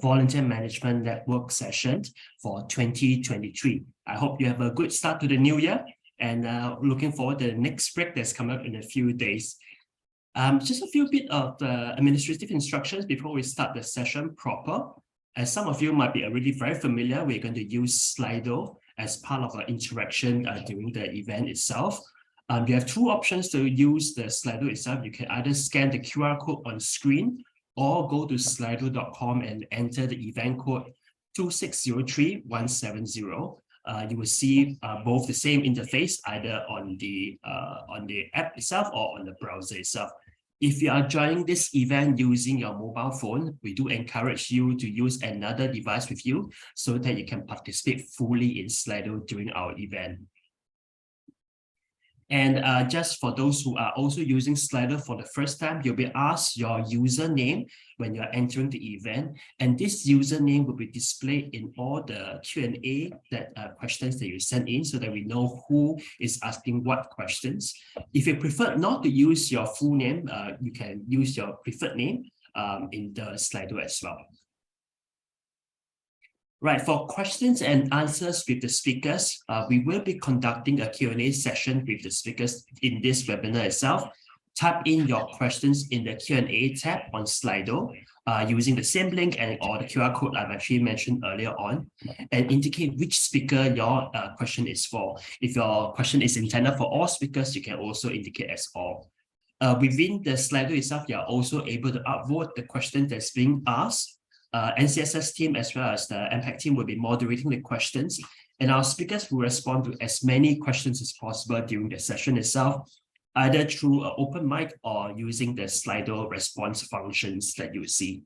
Volunteer Management Network session for 2023. I hope you have a good start to the new year and looking forward to the next break that's coming up in a few days. Just a few bit of administrative instructions before we start the session proper. As some of you might be already very familiar, we're going to use Slido as part of our interaction during the event itself. You have two options to use the Slido itself. You can either scan the QR code on screen or go to slido.com and enter the event code 2603170. You will see both the same interface either on the app itself or on the browser itself. If you are joining this event using your mobile phone, we do encourage you to use another device with you so that you can participate fully in Slido during our event. And just for those who are also using Slido for the first time, you'll be asked your username when you're entering the event. And this username will be displayed in all the Q&A questions that you send in so that we know who is asking what questions. If you prefer not to use your full name, you can use your preferred name in the Slido as well. Right, for questions and answers with the speakers, we will be conducting a Q&A session with the speakers in this webinar itself. Type in your questions in the Q&A tab on Slido using the same link or the QR code I've actually mentioned earlier on, and indicate which speaker your question is for. If your question is intended for all speakers, you can also indicate as all. Within the Slido itself, you are also able to upvote the question that's being asked. NCSS team as well as the MPAC team will be moderating the questions, and our speakers will respond to as many questions as possible during the session itself, either through an open mic or using the Slido response functions that you see.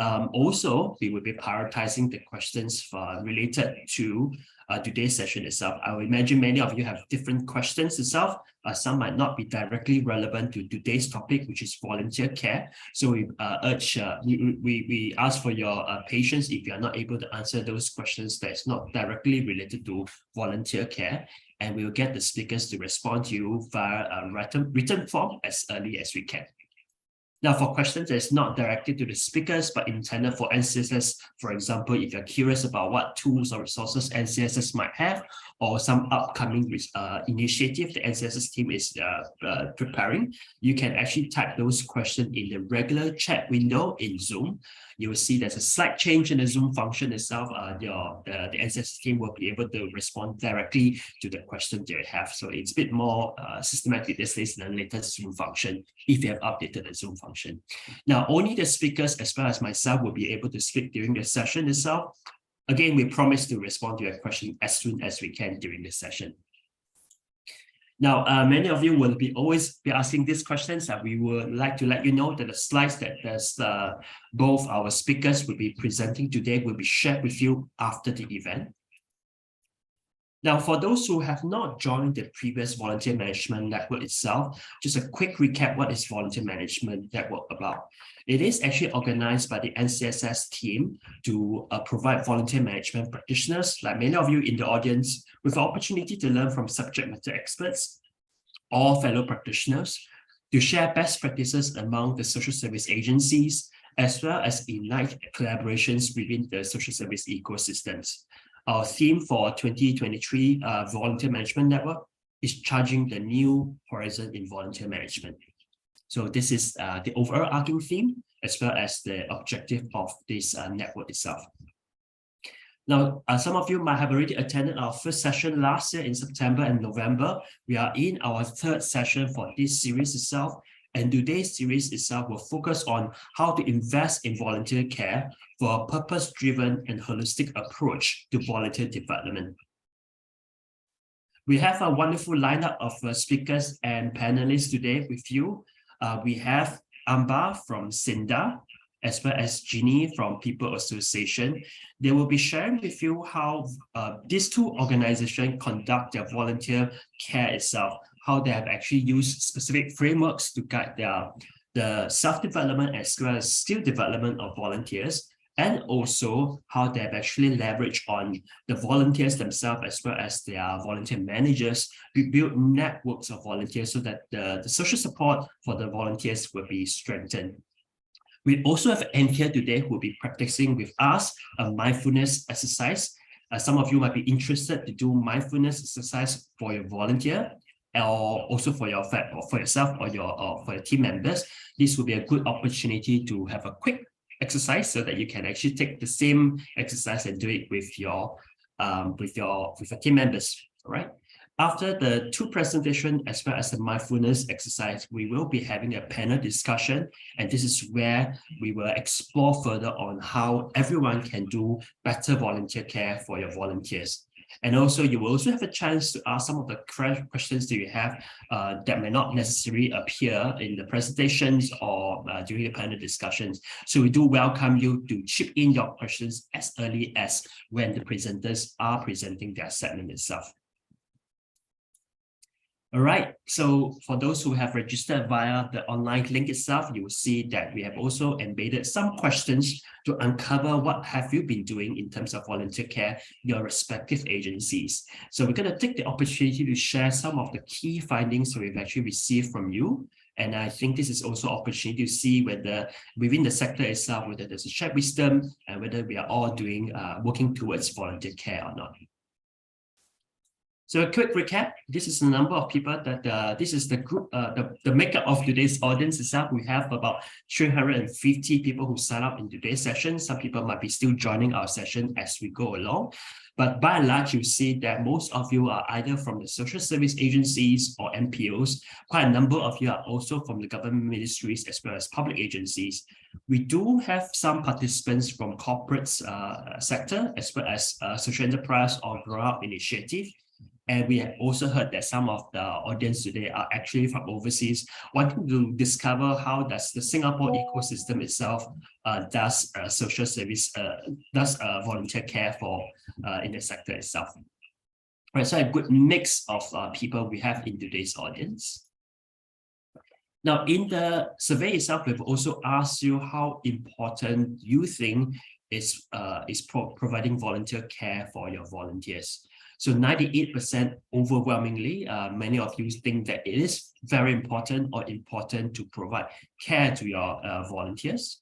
Also, we will be prioritizing the questions related to today's session itself. I would imagine many of you have different questions itself. Some might not be directly relevant to today's topic, which is volunteer care. So we we ask for your patience if you are not able to answer those questions that's not directly related to volunteer care. And we will get the speakers to respond to you via a written form as early as we can. Now, for questions that's not directed to the speakers, but intended for NCSS, for example, if you're curious about what tools or resources NCSS might have, or some upcoming initiative the NCSS team is preparing, you can actually type those questions in the regular chat window in Zoom. You will see there's a slight change in the Zoom function itself. The NCSS team will be able to respond directly to the question they have. So it's a bit more systematic these days in the latest Zoom function if you have updated the Zoom function. Now, only the speakers as well as myself will be able to speak during the session itself. Again, we promise to respond to your question as soon as we can during the session. Now, many of you will always be asking these questions. We would like to let you know that the slides that both our speakers will be presenting today will be shared with you after the event. Now, for those who have not joined the previous Volunteer Management Network itself, just a quick recap, what is Volunteer Management Network about? It is actually organized by the NCSS team to provide volunteer management practitioners, like many of you in the audience, with the opportunity to learn from subject matter experts or fellow practitioners, to share best practices among the social service agencies, as well as ignite collaborations within the social service ecosystems. Our theme for 2023 Volunteer Management Network is charging the new horizon in volunteer management. So this is the overarching theme, as well as the objective of this network itself. Now, some of you might have already attended our first session last year in September and November. We are in our third session for this series itself. And today's series itself will focus on how to invest in volunteer care for a purpose-driven and holistic approach to volunteer development. We have a wonderful lineup of speakers and panelists today with you. We have Amba from SINDA, as well as Ginny from People Association. They will be sharing with you how these two organizations conduct their volunteer care itself, how they have actually used specific frameworks to guide the self-development as well as skill development of volunteers, and also how they have actually leveraged on the volunteers themselves as well as their volunteer managers to build networks of volunteers so that the social support for the volunteers will be strengthened. We also have Anne here today who will be practicing with us a mindfulness exercise. Some of you might be interested to do mindfulness exercise for your volunteer, or also for yourself or for your team members. This will be a good opportunity to have a quick exercise so that you can actually take the same exercise and do it with your team members. All right. After the two presentations, as well as the mindfulness exercise, we will be having a panel discussion, and this is where we will explore further on how everyone can do better volunteer care for your volunteers. And also, you will also have a chance to ask some of the questions that you have that may not necessarily appear in the presentations or during the panel discussions. So we do welcome you to chip in your questions as early as when the presenters are presenting their segment itself. All right, so for those who have registered via the online link itself, you will see that we have also embedded some questions to uncover what have you been doing in terms of volunteer care, your respective agencies. So we're going to take the opportunity to share some of the key findings that we've actually received from you. And I think this is also an opportunity to see whether within the sector itself, whether there's a shared wisdom and whether we are all doing working towards volunteer care or not. So a quick recap, this is the number of people that, this is the group, the makeup of today's audience itself. We have about 350 people who sign up in today's session. Some people might be still joining our session as we go along. But by and large, you see that most of you are either from the social service agencies or NPOs. Quite a number of you are also from the government ministries as well as public agencies. We do have some participants from corporate sector as well as social enterprise or grow up initiative. And we have also heard that some of the audience today are actually from overseas, wanting to discover how does the Singapore ecosystem itself does social service, does volunteer care for in the sector itself. All right, so a good mix of people we have in today's audience. Now, in the survey itself, we've also asked you how important you think is providing volunteer care for your volunteers. So 98% overwhelmingly, many of you think that it is very important or important to provide care to your volunteers.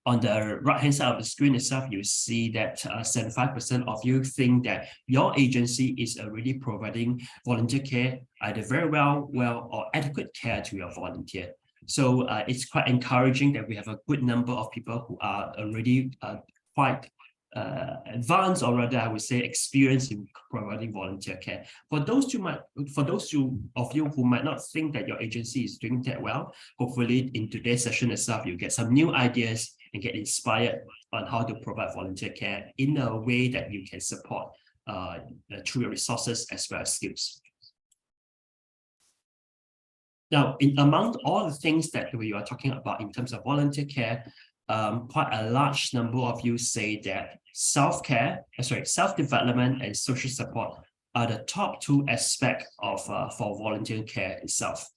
On the right-hand side of the screen itself, you see that 75% of you think that your agency is already providing volunteer care, either very well, or adequate care to your volunteer. So it's quite encouraging that we have a good number of people who are already quite advanced, or rather I would say experienced in providing volunteer care. For those of you who might not think that your agency is doing that well, hopefully in today's session itself, you get some new ideas and get inspired on how to provide volunteer care in a way that you can support through your resources as well as skills. Now, among all the things that we are talking about in terms of volunteer care, quite a large number of you say that self-development and social support are the top two aspects of for volunteer care itself.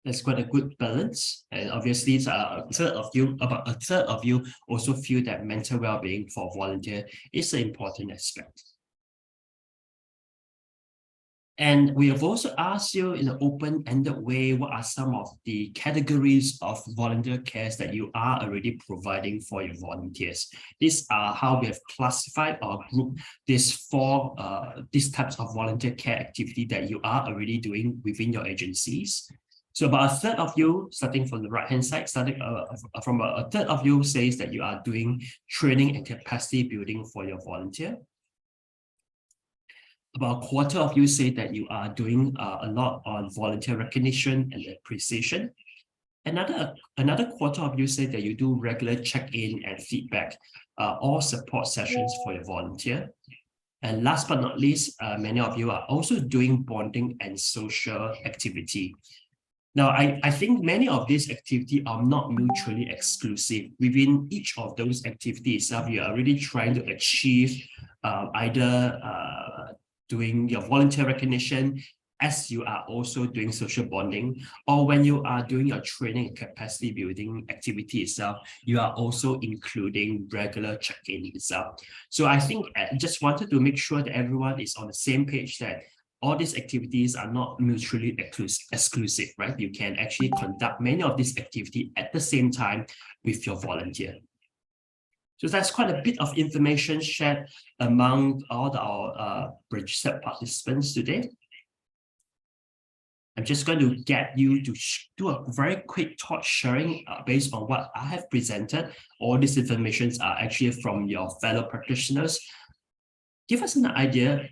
That's quite a good balance, and obviously about a third of you also feel that mental well-being for volunteer is an important aspect. And we have also asked you in an open-ended way, what are some of the categories of volunteer cares that you are already providing for your volunteers? These are how we have classified or grouped these types of volunteer care activity that you are already doing within your agencies. So about a third of you, starting from the right-hand side, from a third of you says that you are doing training and capacity building for your volunteer. About a quarter of you say that you are doing a lot on volunteer recognition and appreciation. Another quarter of you say that you do regular check-in and feedback or support sessions for your volunteer. And last but not least, many of you are also doing bonding and social activity. Now, I think many of these activities are not mutually exclusive. Within each of those activities itself, you are really trying to achieve either doing your volunteer recognition as you are also doing social bonding, or when you are doing your training and capacity building activity itself, you are also including regular check-in itself. So I think I just wanted to make sure that everyone is on the same page, that all these activities are not mutually exclusive, right? You can actually conduct many of these activities at the same time with your volunteer. So that's quite a bit of information shared among all our bridge set participants today. I'm just going to get you to do a very quick thought sharing based on what I have presented. All these informations are actually from your fellow practitioners. Give us an idea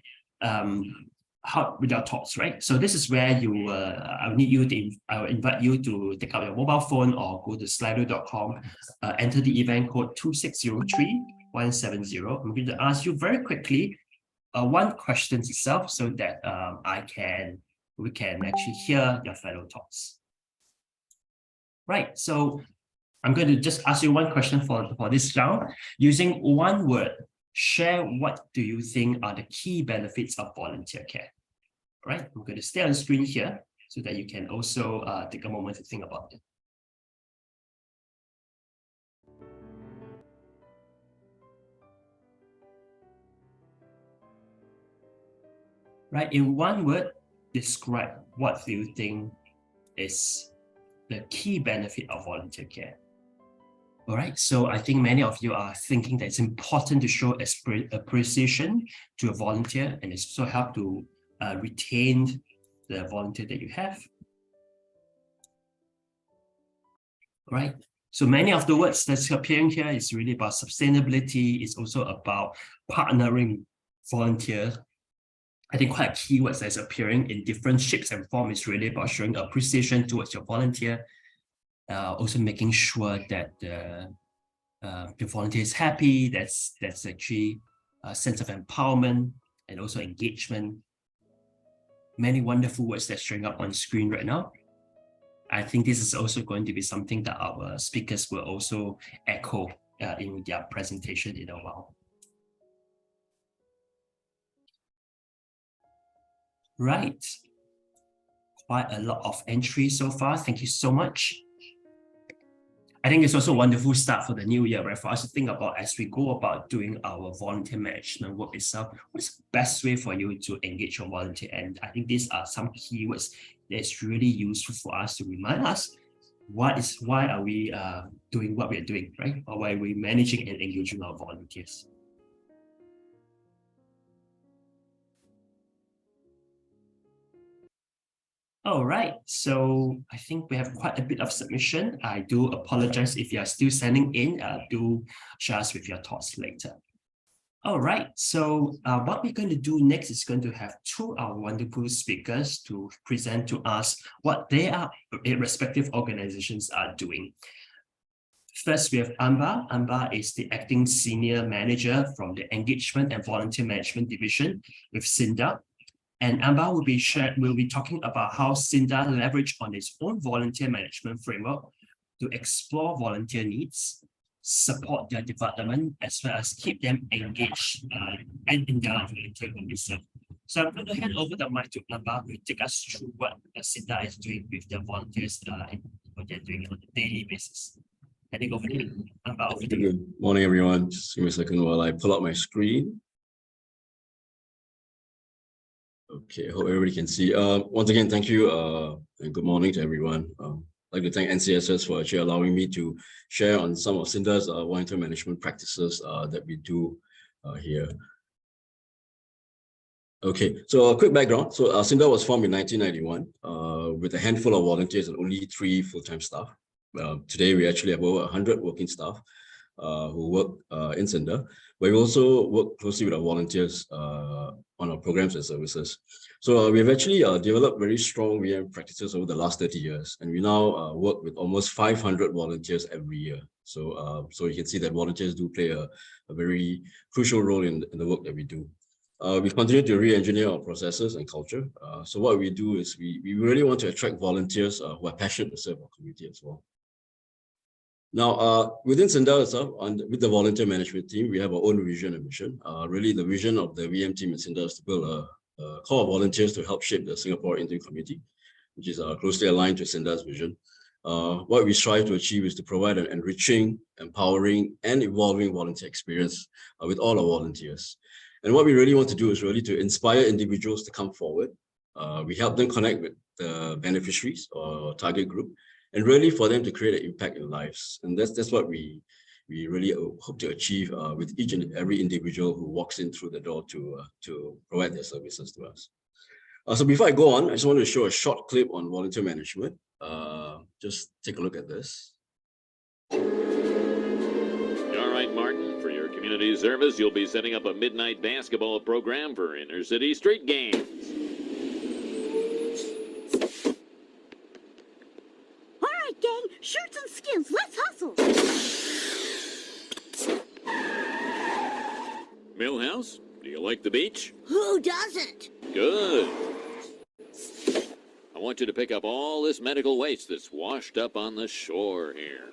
how with your thoughts, right? So this is where you I'll invite you to take out your mobile phone or go to slido.com, enter the event code 2603170. I'm going to ask you very quickly one question itself so that we can actually hear your fellow thoughts. Right, so I'm going to just ask you one question for this round. Using one word, share what do you think are the key benefits of volunteer care. All right, I'm going to stay on screen here so that you can also take a moment to think about it. Right, in one word, describe what do you think is the key benefit of volunteer care. All right, so I think many of you are thinking that it's important to show appreciation to a volunteer, and it's also help to retain the volunteer that you have. Right, so many of the words that's appearing here is really about sustainability. It's also about partnering volunteers. I think quite keywords that's appearing in different shapes and forms is really about showing appreciation towards your volunteer. Also making sure that the volunteer is happy. That's actually a sense of empowerment and also engagement. Many wonderful words that's showing up on screen right now. I think this is also going to be something that our speakers will also echo in their presentation in a while. Right, quite a lot of entries so far. Thank you so much. I think it's also a wonderful start for the new year, right? For us to think about as we go about doing our volunteer management work itself, what's the best way for you to engage your volunteer? And I think these are some keywords that's really useful for us to remind us why are we doing what we're doing, right? Or why are we managing and engaging our volunteers? All right, so I think we have quite a bit of submission. I do apologize if you are still sending in. Do share us with your thoughts later. All right, so what we're going to do next is going to have two our wonderful speakers to present to us what their respective organizations are doing. First, we have Amba. Amba is the acting senior manager from the Engagement and Volunteer Management Division with Cinda. And Amba will be talking about how Cinda leverage on its own volunteer management framework to explore volunteer needs, support their development, as well as keep them engaged and in their volunteer work. So I'm going to hand over the mic to Amba to take us through what Cinda is doing with their volunteers and what they're doing on a daily basis. I think over to you, Amba. Over to you. Good morning, everyone. Just give me a second while I pull up my screen. Okay, hope everybody can see. Once again, thank you and good morning to everyone. I'd like to thank NCSS for actually allowing me to share on some of Cinda's volunteer management practices that we do here. Okay, so a quick background. So Cinda was formed in 1991 with a handful of volunteers and only 3 full-time staff. Today, we actually have over 100 working staff who work in Cinda, but we also work closely with our volunteers on our programs and services. So we've actually developed very strong VM practices over the last 30 years, and we now work with almost 500 volunteers every year. So you can see that volunteers do play a very crucial role in the work that we do. We've continued to re-engineer our processes and culture. So what we do is we really want to attract volunteers who are passionate to serve our community as well. Now, within Cinda itself, with the volunteer management team, we have our own vision and mission. Really, the vision of the VM team at Cinda is to build a core of volunteers to help shape the Singapore Indian community, which is closely aligned to Cinda's vision. What we strive to achieve is to provide an enriching, empowering, and evolving volunteer experience with all our volunteers. And what we really want to do is really to inspire individuals to come forward We help them connect with the beneficiaries or target group, and really for them to create an impact in lives. And that's what we really hope to achieve with each and every individual who walks in through the door to provide their services to us. So before I go on, I just want to show a short clip on volunteer management. Just take a look at this. All right, Martin, for your community service, you'll be setting up a midnight basketball program for inner city street games. All right, gang, shirts and skins, let's hustle. Millhouse, do you like the beach? Who doesn't? Good. I want you to pick up all this medical waste that's washed up on the shore here.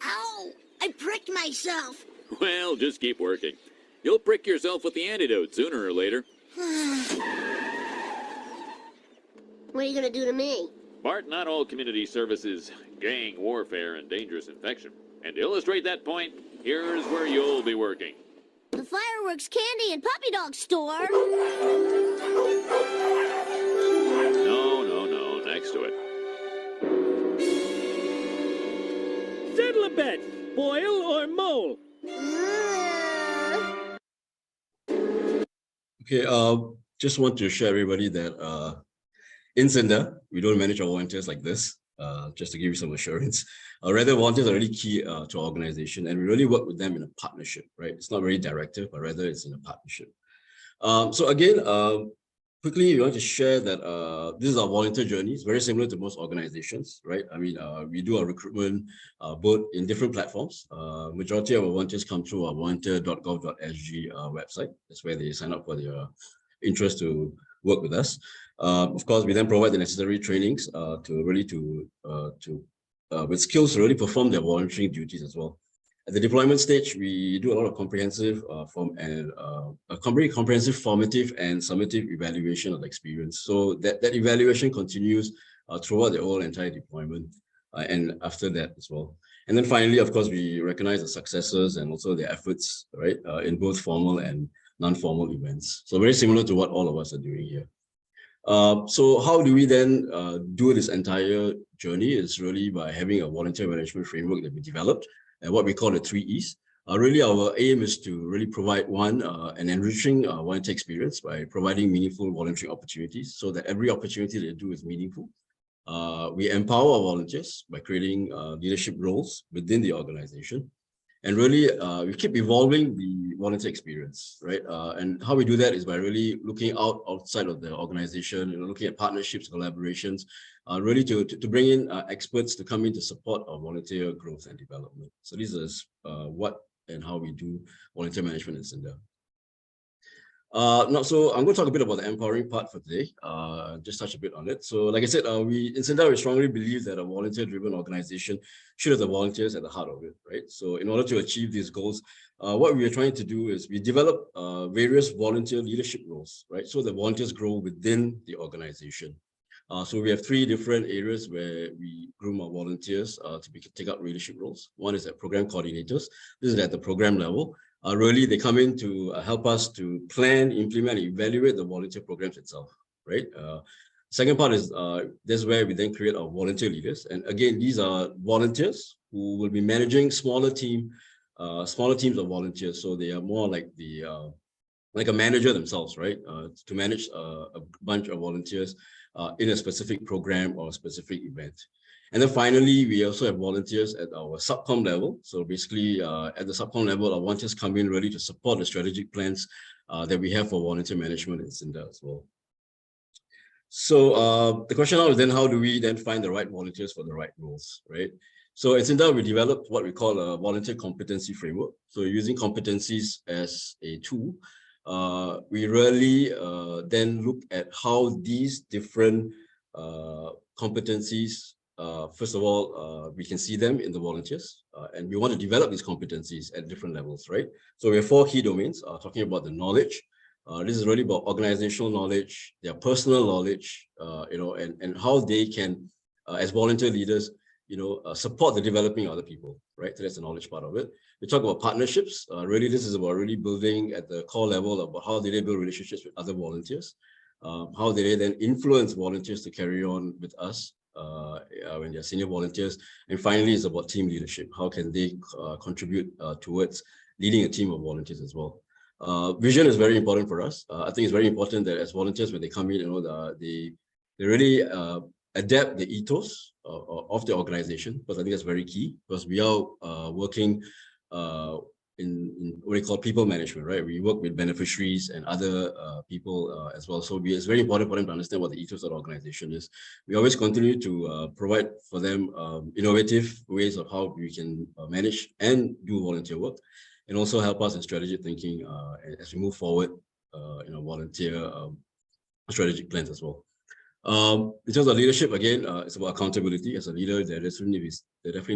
Ow, I pricked myself. Well, just keep working. You'll prick yourself with the antidote sooner or later. What are you gonna do to me? Bart, not all community service is gang warfare and dangerous infection. And to illustrate that point, here's where you'll be working. The fireworks, candy, and puppy dog store. No, next to it. Settle a bet, boil or mole. Okay, just want to share everybody that in Cinder, we don't manage our volunteers like this, just to give you some assurance. Rather, volunteers are really key to our organization, and we really work with them in a partnership, right? It's not very directive, but rather it's in a partnership. So again, quickly, we want to share that this is our volunteer journey. It's very similar to most organizations, right? I mean, we do our recruitment both in different platforms. Majority of our volunteers come through our volunteer.gov.sg website. That's where they sign up for their interest to work with us. Of course, we then provide the necessary trainings with skills to really perform their volunteering duties as well. At the deployment stage, we do a lot of comprehensive comprehensive formative and summative evaluation of the experience. So that evaluation continues throughout the whole entire deployment and after that as well. And then finally, of course, we recognize the successes and also their efforts, right, in both formal and non-formal events. So very similar to what all of us are doing here. So how do we then do this entire journey? Is really by having a volunteer management framework that we developed and what we call the 3 E's. Really, our aim is to really provide an enriching volunteer experience by providing meaningful volunteering opportunities so that every opportunity they do is meaningful. We empower our volunteers by creating leadership roles within the organization. And really, we keep evolving the volunteer experience, right? And how we do that is by really looking outside of the organization, looking at partnerships, collaborations, really to bring in experts to come in to support our volunteer growth and development. So this is what and how we do volunteer management in Cinder. So I'm going to talk a bit about the empowering part for today, just touch a bit on it. So like I said, in Cinder, we strongly believe that a volunteer-driven organization should have the volunteers at the heart of it, right? So in order to achieve these goals, what we are trying to do is we develop various volunteer leadership roles, right? So the volunteers grow within the organization. So we have 3 different areas where we groom our volunteers to take up leadership roles. One is at program coordinators. This is at the program level. Really, they come in to help us to plan, implement, and evaluate the volunteer programs itself, right? Second part is that's where we then create our volunteer leaders. And again, these are volunteers who will be managing smaller teams of volunteers. So they are more like like a manager themselves, right? To manage a bunch of volunteers in a specific program or a specific event. And then finally, we also have volunteers at our subcom level. So basically, at the subcom level, our volunteers come in really to support the strategic plans that we have for volunteer management in Cinder as well. So the question now is then, how do we then find the right volunteers for the right roles, right? So in Cinder, we developed what we call a volunteer competency framework. So using competencies as a tool, we really then look at how these different competencies, first of all, we can see them in the volunteers, and we want to develop these competencies at different levels, right? So we have 4 key domains, talking about the knowledge. This is really about organizational knowledge, their personal knowledge, and how they can, as volunteer leaders, support the developing other people, right? So that's the knowledge part of it. We talk about partnerships. Really, this is about really building at the core level about how they build relationships with other volunteers. how they then influence volunteers to carry on with us when they're senior volunteers. And finally, it's about team leadership. How can they contribute towards leading a team of volunteers as well? Vision is very important for us. I think it's very important that as volunteers, when they come in, they really adapt the ethos of the organization, because I think that's very key, because we are working in what we call people management, right? We work with beneficiaries and other people as well. So it's very important for them to understand what the ethos of the organization is. We always continue to provide for them innovative ways of how we can manage and do volunteer work, and also help us in strategic thinking as we move forward in our volunteer strategic plans as well. In terms of leadership, again, it's about accountability. As a leader, there definitely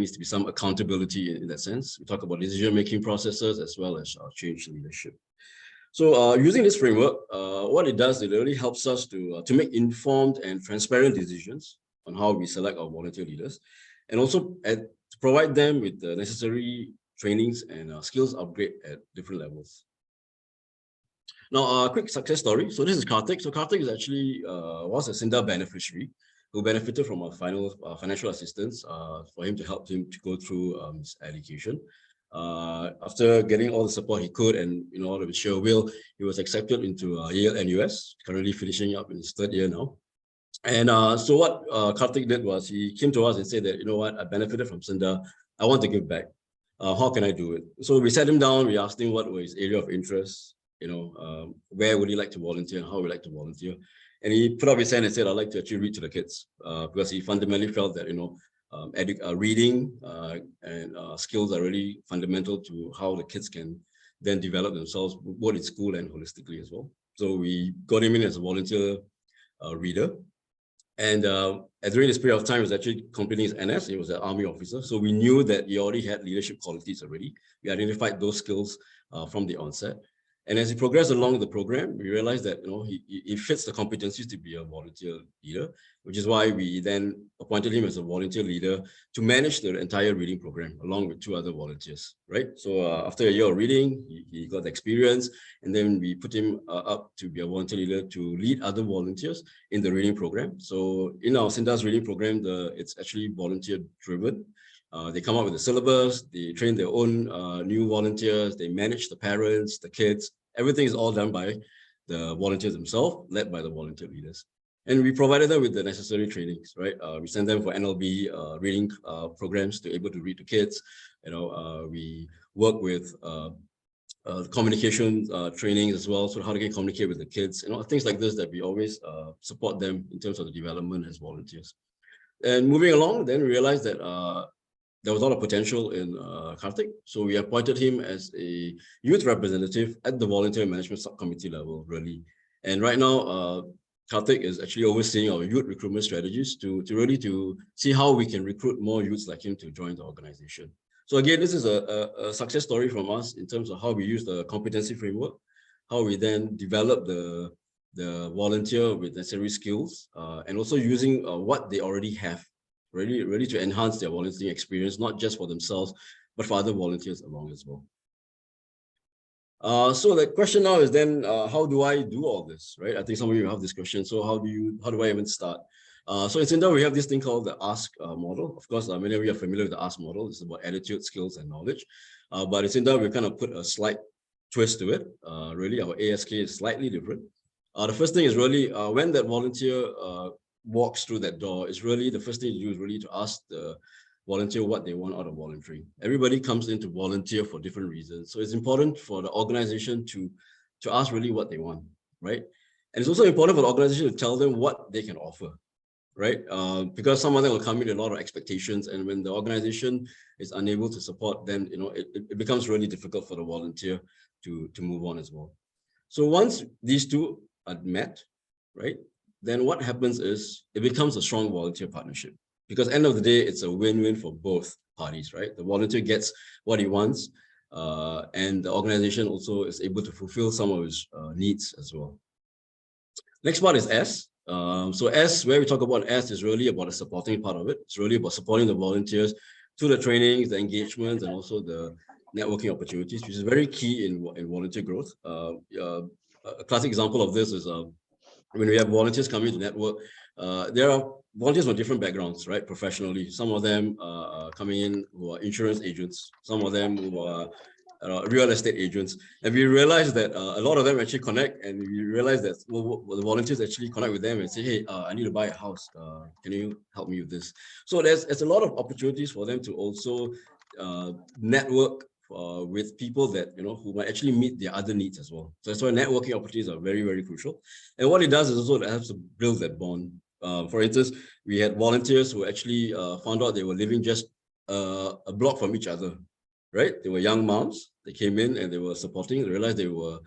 needs to be some accountability in that sense. We talk about decision-making processes as well as change leadership. So using this framework, what it does, it really helps us to make informed and transparent decisions on how we select our volunteer leaders, and also to provide them with the necessary trainings and skills upgrade at different levels. Now, a quick success story. So this is Karthik. So Karthik is actually was a SINDA beneficiary who benefited from our financial assistance for him to help him to go through his education. After getting all the support he could and all of his sheer will, he was accepted into Yale NUS, currently finishing up in his third year now. And so what Karthik did was he came to us and said that, I benefited from SINDA. I want to give back. How can I do it? So we sat him down, we asked him what was his area of interest, where would he like to volunteer and how would he like to volunteer. And he put up his hand and said, I'd like to actually read to the kids because he fundamentally felt that, reading and skills are really fundamental to how the kids can then develop themselves, both in school and holistically as well. So we got him in as a volunteer reader. And during this period of time, he was actually completing his NS. He was an army officer. So we knew that he already had leadership qualities already. We identified those skills from the onset. And as he progressed along the program, we realized that he fits the competencies to be a volunteer leader, which is why we then appointed him as a volunteer leader to manage the entire reading program along with 2 other volunteers, right? So after a year of reading, he got the experience, and then we put him up to be a volunteer leader to lead other volunteers in the reading program. So in our SINDA's reading program, it's actually volunteer driven. They come up with the syllabus, they train their own new volunteers, they manage the parents, the kids. Everything is all done by the volunteers themselves, led by the volunteer leaders. And we provided them with the necessary trainings, right? We sent them for NLB reading programs to be able to read to kids. We work with communication trainings as well, so how they can communicate with the kids, things like this that we always support them in terms of the development as volunteers. And moving along, then we realized that there was a lot of potential in Karthik. So we appointed him as a youth representative at the volunteer management subcommittee level, really. And right now, Karthik is actually overseeing our youth recruitment strategies to really see how we can recruit more youths like him to join the organization. So again, this is a success story from us in terms of how we use the competency framework, how we then develop the volunteer with necessary skills, and also using what they already have, really to enhance their volunteering experience, not just for themselves, but for other volunteers along as well. So the question now is then, how do I do all this, right? I think some of you have this question. So how do I even start? So in SINDA, we have this thing called the ASK model. Of course, many of you are familiar with the ASK model. It's about attitude, skills, and knowledge. But in SINDA, we kind of put a slight twist to it. Really, our ASK is slightly different. The first thing is really when that volunteer walks through that door, is really the first thing to do is really to ask the volunteer what they want out of volunteering. Everybody comes in to volunteer for different reasons. So it's important for the organization to ask really what they want, right? And it's also important for the organization to tell them what they can offer, right? Because some of them will come in with a lot of expectations, and when the organization is unable to support them, it becomes really difficult for the volunteer to move on as well. So once these two are met, right, then what happens is it becomes a strong volunteer partnership, because end of the day, it's a win-win for both parties, right? The volunteer gets what he wants, and the organization also is able to fulfill some of his needs as well. Next part is S. So S, where we talk about S, is really about the supporting part of it. It's really about supporting the volunteers through the trainings, the engagements, and also the networking opportunities, which is very key in volunteer growth. A classic example of this is when we have volunteers coming to network, there are volunteers from different backgrounds, right? Professionally, some of them are coming in who are insurance agents, some of them who are real estate agents, and we realize that a lot of them actually connect, and we realize that the volunteers actually connect with them and say, hey, I need to buy a house. Can you help me with this? So there's a lot of opportunities for them to also network with people that, you know, who might actually meet their other needs as well. So that's why networking opportunities are very, very crucial. And what it does is also it helps to build that bond. For instance, we had volunteers who actually found out they were living just a block from each other, right? They were young moms. They came in and they were supporting. They realized they were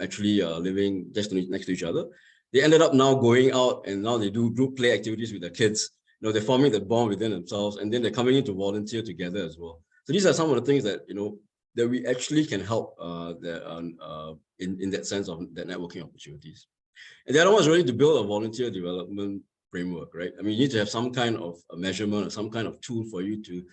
actually living just next to each other. They ended up now going out and now they do group play activities with their kids. You know, they're forming that bond within themselves, and then they're coming in to volunteer together as well. So these are some of the things that, you know, that we actually can help in that sense of that networking opportunities. And the other one is really to build a volunteer development framework, right? I mean, you need to have some kind of a measurement or some kind of tool for you to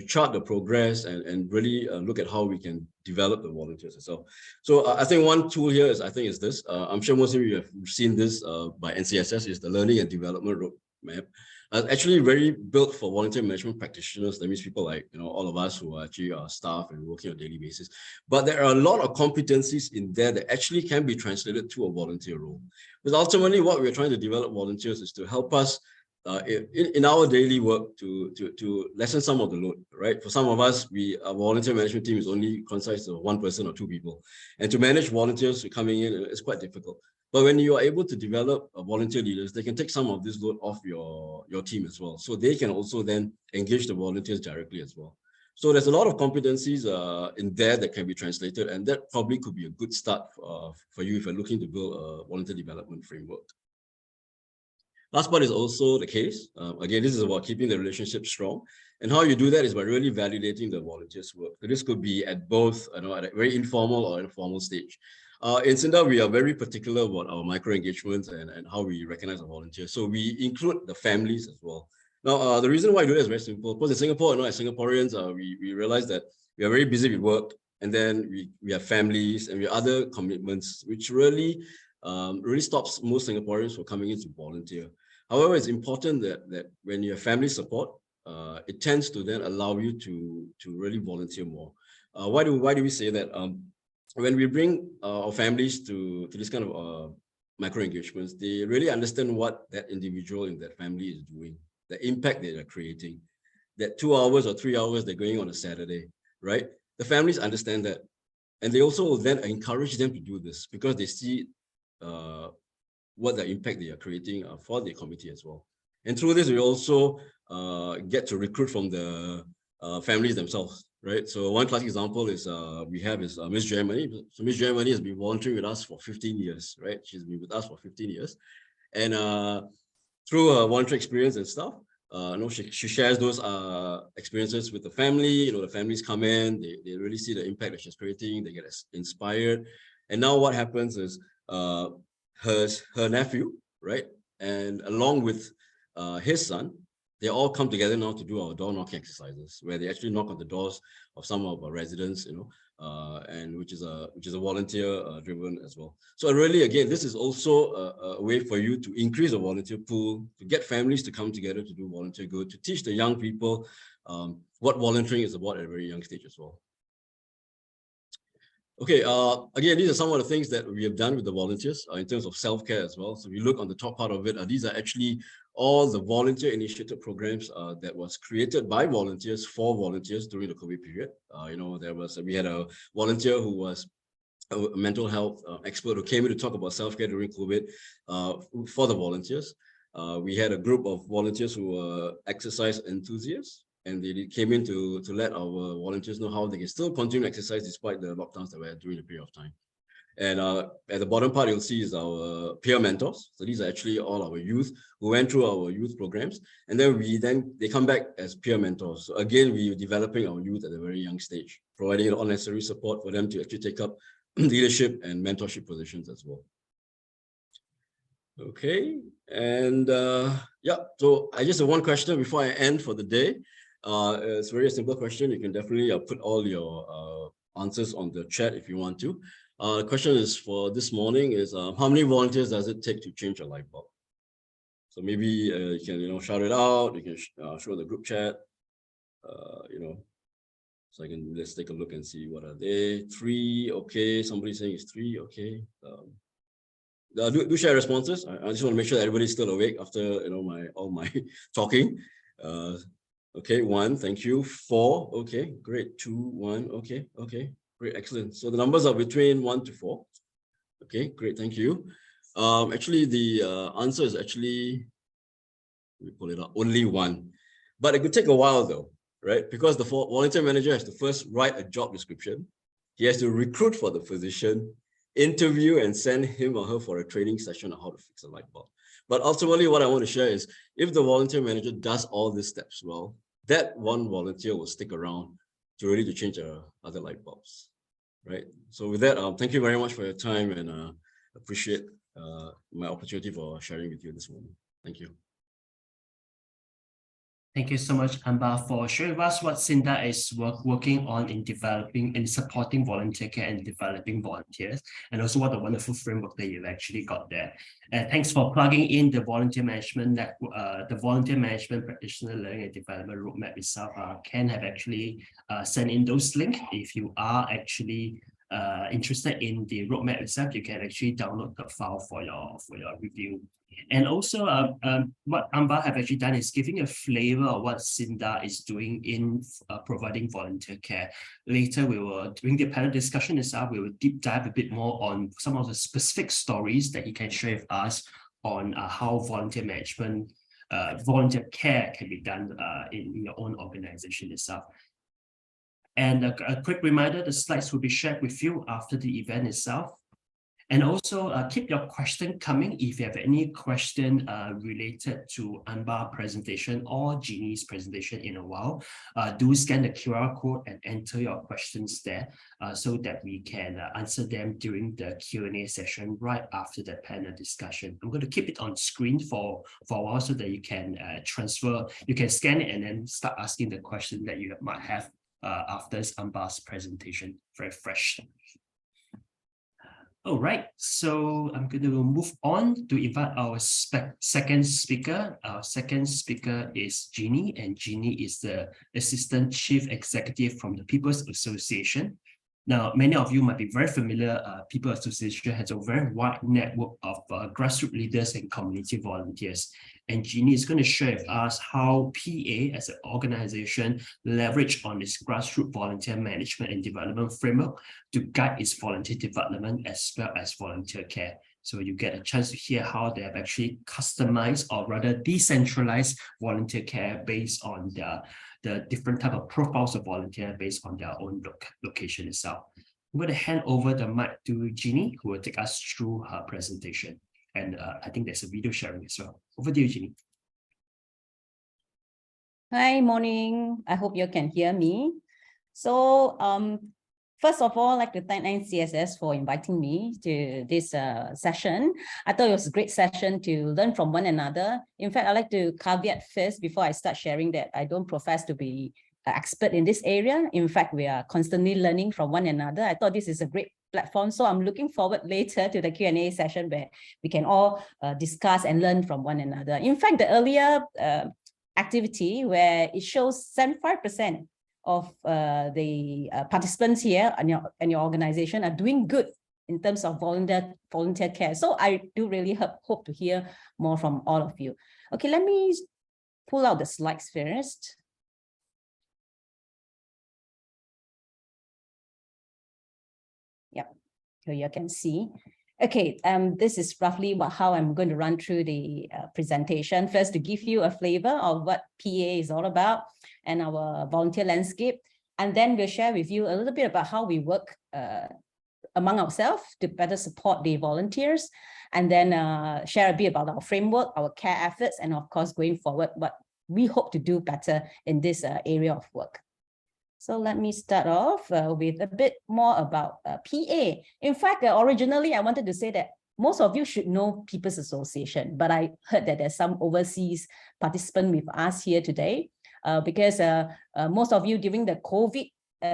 chart the progress and really look at how we can develop the volunteers itself. So I think one tool here is this. I'm sure most of you have seen this by NCSS, is the Learning and Development Roadmap. Actually very built for volunteer management practitioners. That means people like, you know, all of us who are actually staff and working on a daily basis. But there are a lot of competencies in there that actually can be translated to a volunteer role. Because ultimately what we're trying to develop volunteers is to help us in our daily work to lessen some of the load, right? For some of us, our volunteer management team is only consisted of one person or two people. And to manage volunteers coming in, it's quite difficult. But when you are able to develop volunteer leaders, they can take some of this load off your team as well. So they can also then engage the volunteers directly as well. So there's a lot of competencies in there that can be translated, and that probably could be a good start for you if you're looking to build a volunteer development framework. Last part is also the case. Again, this is about keeping the relationship strong. And how you do that is by really validating the volunteers' work. So this could be at both, you know, at a very informal or informal stage. In SINDA, we are very particular about our micro engagements and how we recognize our volunteers. So we include the families as well. Now, the reason why I do that is very simple. Because in Singapore, you know, as Singaporeans, we realize that we are very busy with work, and then we have families and we have other commitments, which really stops most Singaporeans from coming in to volunteer. However, it's important that when you have family support, it tends to then allow you to really volunteer more. Why do we say that? When we bring our families to this kind of micro engagements, they really understand what that individual in that family is doing, the impact that they're creating, that 2 hours or 3 hours they're going on a Saturday, right? The families understand that. And they also will then encourage them to do this because they see what the impact they are creating for the committee as well. And through this, we also get to recruit from the families themselves, right? So one classic example is Miss Germany. So Miss Germany has been volunteering with us for 15 years, right? She's been with us for 15 years. And through her volunteer experience and stuff, she shares those experiences with the family. You know, the families come in, they really see the impact that she's creating, they get inspired. And now what happens is her nephew, right? And along with his son, they all come together now to do our door knocking exercises, where they actually knock on the doors of some of our residents, you know, and which is a volunteer driven as well. So really, again, this is also a way for you to increase the volunteer pool, to get families to come together to do volunteer good, to teach the young people what volunteering is about at a very young stage as well. Okay, again, these are some of the things that we have done with the volunteers in terms of self-care as well. So if you look on the top part of it, these are actually all the volunteer initiated programs that was created by volunteers for volunteers during the COVID period. You know, we had a volunteer who was a mental health expert who came in to talk about self-care during COVID for the volunteers. We had a group of volunteers who were exercise enthusiasts, and they came in to let our volunteers know how they can still continue to exercise despite the lockdowns that were during the period of time. And at the bottom part, you'll see is our peer mentors. So these are actually all our youth who went through our youth programs. And then they come back as peer mentors. So again, we're developing our youth at a very young stage, providing all necessary support for them to actually take up leadership and mentorship positions as well. Okay, and yeah, so I just have one question before I end for the day. It's a very simple question. You can definitely put all your answers on the chat if you want to. The question is for this morning is how many volunteers does it take to change a light bulb? So maybe you can shout it out. You can show the group chat. So let's take a look and see what are they. 3, okay. Somebody saying it's 3, okay. Do share responses. I just want to make sure that everybody's still awake after all my talking. Okay, 1, thank you. 4, okay, great. 2, 1, okay, great, excellent. So the numbers are between 1 to 4. Okay, great, thank you. Actually, the answer is actually, we pull it up, only 1. But it could take a while though, right? Because the volunteer manager has to first write a job description. He has to recruit for the position, interview and send him or her for a training session on how to fix a light bulb. But ultimately, what I want to share is if the volunteer manager does all these steps well, that one volunteer will stick around to change other light bulbs, right? So with that, thank you very much for your time and appreciate my opportunity for sharing with you this morning. Thank you. Thank you so much, Amba, for sharing with us what Cinda is working on in developing and supporting volunteer care and developing volunteers, and also what a wonderful framework that you've actually got there. And thanks for plugging in the volunteer management the volunteer management practitioner learning and development roadmap itself. Ken have actually sent in those links. If you are actually interested in the roadmap itself, you can actually download the file for your review. And also, what Amba have actually done is giving a flavor of what Cinda is doing in providing volunteer care. Later, during the panel discussion itself, we will deep dive a bit more on some of the specific stories that he can share with us on how volunteer management, volunteer care can be done in your own organization itself. And a quick reminder, the slides will be shared with you after the event itself. And also keep your question coming. If you have any question related to Anbar's presentation or Jeannie's presentation in a while, do scan the QR code and enter your questions there so that we can answer them during the Q&A session right after the panel discussion. I'm going to keep it on screen for a while so that you can you can scan it and then start asking the question that you might have after Anbar's presentation, very fresh. All right, so I'm going to move on to invite our second speaker. Our second speaker is Jeannie, and Jeannie is the Assistant Chief Executive from the People's Association. Now, many of you might be very familiar. People's Association has a very wide network of grassroots leaders and community volunteers. And Jeannie is going to share with us how PA as an organization leverage on its grassroots volunteer management and development framework to guide its volunteer development as well as volunteer care. So you get a chance to hear how they have actually customized or rather decentralized volunteer care based on the different type of profiles of volunteer based on their own location itself. I'm going to hand over the mic to Jeannie, who will take us through her presentation. And I think there's a video sharing as well. Over to you, Jeannie. Hi, morning. I hope you can hear me. So first of all, I'd like to thank NCSS for inviting me to this session. I thought it was a great session to learn from one another. In fact, I'd like to caveat first before I start sharing that I don't profess to be an expert in this area. In fact, we are constantly learning from one another. I thought this is a great platform. So I'm looking forward later to the Q&A session where we can all discuss and learn from one another. In fact, the earlier activity where it shows 75% of the participants here and your organization are doing good in terms of volunteer care. So I do really hope to hear more from all of you. Okay, let me pull out the slides first. Yep, here you can see. Okay, this is roughly how I'm going to run through the presentation. First, to give you a flavor of what PA is all about and our volunteer landscape. And then we'll share with you a little bit about how we work among ourselves to better support the volunteers. And then share a bit about our framework, our care efforts, and of course, going forward, what we hope to do better in this area of work. So let me start off with a bit more about PA. In fact, originally, I wanted to say that most of you should know People's Association, but I heard that there's some overseas participant with us here today because most of you during the COVID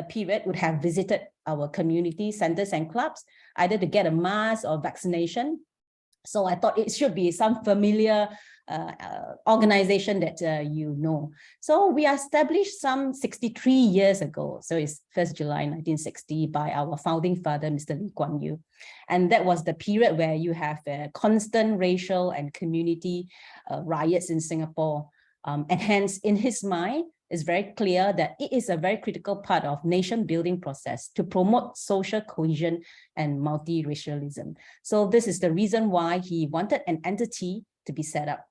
period would have visited our community centers and clubs, either to get a mask or vaccination. So I thought it should be some familiar organization that you know. So we are established some 63 years ago. So it's 1st July 1960 by our founding father, Mr. Lee Kuan Yew. And that was the period where you have constant racial and community riots in Singapore. And hence, in his mind, it's very clear that it is a very critical part of nation building process to promote social cohesion and multiracialism. So this is the reason why he wanted an entity to be set up.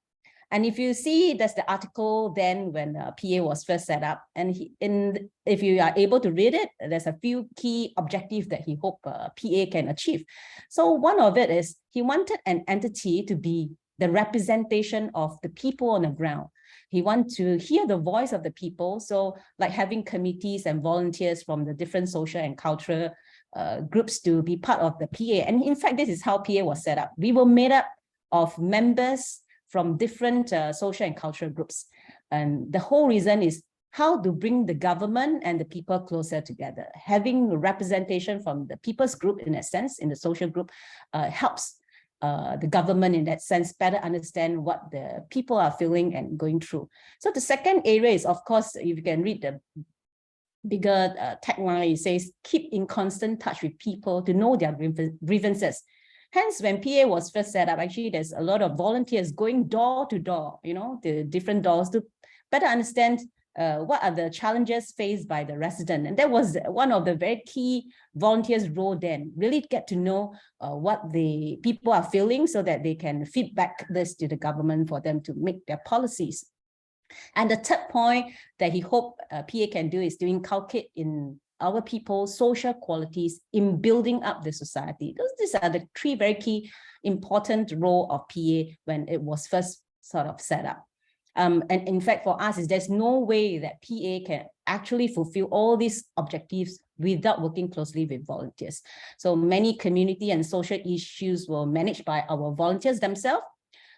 And if you see, that's the article then when PA was first set up. And if you are able to read it, there's a few key objectives that he hoped PA can achieve. So one of it is he wanted an entity to be the representation of the people on the ground. He wants to hear the voice of the people. So like having committees and volunteers from the different social and cultural groups to be part of the PA. And in fact, this is how PA was set up. We were made up of members from different social and cultural groups. And the whole reason is how to bring the government and the people closer together. Having representation from the people's group, in a sense, in the social group, helps the government in that sense better understand what the people are feeling and going through. So the second area is, of course, if you can read the bigger tagline, it says, keep in constant touch with people to know their grievances. Hence, when PA was first set up, actually, there's a lot of volunteers going door to door, the different doors to better understand what are the challenges faced by the resident. And that was one of the very key volunteers' role then, really get to know what the people are feeling so that they can feedback this to the government for them to make their policies. And the third point that he hoped PA can do is to inculcate in our people social qualities in building up the society. These are the three very key important role of PA when it was first sort of set up. And in fact, for us, there's no way that PA can actually fulfill all these objectives without working closely with volunteers. So many community and social issues were managed by our volunteers themselves.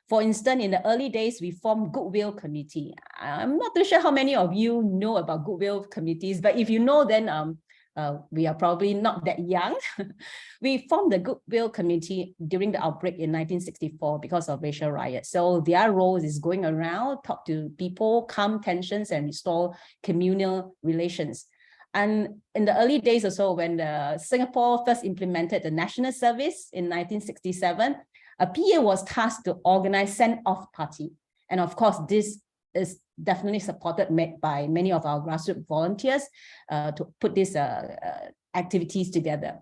For instance, in the early days, we formed Goodwill Committee. I'm not too sure how many of you know about Goodwill Committees, but if you know, then we are probably not that young. We formed the Goodwill Committee during the outbreak in 1964 because of racial riots. So their role is going around, talk to people, calm tensions, and restore communal relations. And in the early days or so, when Singapore first implemented the national service in 1967, a PA was tasked to organize send-off party. And of course, this is definitely supported by many of our grassroots volunteers to put these activities together.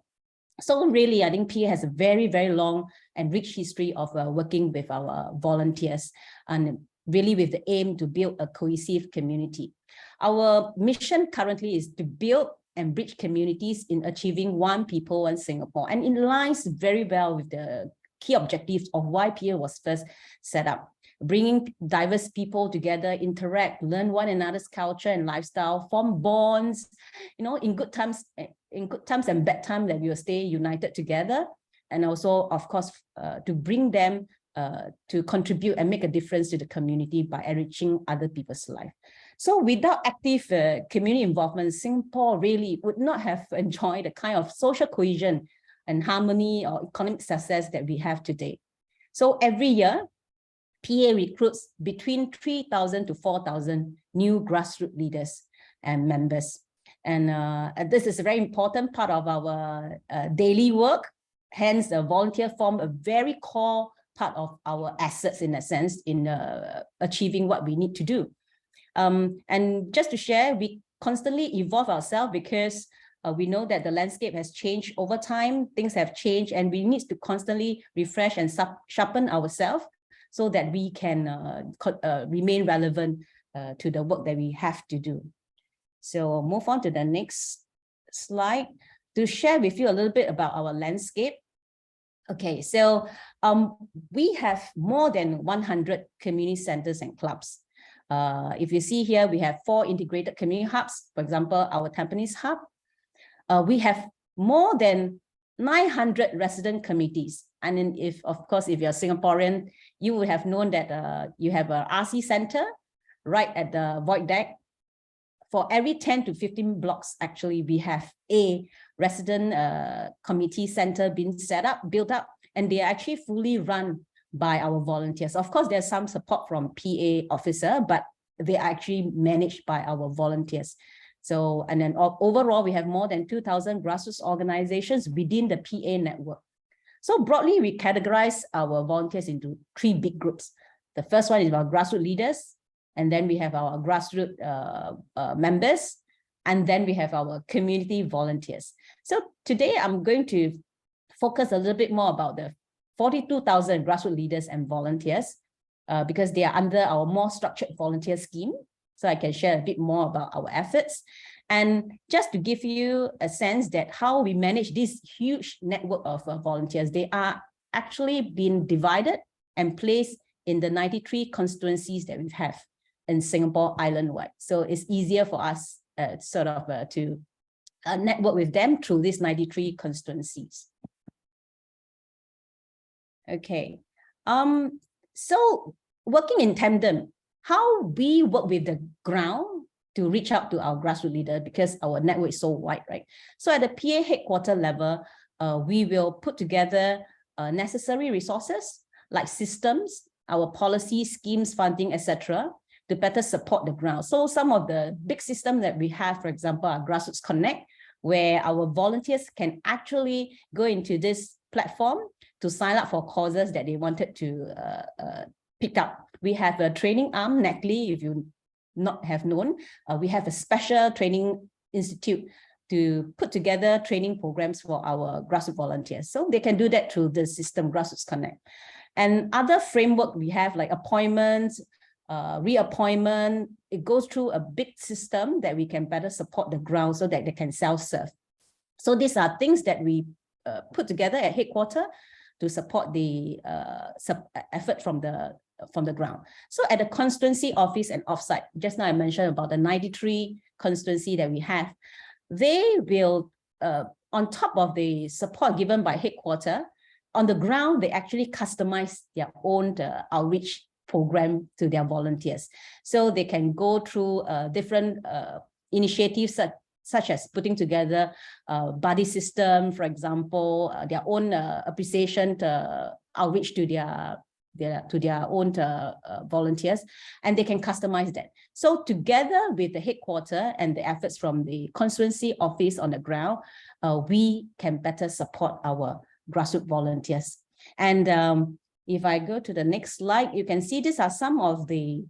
So really, I think PA has a very, very long and rich history of working with our volunteers, and really with the aim to build a cohesive community. Our mission currently is to build and bridge communities in achieving one people, one Singapore. And it aligns very well with the key objectives of why PA was first set up. Bringing diverse people together, interact, learn one another's culture and lifestyle, form bonds, in good times and bad times, that we will stay united together. And also, of course, to bring them to contribute and make a difference to the community by enriching other people's life. So without active community involvement, Singapore really would not have enjoyed the kind of social cohesion and harmony or economic success that we have today. So every year, PA recruits between 3,000 to 4,000 new grassroots leaders and members. And this is a very important part of our daily work. Hence, the volunteer form a very core part of our assets, in a sense, in achieving what we need to do. And just to share, we constantly evolve ourselves because we know that the landscape has changed over time, things have changed, and we need to constantly refresh and sharpen ourselves so that we can remain relevant to the work that we have to do. So move on to the next slide to share with you a little bit about our landscape. Okay, so we have more than 100 community centers and clubs. If you see here, we have 4 integrated community hubs. For example, our Tampines hub. We have more than 900 resident committees. And then of course, if you're Singaporean, you would have known that you have a RC center right at the Void Deck. for every 10 to 15 blocks, actually, we have a resident committee center being built up, and they are actually fully run by our volunteers. Of course, there's some support from PA officer, but they are actually managed by our volunteers. So, and then overall, we have more than 2,000 grassroots organizations within the PA network. So broadly, we categorize our volunteers into 3 big groups. The first one is our grassroots leaders, and then we have our grassroots members, and then we have our community volunteers. So today I'm going to focus a little bit more about the 42,000 grassroots leaders and volunteers because they are under our more structured volunteer scheme. So I can share a bit more about our efforts. And just to give you a sense that how we manage this huge network of volunteers, they are actually being divided and placed in the 93 constituencies that we have in Singapore island-wide. So it's easier for us to network with them through these 93 constituencies. Okay, so working in tandem, how we work with the ground to reach out to our grassroots leader, because our network is so wide, right? So at the PA headquarter level, we will put together necessary resources like systems, our policy, schemes, funding, etc., to better support the ground. So some of the big systems that we have, for example, are Grassroots Connect, where our volunteers can actually go into this platform to sign up for courses that they wanted to pick up. We have a training arm, NACLI, if you not have known. We have a special training institute to put together training programs for our grassroots volunteers. So they can do that through the system Grassroots Connect. And other framework we have like appointments, reappointment, it goes through a big system that we can better support the ground so that they can self-serve. So these are things that we put together at headquarters to support the effort from the ground. So at the constituency office and offsite, just now I mentioned about the 93 constituency that we have, they will, on top of the support given by headquarters, on the ground, they actually customize their own outreach program to their volunteers. So they can go through different initiatives such as putting together a buddy system, for example, their own appreciation outreach to their own volunteers, and they can customize that. So together with the headquarters and the efforts from the constituency office on the ground, we can better support our grassroots volunteers. And if I go to the next slide, you can see these are some of the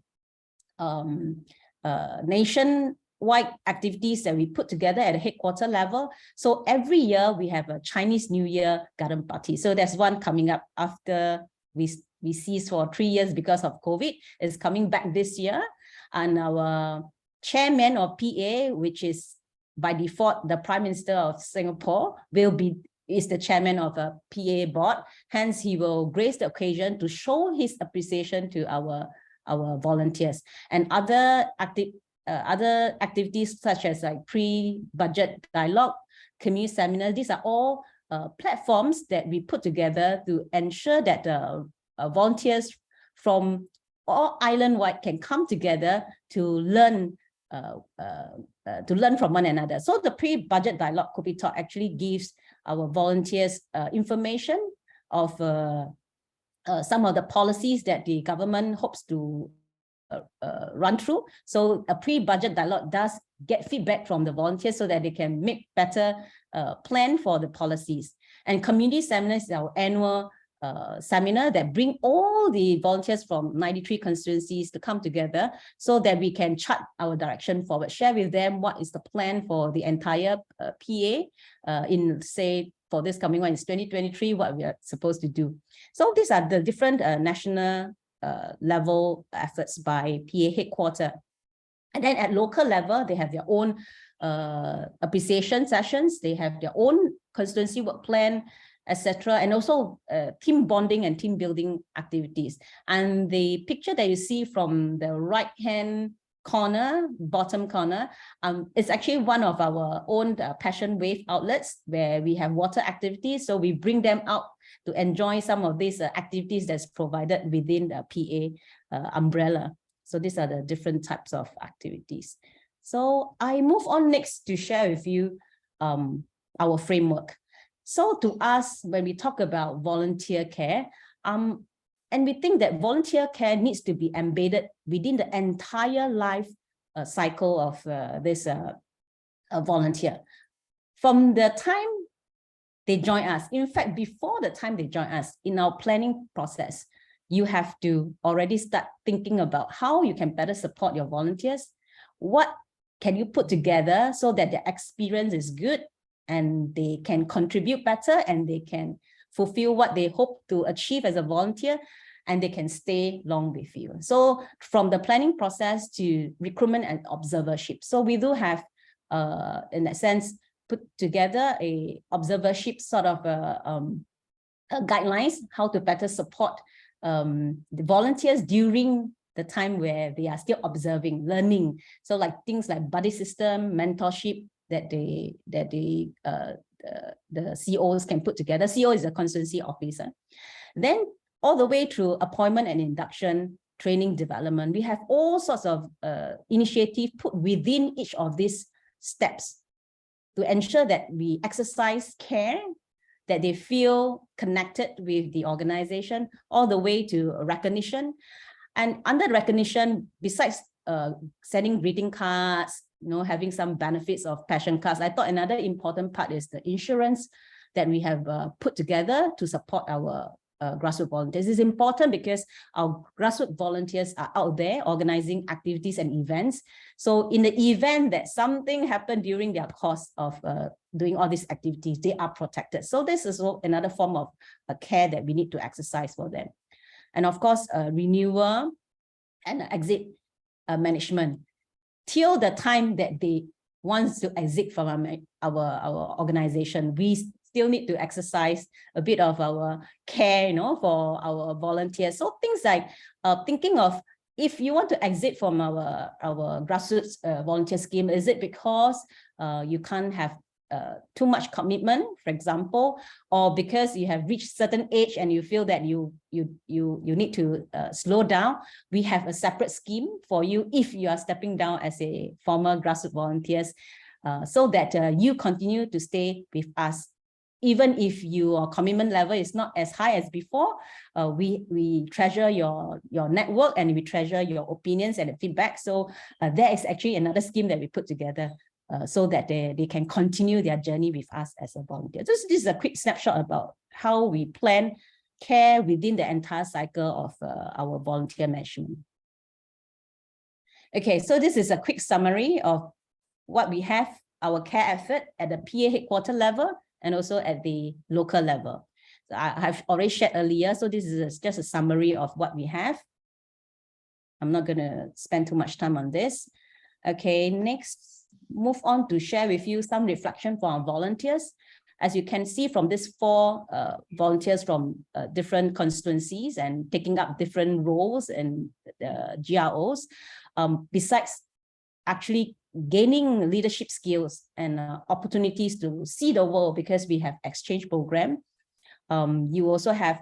nationwide activities that we put together at the headquarter level. So every year we have a Chinese New Year garden party. So there's one coming up after we ceased for 3 years because of COVID. It's coming back this year. And our chairman of PA, which is by default the Prime Minister of Singapore, is the chairman of a PA board. Hence, he will grace the occasion to show his appreciation to our volunteers. And other activities such as like pre-budget dialogue, community seminar, these are all platforms that we put together to ensure that volunteers from all island-wide can come together to learn from one another. So the pre-budget dialogue could be taught actually gives our volunteers information of some of the policies that the government hopes to run through. So a pre-budget dialogue does get feedback from the volunteers so that they can make better plan for the policies. And community seminars is our annual seminar that bring all the volunteers from 93 constituencies to come together so that we can chart our direction forward, share with them what is the plan for the entire PA in, say, for this coming one is 2023, what we are supposed to do. So these are the different national level efforts by PA headquarters. And then at local level, they have their own appreciation sessions, they have their own constituency work plan, etc., and also team bonding and team building activities. And the picture that you see from the right-hand corner, bottom corner, is actually one of our own Passion Wave outlets where we have water activities. So we bring them out to enjoy some of these activities that's provided within the PA umbrella. So these are the different types of activities. So I move on next to share with you our framework. So to us, when we talk about volunteer care, and we think that volunteer care needs to be embedded within the entire life cycle of this volunteer. From the time they join us, in fact, before the time they join us, in our planning process, you have to already start thinking about how you can better support your volunteers. What can you put together so that their experience is good and they can contribute better and they can fulfill what they hope to achieve as a volunteer, and they can stay long with you. So from the planning process to recruitment and observership. So we do have, in that sense, put together a observership sort of guidelines, how to better support the volunteers during the time where they are still observing, learning. So like things like buddy system, mentorship that the COs can put together. CO is a constituency officer. Then all the way through appointment and induction, training, development, we have all sorts of initiatives put within each of these steps to ensure that we exercise care, that they feel connected with the organization, all the way to recognition. And under recognition, besides sending greeting cards, having some benefits of passion cards, I thought another important part is the insurance that we have put together to support our grassroots volunteers. This is important because our grassroots volunteers are out there organizing activities and events. So in the event that something happened during their course of doing all these activities, they are protected. So this is another form of care that we need to exercise for them. And of course, renewal and exit management. Till the time that they want to exit from our organization, we still need to exercise a bit of our care, for our volunteers. So things like thinking of, if you want to exit from our grassroots volunteer scheme, is it because you can't have too much commitment, for example, or because you have reached certain age and you feel that you need to slow down? We have a separate scheme for you if you are stepping down as a former grassroots volunteers, so that you continue to stay with us. Even if your commitment level is not as high as before, we treasure your network and we treasure your opinions and feedback. So there is actually another scheme that we put together so that they can continue their journey with us as a volunteer. This is a quick snapshot about how we plan care within the entire cycle of our volunteer management. Okay, so this is a quick summary of what we have, our care effort at the PA headquarter level and also at the local level. So I have already shared earlier, so this is just a summary of what we have. I'm not going to spend too much time on this. Okay, next, move on to share with you some reflection for our volunteers. As you can see from these 4 volunteers from different constituencies and taking up different roles in the GROs, besides actually gaining leadership skills and opportunities to see the world, because we have exchange program. You also have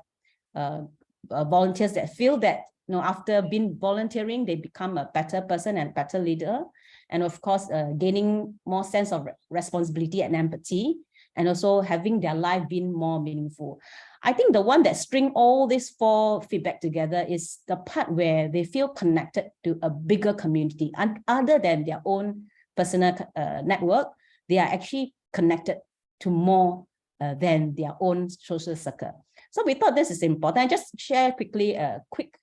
volunteers that feel that after being volunteering, they become a better person and better leader. And of course, gaining more sense of responsibility and empathy, and also having their life being more meaningful. I think the one that string all these 4 feedback together is the part where they feel connected to a bigger community, and other than their own personal network, they are actually connected to more than their own social circle. So we thought this is important. I just share quickly a quick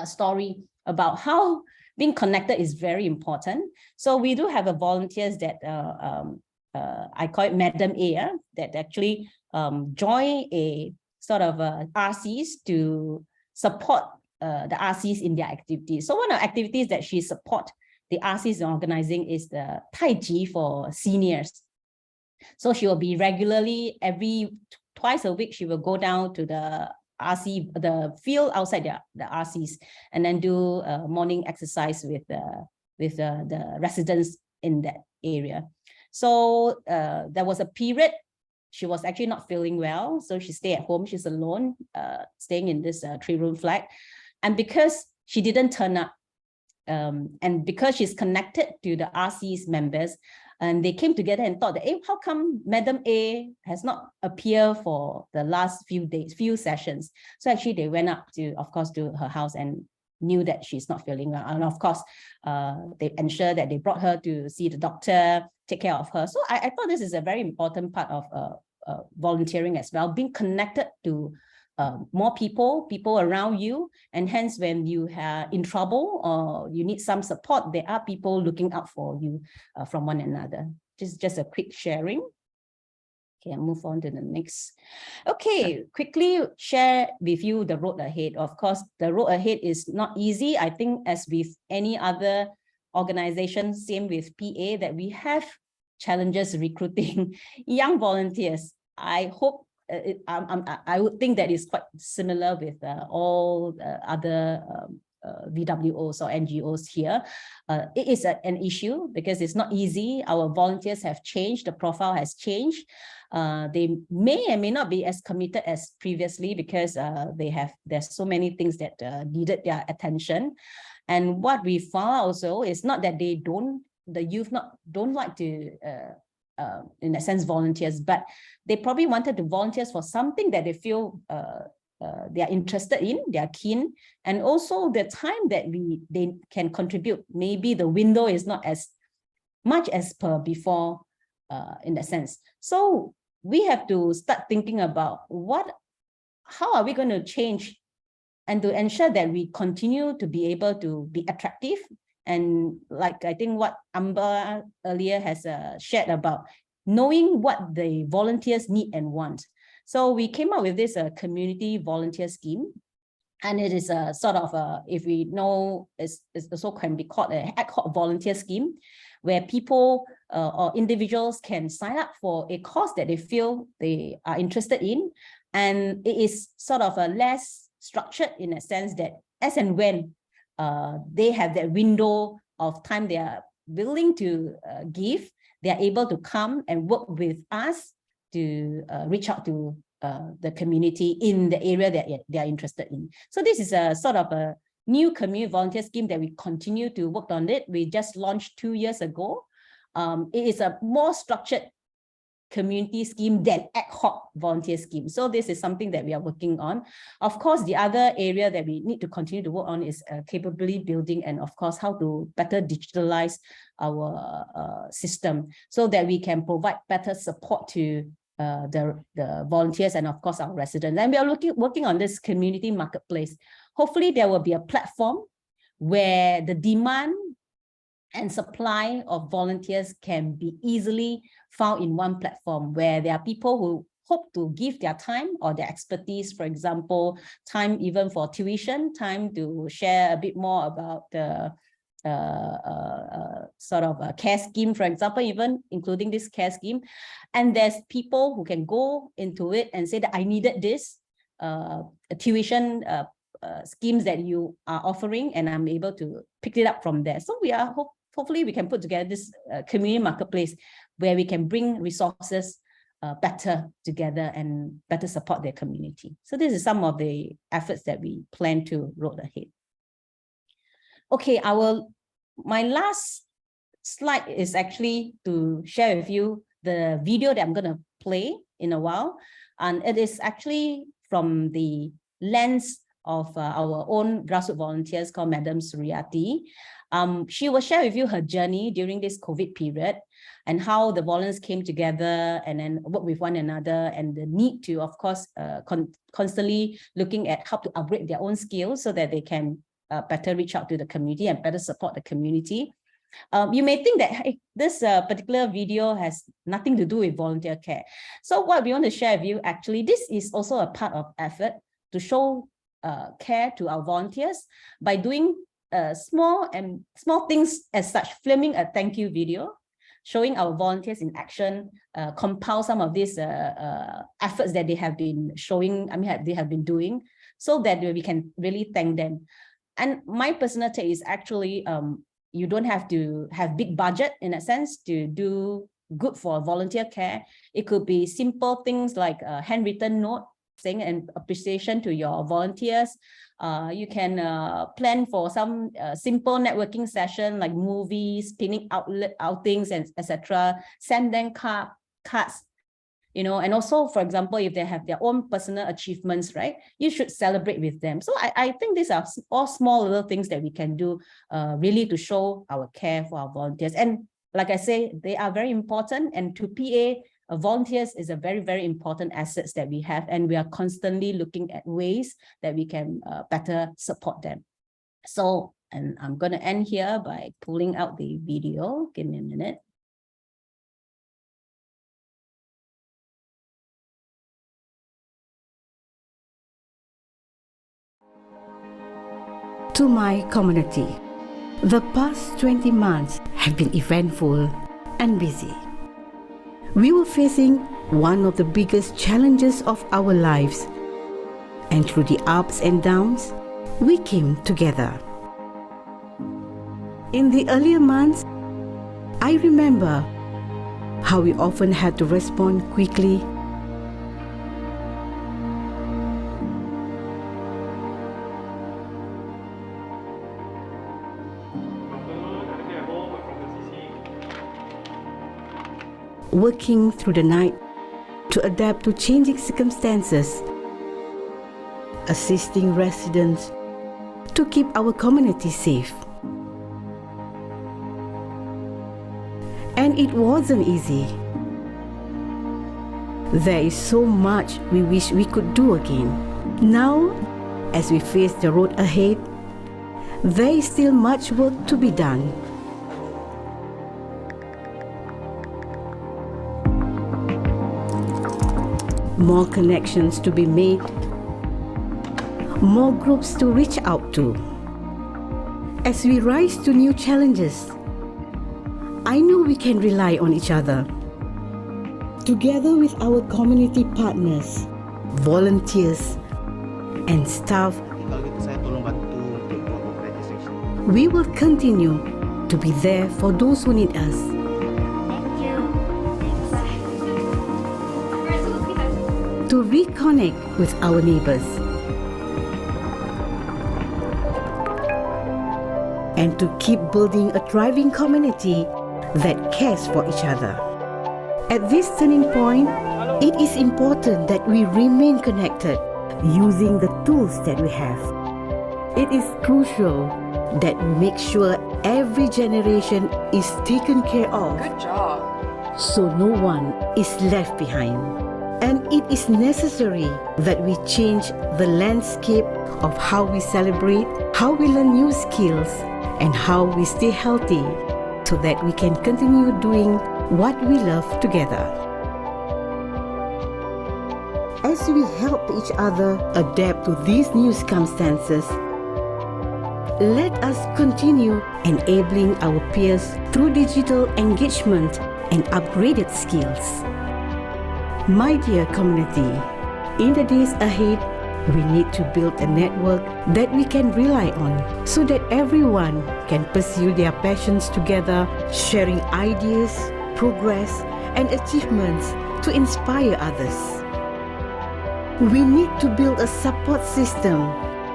story about how being connected is very important. So we do have a volunteers that I call it Madam A, that actually join a sort of RCs to support the RCs in their activities. So one of the activities that she support the RCs in organizing is the Tai Chi for seniors. So she will be regularly, twice a week, she will go down to the RC, the field outside the RCs, and then do morning exercise with the residents in that area. So there was a period she was actually not feeling well, so she stayed at home. She's alone, staying in this 3-room flat, and because she didn't turn up, and because she's connected to the RC's members, and they came together and thought that, hey, how come Madam A has not appeared for the last few days, few sessions? So actually they went up to, of course, to her house and knew that she's not feeling well. And of course, they ensured that they brought her to see the doctor, take care of her. So I thought this is a very important part of volunteering as well, being connected to more people around you. And hence, when you are in trouble or you need some support, there are people looking out for you from one another. Just a quick sharing. Okay, I'll move on to the next. Okay, quickly share with you the road ahead. Of course, the road ahead is not easy. I think as with any other organization, same with PA, that we have challenges recruiting young volunteers. I hope I would think that is quite similar with all other VWOs or NGOs here. It is an issue because it's not easy. Our volunteers have changed, the profile has changed. They may and may not be as committed as previously because there's so many things that needed their attention. And what we found also is not that the youth don't like to in a sense volunteers, but they probably wanted to volunteer for something that they feel they are interested in, they are keen, and also the time that they can contribute. Maybe the window is not as much as per before in that sense. So we have to start thinking about how are we going to change and to ensure that we continue to be able to be attractive. And like I think what Amber earlier has shared about knowing what the volunteers need and want. So we came up with this community volunteer scheme. And it is a sort of if we know, it's also can be called an ad hoc volunteer scheme, where people or individuals can sign up for a cause that they feel they are interested in. And it is sort of a less structured in a sense that as and when they have that window of time they are willing to give, they are able to come and work with us to reach out to the community in the area that they are interested in. So this is a sort of a new community volunteer scheme that we continue to work on it. We just launched 2 years ago. It is a more structured community scheme than ad hoc volunteer scheme. So this is something that we are working on. Of course, the other area that we need to continue to work on is capability building, and of course, how to better digitalize our system so that we can provide better support to the volunteers and of course our residents. And we are working on this community marketplace. Hopefully there will be a platform where the demand and supply of volunteers can be easily found in one platform, where there are people who hope to give their time or their expertise, for example, time even for tuition, time to share a bit more about the sort of a care scheme, for example, even including this care scheme. And there's people who can go into it and say that I needed this tuition schemes that you are offering, and I'm able to pick it up from there. So we are hopefully we can put together this community marketplace where we can bring resources better together and better support their community. So this is some of the efforts that we plan to roll ahead. Okay, my last slide is actually to share with you the video that I'm going to play in a while. And it is actually from the lens of our own grassroots volunteers called Madam Suryati. She will share with you her journey during this COVID period and how the volunteers came together and then work with one another, and the need to, of course, constantly looking at how to upgrade their own skills so that they can better reach out to the community and better support the community. You may think that hey, this particular video has nothing to do with volunteer care. So what we want to share with you, actually, this is also a part of effort to show care to our volunteers by doing small things as such, filming a thank you video, showing our volunteers in action, compile some of these efforts that they have been showing, they have been doing, so that we can really thank them. And my personal take is actually, you don't have to have big budget in a sense to do good for volunteer care. It could be simple things like a handwritten note saying an appreciation to your volunteers. You can plan for some simple networking session like movies, picnic outings, and etc. Send them cards, and also, for example, if they have their own personal achievements, right, you should celebrate with them. So I think these are all small little things that we can do really to show our care for our volunteers. And like I say, they are very important, and to PA, volunteers is a very, very important asset that we have, and we are constantly looking at ways that we can better support them. So, and I'm going to end here by pulling out the video. Give me a minute. To my community, the past 20 months have been eventful and busy. We were facing one of the biggest challenges of our lives, and through the ups and downs, we came together. In the earlier months, I remember how we often had to respond quickly, working through the night to adapt to changing circumstances, assisting residents to keep our community safe. And it wasn't easy. There is so much we wish we could do again. Now, as we face the road ahead, there is still much work to be done. More connections to be made, more groups to reach out to. As we rise to new challenges, I know we can rely on each other. Together with our community partners, volunteers, and staff, we will continue to be there for those who need us. To reconnect with our neighbors and to keep building a thriving community that cares for each other. At this turning point, it is important that we remain connected using the tools that we have. It is crucial that we make sure every generation is taken care of. Good job. So no one is left behind. And it is necessary that we change the landscape of how we celebrate, how we learn new skills, and how we stay healthy so that we can continue doing what we love together. As we help each other adapt to these new circumstances, let us continue enabling our peers through digital engagement and upgraded skills. My dear community, in the days ahead, we need to build a network that we can rely on so that everyone can pursue their passions together, sharing ideas, progress, and achievements to inspire others. We need to build a support system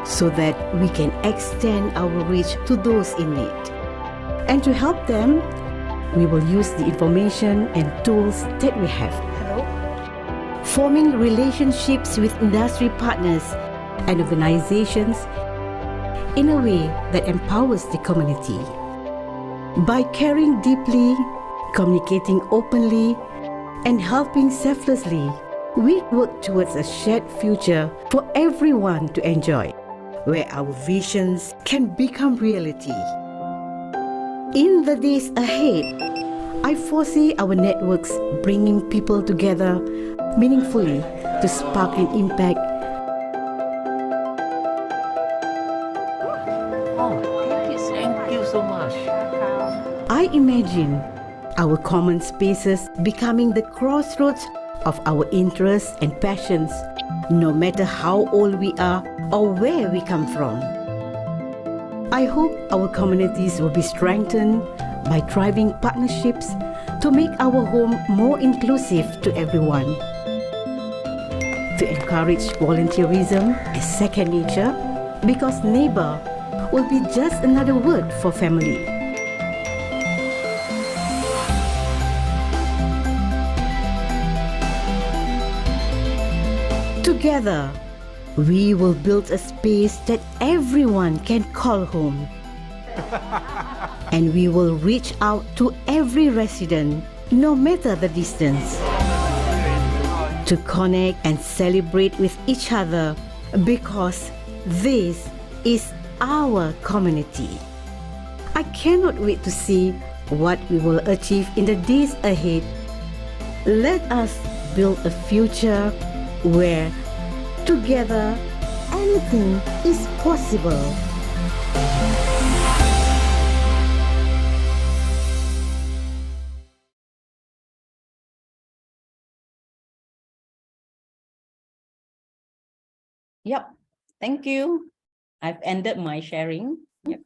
so that we can extend our reach to those in need. And to help them, we will use the information and tools that we have. Forming relationships with industry partners and organizations in a way that empowers the community. By caring deeply, communicating openly, and helping selflessly, we work towards a shared future for everyone to enjoy, where our visions can become reality. In the days ahead, I foresee our networks bringing people together meaningfully to spark an impact. Thank you so much. I imagine our common spaces becoming the crossroads of our interests and passions, no matter how old we are or where we come from. I hope our communities will be strengthened by thriving partnerships to make our home more inclusive to everyone. to encourage volunteerism as second nature, because neighbor will be just another word for family. Together, we will build a space that everyone can call home. And we will reach out to every resident, no matter the distance, to connect and celebrate with each other, because this is our community. I cannot wait to see what we will achieve in the days ahead. Let us build a future where together anything is possible. Yep. Thank you. I've ended my sharing. Yep.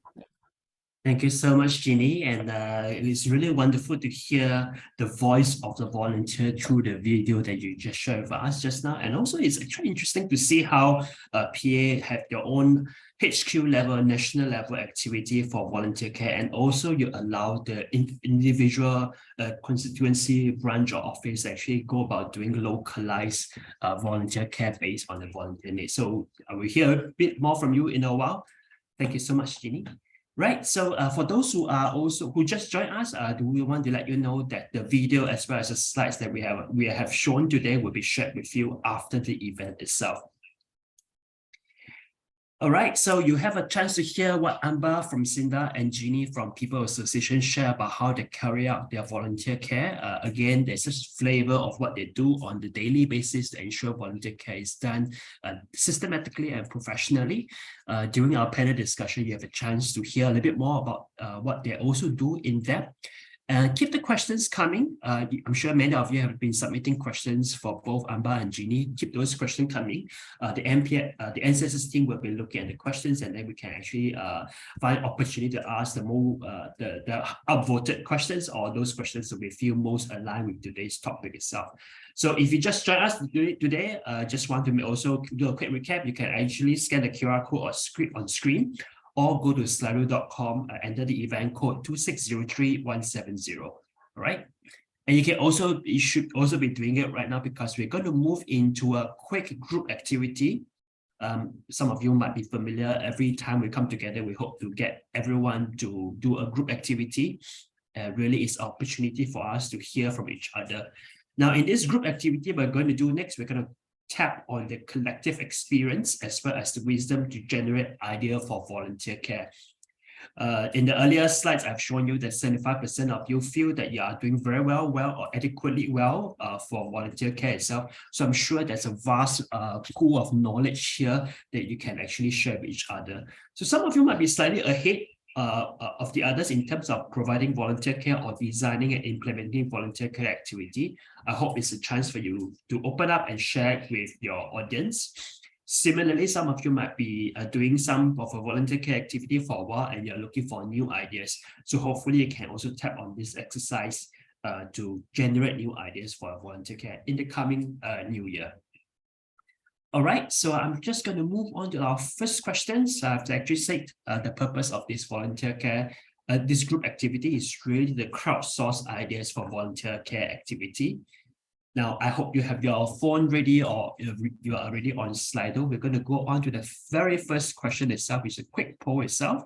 Thank you so much, Jeannie. And it is really wonderful to hear the voice of the volunteer through the video that you just shared with us just now. And also, it's actually interesting to see how PA have their own HQ level, national level activity for volunteer care. And also you allow the individual constituency branch or office actually go about doing localized volunteer care based on the volunteer needs. So I will hear a bit more from you in a while. Thank you so much, Jeannie. Right, so for those who just joined us, do we want to let you know that the video as well as the slides that we have shown today will be shared with you after the event itself. All right, so you have a chance to hear what Amber from Cinda and Jeannie from People Association share about how they carry out their volunteer care. Again, there's just flavor of what they do on the daily basis to ensure volunteer care is done systematically and professionally. During our panel discussion, you have a chance to hear a little bit more about what they also do in depth. Keep the questions coming. I'm sure many of you have been submitting questions for both Amber and Jeannie. Keep those questions coming. The NCSS team will be looking at the questions, and then we can actually find opportunity to ask the more the upvoted questions, or those questions that we feel most aligned with today's topic itself. So if you just joined us today, just want to also do a quick recap. You can actually scan the QR code or script on screen, or go to slido.com, enter the event code 2603170. All right. And you should also be doing it right now, because we're going to move into a quick group activity. Some of you might be familiar. Every time we come together, we hope to get everyone to do a group activity. Really, it's an opportunity for us to hear from each other. Now, in this group activity we're going to do next, we're going to tap on the collective experience as well as the wisdom to generate idea for volunteer care. In the earlier slides, I've shown you that 75% of you feel that you are doing very well or adequately well for volunteer care itself. So I'm sure there's a vast pool of knowledge here that you can actually share with each other. So some of you might be slightly ahead of the others in terms of providing volunteer care or designing and implementing volunteer care activity. I hope it's a chance for you to open up and share it with your audience. Similarly, some of you might be doing some of a volunteer care activity for a while, and you're looking for new ideas. So hopefully you can also tap on this exercise to generate new ideas for volunteer care in the coming new year. All right, so I'm just going to move on to our first question. So I've actually said the purpose of this volunteer care, this group activity is really the crowdsource ideas for volunteer care activity. Now, I hope you have your phone ready, or you are already on Slido. We're going to go on to the very first question itself, which is a quick poll itself.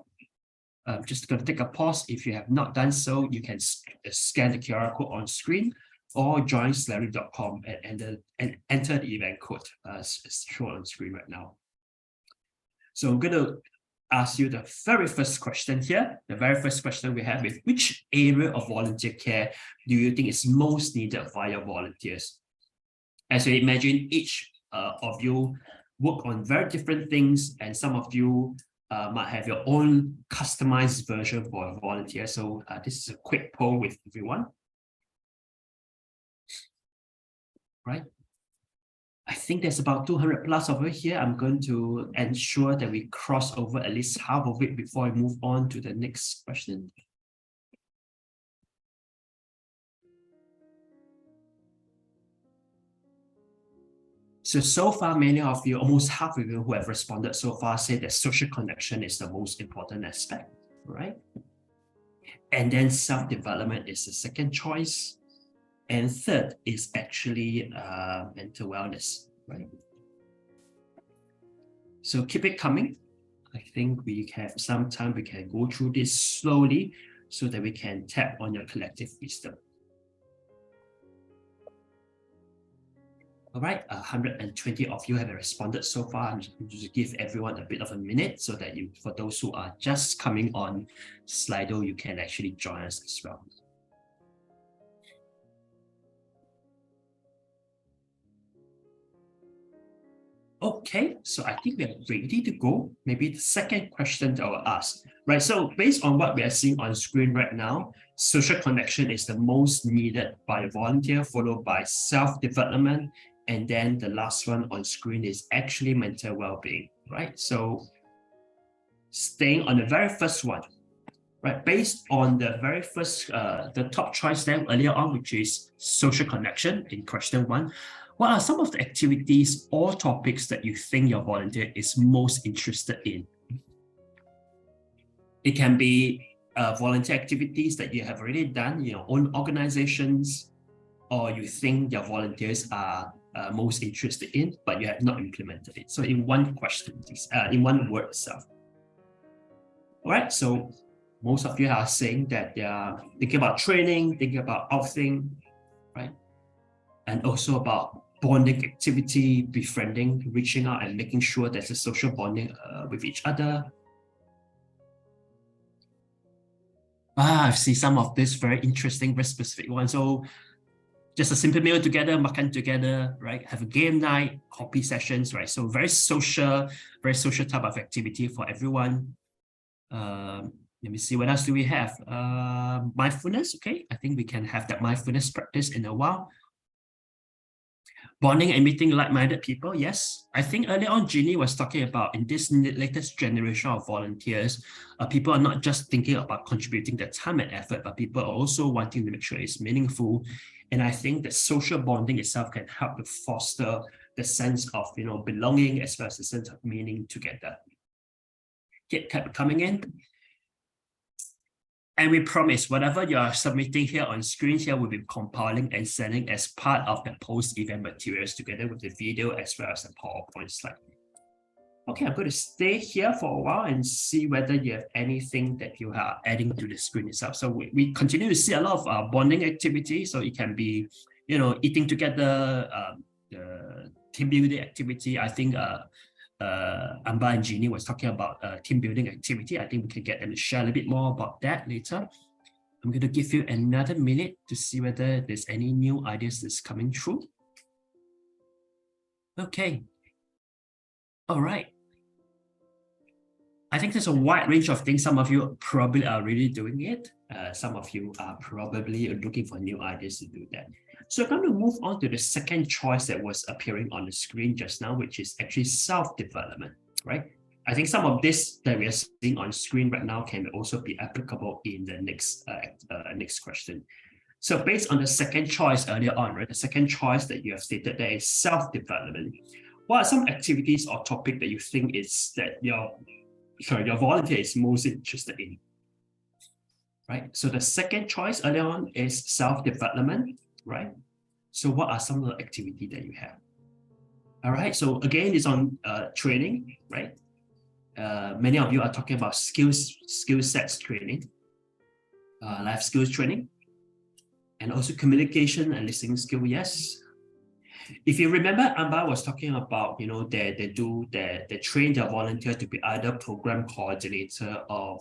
I'm just going to take a pause. If you have not done so, you can scan the QR code on screen, or join slido.com and enter the event code as shown on screen right now. So I'm going to ask you the very first question here. The very first question we have is, which area of volunteer care do you think is most needed by your volunteers? As you imagine, each of you work on very different things, and some of you might have your own customized version for a volunteer. So this is a quick poll with everyone. Right? I think there's about 200 plus over here. I'm going to ensure that we cross over at least half of it before I move on to the next question. So far, many of you, almost half of you who have responded so far say that social connection is the most important aspect, right? And then self-development is the second choice. And third is actually mental wellness, right? So keep it coming. I think we have some time, we can go through this slowly so that we can tap on your collective wisdom. All right, 120 of you have responded so far. I'm just going to give everyone a bit of a minute so that you, for those who are just coming on Slido, you can actually join us as well. Okay, so I think we are ready to go. Maybe the second question that I will ask, right? So based on what we are seeing on screen right now, social connection is the most needed by a volunteer, followed by self-development. And then the last one on screen is actually mental well-being, right? So staying on the very first one, right? Based on the very first, the top choice there earlier on, which is social connection in question 1, what are some of the activities or topics that you think your volunteer is most interested in? It can be volunteer activities that you have already done in your own organizations, or you think your volunteers are most interested in, but you have not implemented it. So in one question, in one word itself. All right, so most of you are saying that they are thinking about training, thinking about outing, right? And also about bonding activity, befriending, reaching out and making sure there's a social bonding with each other. I see some of this very interesting, very specific ones. So just a simple meal together, makan together, right? Have a game night, copy sessions, right? So very social type of activity for everyone. Let me see, what else do we have? Mindfulness, okay. I think we can have that mindfulness practice in a while. Bonding and meeting like-minded people, yes. I think earlier on, Jeannie was talking about in this latest generation of volunteers, people are not just thinking about contributing their time and effort, but people are also wanting to make sure it's meaningful. And I think that social bonding itself can help to foster the sense of, belonging as well as the sense of meaning together. Keep coming in. And we promise whatever you are submitting here on screen here will be compiling and sending as part of the post-event materials together with the video as well as the PowerPoint slide. Okay, I'm going to stay here for a while and see whether you have anything that you are adding to the screen itself. So we continue to see a lot of bonding activity. So it can be, eating together, team building activity. I think Amba and Jeannie was talking about team building activity. I think we can get them to share a little bit more about that later. I'm going to give you another minute to see whether there's any new ideas that's coming through. Okay. All right. I think there's a wide range of things. Some of you probably are already doing it. Some of you are probably looking for new ideas to do that. So I'm going to move on to the second choice that was appearing on the screen just now, which is actually self-development, right? I think some of this that we are seeing on screen right now can also be applicable in the next question. So based on the second choice earlier on, right? The second choice that you have stated there is self-development. What are some activities or topic that you think is that your volunteer is most interested in? Right. So the second choice earlier on is self-development, right? So what are some of the activity that you have? All right. So again, it's on training, right? Many of you are talking about skill sets training, life skills training, and also communication and listening skill. Yes. If you remember, Amba was talking about, they train their volunteer to be either program coordinator or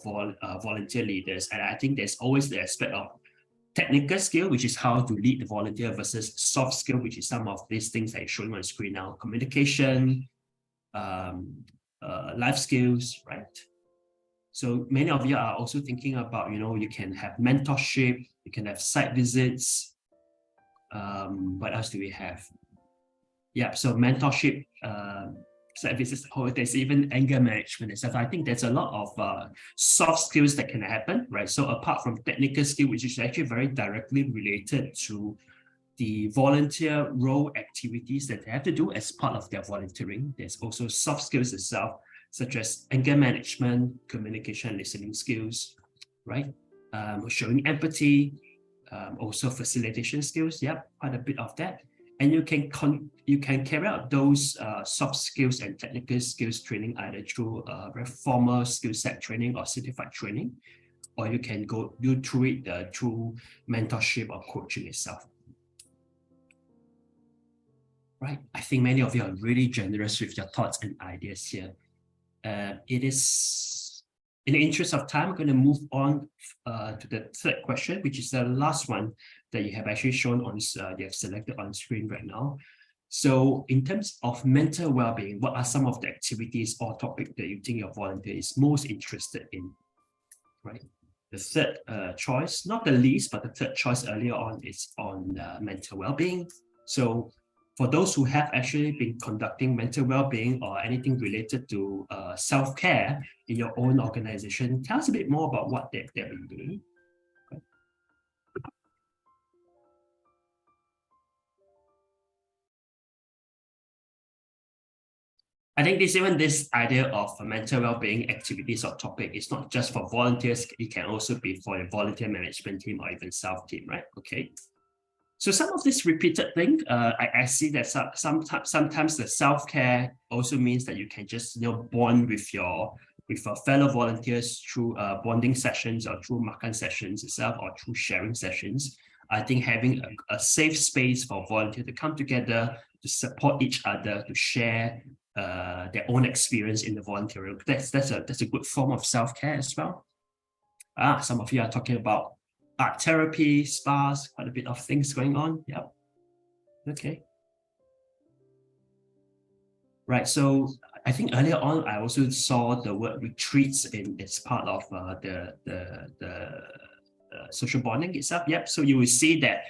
volunteer leaders. And I think there's always the aspect of technical skill, which is how to lead the volunteer, versus soft skill, which is some of these things that you're showing on screen now, communication, life skills, right? So many of you are also thinking about, you can have mentorship, you can have site visits. What else do we have? Yeah, so mentorship, services, there's even anger management and stuff. I think there's a lot of soft skills that can happen, right? So apart from technical skill, which is actually very directly related to the volunteer role activities that they have to do as part of their volunteering. There's also soft skills itself, such as anger management, communication, and listening skills, right? Showing empathy, also facilitation skills. Yep, quite a bit of that. And you can carry out those soft skills and technical skills training either through very formal skill set training or certified training, or you can go through it through mentorship or coaching itself. Right, I think many of you are really generous with your thoughts and ideas here. It is, in the interest of time, I'm going to move on to the third question, which is the last one that you have actually shown on, you have selected on screen right now. So in terms of mental well-being, what are some of the activities or topics that you think your volunteer is most interested in, right? The third choice, not the least, but the third choice earlier on is on mental well-being. So for those who have actually been conducting mental well-being or anything related to self-care in your own organization, tell us a bit more about what they've been doing. Okay. I think this idea of mental well-being activities or topic is not just for volunteers, it can also be for a volunteer management team or even self-team, right? Okay. So some of this repeated thing, I see that sometimes the self-care also means that you can just bond with your fellow volunteers through bonding sessions or through makan sessions itself or through sharing sessions. I think having a safe space for volunteers to come together, to support each other, to share their own experience in the volunteering, that's a good form of self-care as well. Some of you are talking about art therapy, spas, quite a bit of things going on. Yep. Okay. Right. So I think earlier on, I also saw the word retreats as part of the social bonding itself. Yep. So you will see that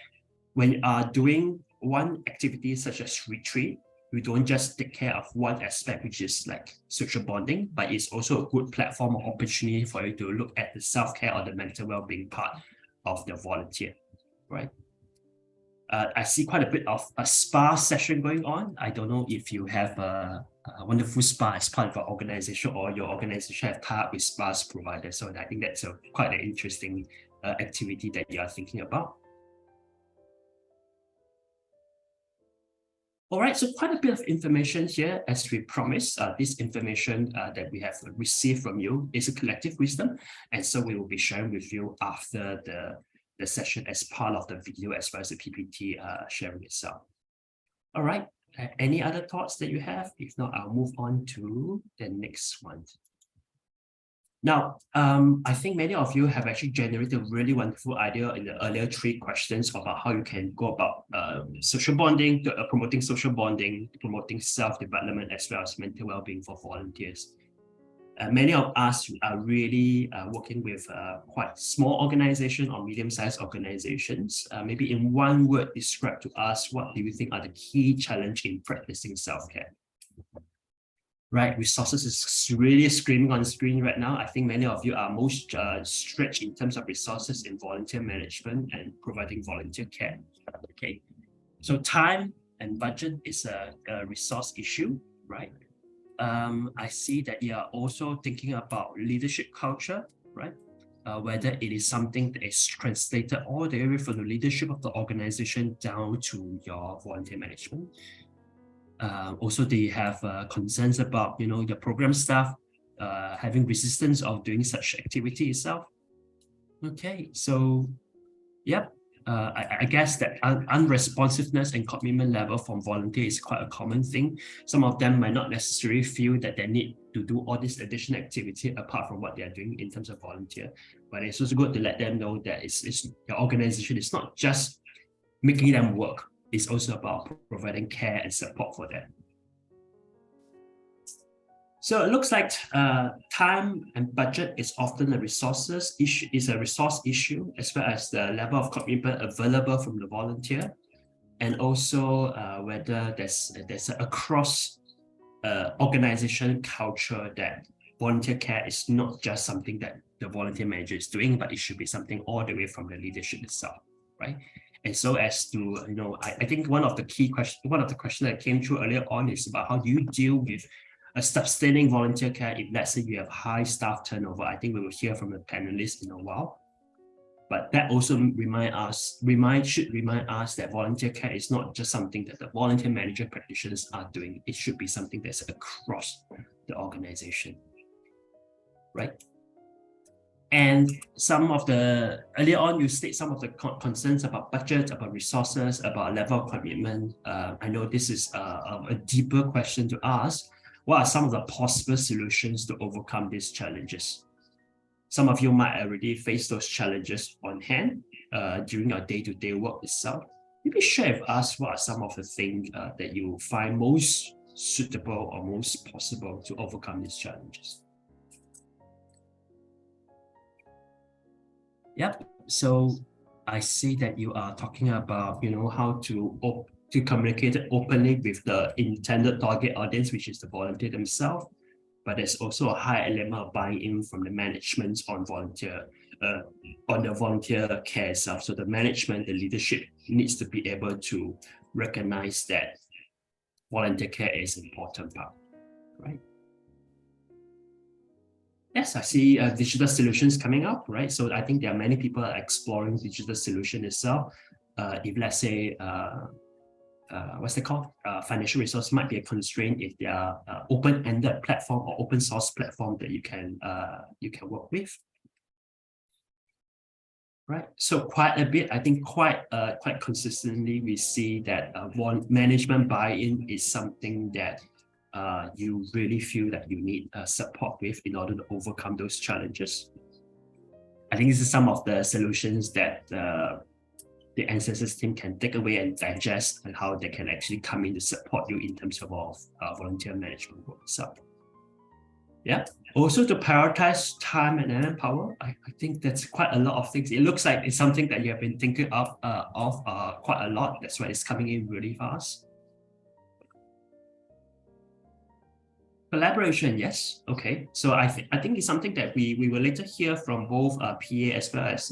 when you are doing one activity such as retreat, we don't just take care of one aspect, which is like social bonding, but it's also a good platform or opportunity for you to look at the self-care or the mental well-being part of the volunteer, right? I see quite a bit of a spa session going on. I don't know if you have a wonderful spa as part of your organization or your organization have tied up with spas providers. So I think that's quite an interesting activity that you are thinking about. All right, so quite a bit of information here. As we promised, this information that we have received from you is a collective wisdom. And so we will be sharing with you after the session as part of the video as well as the PPT sharing itself. All right, any other thoughts that you have? If not, I'll move on to the next one. Now, I think many of you have actually generated a really wonderful idea in the earlier 3 questions about how you can go about social bonding, promoting social bonding, promoting self-development, as well as mental well-being for volunteers. Many of us are really working with quite small organizations or medium-sized organizations. Maybe in one word, describe to us what do you think are the key challenges in practicing self-care? Right, resources is really screaming on the screen right now. I think many of you are most stretched in terms of resources in volunteer management and providing volunteer care. Okay, so time and budget is a resource issue, right? I see that you are also thinking about leadership culture, right? Whether it is something that is translated all the way from the leadership of the organization down to your volunteer management. Also, they have concerns about, your program staff having resistance of doing such activity itself. Okay, so, yep, I guess that unresponsiveness and commitment level from volunteer is quite a common thing. Some of them might not necessarily feel that they need to do all this additional activity apart from what they are doing in terms of volunteer. But it's also good to let them know that your organization is not just making them work. It's also about providing care and support for them. So it looks like time and budget is often a resource issue, as well as the level of commitment available from the volunteer, and also whether there's a cross organization culture that volunteer care is not just something that the volunteer manager is doing, but it should be something all the way from the leadership itself, right? And so as to, I think one of the questions that came through earlier on is about how do you deal with a sustaining volunteer care if, let's say, you have high staff turnover. I think we will hear from the panelists in a while. But that also should remind us that volunteer care is not just something that the volunteer manager practitioners are doing. It should be something that's across the organization, right? And earlier on, you state some of the concerns about budget, about resources, about level of commitment. I know this is a deeper question to ask. What are some of the possible solutions to overcome these challenges? Some of you might already face those challenges on hand during your day-to-day work itself. Maybe share with us what are some of the things that you find most suitable or most possible to overcome these challenges. Yep. So I see that you are talking about, how to communicate openly with the intended target audience, which is the volunteer themselves. But there's also a high element of buy-in from the management on the volunteer care itself. So the management, the leadership needs to be able to recognize that volunteer care is an important part, right? Yes, I see digital solutions coming up, right? So I think there are many people exploring digital solution itself. If let's say, what's it called? Financial resource might be a constraint if there are open-ended platform or open source platform that you can work with. Right. So quite a bit, I think quite consistently, we see that management buy-in is something that you really feel that you need support with in order to overcome those challenges. I think this is some of the solutions that the ancestors team can take away and digest, and how they can actually come in to support you in terms of volunteer management work itself. Yeah. Also to prioritize time and manpower, I think that's quite a lot of things. It looks like it's something that you have been thinking of quite a lot. That's why it's coming in really fast. Collaboration, yes. Okay. So I think it's something that we will later hear from both PA as well as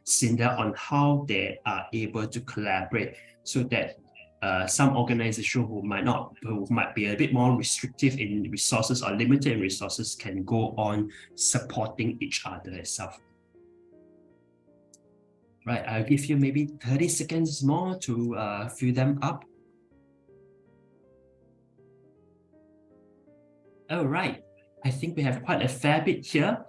Cinda on how they are able to collaborate, so that some organizations who might be a bit more restrictive in resources or limited in resources can go on supporting each other itself. Right, I'll give you maybe 30 seconds more to fill them up. All right, I think we have quite a fair bit here.